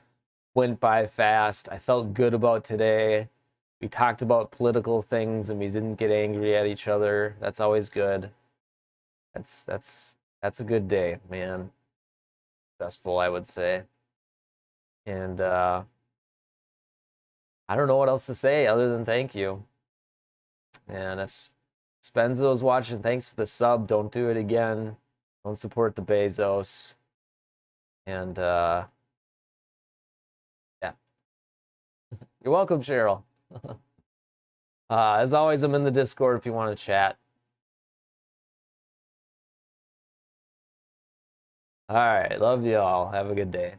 went by fast. I felt good about today. We talked about political things and we didn't get angry at each other. That's always good. That's a good day, man. Successful, I would say. And I don't know what else to say other than thank you. And if Spenzo's watching, thanks for the sub. Don't do it again. Don't support the Bezos. And yeah. You're welcome, Cheryl. As always, I'm in the Discord if you want to chat. All right, love you all. Have a good day.